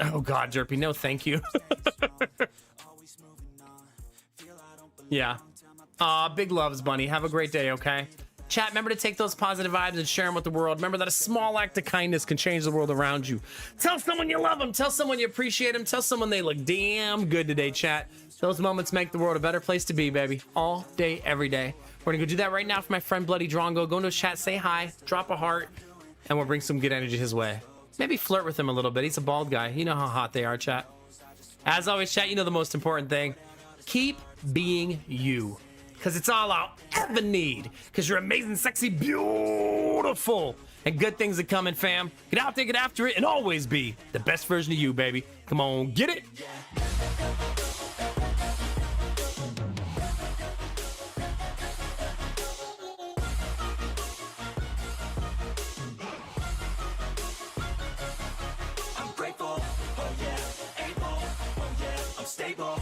Oh, God, Derpy. No, thank you. Yeah. Big loves, Bunny. Have a great day, okay? Chat, remember to take those positive vibes and share them with the world. Remember that a small act of kindness can change the world around you. Tell someone you love them. Tell someone you appreciate them. Tell someone they look damn good today, chat. Those moments make the world a better place to be, baby. All day, every day. We're going to go do that right now for my friend Bloody Drongo. Go into his chat, say hi, drop a heart, and we'll bring some good energy his way. Maybe flirt with him a little bit. He's a bald guy. You know how hot they are, chat. As always, chat, you know the most important thing. Keep being you. Because it's all I'll ever need. Because you're amazing, sexy, beautiful. And good things are coming, fam. Get out there, get after it, and always be the best version of you, baby. Come on, get it. I'm grateful, oh yeah, able, oh yeah, I'm stable.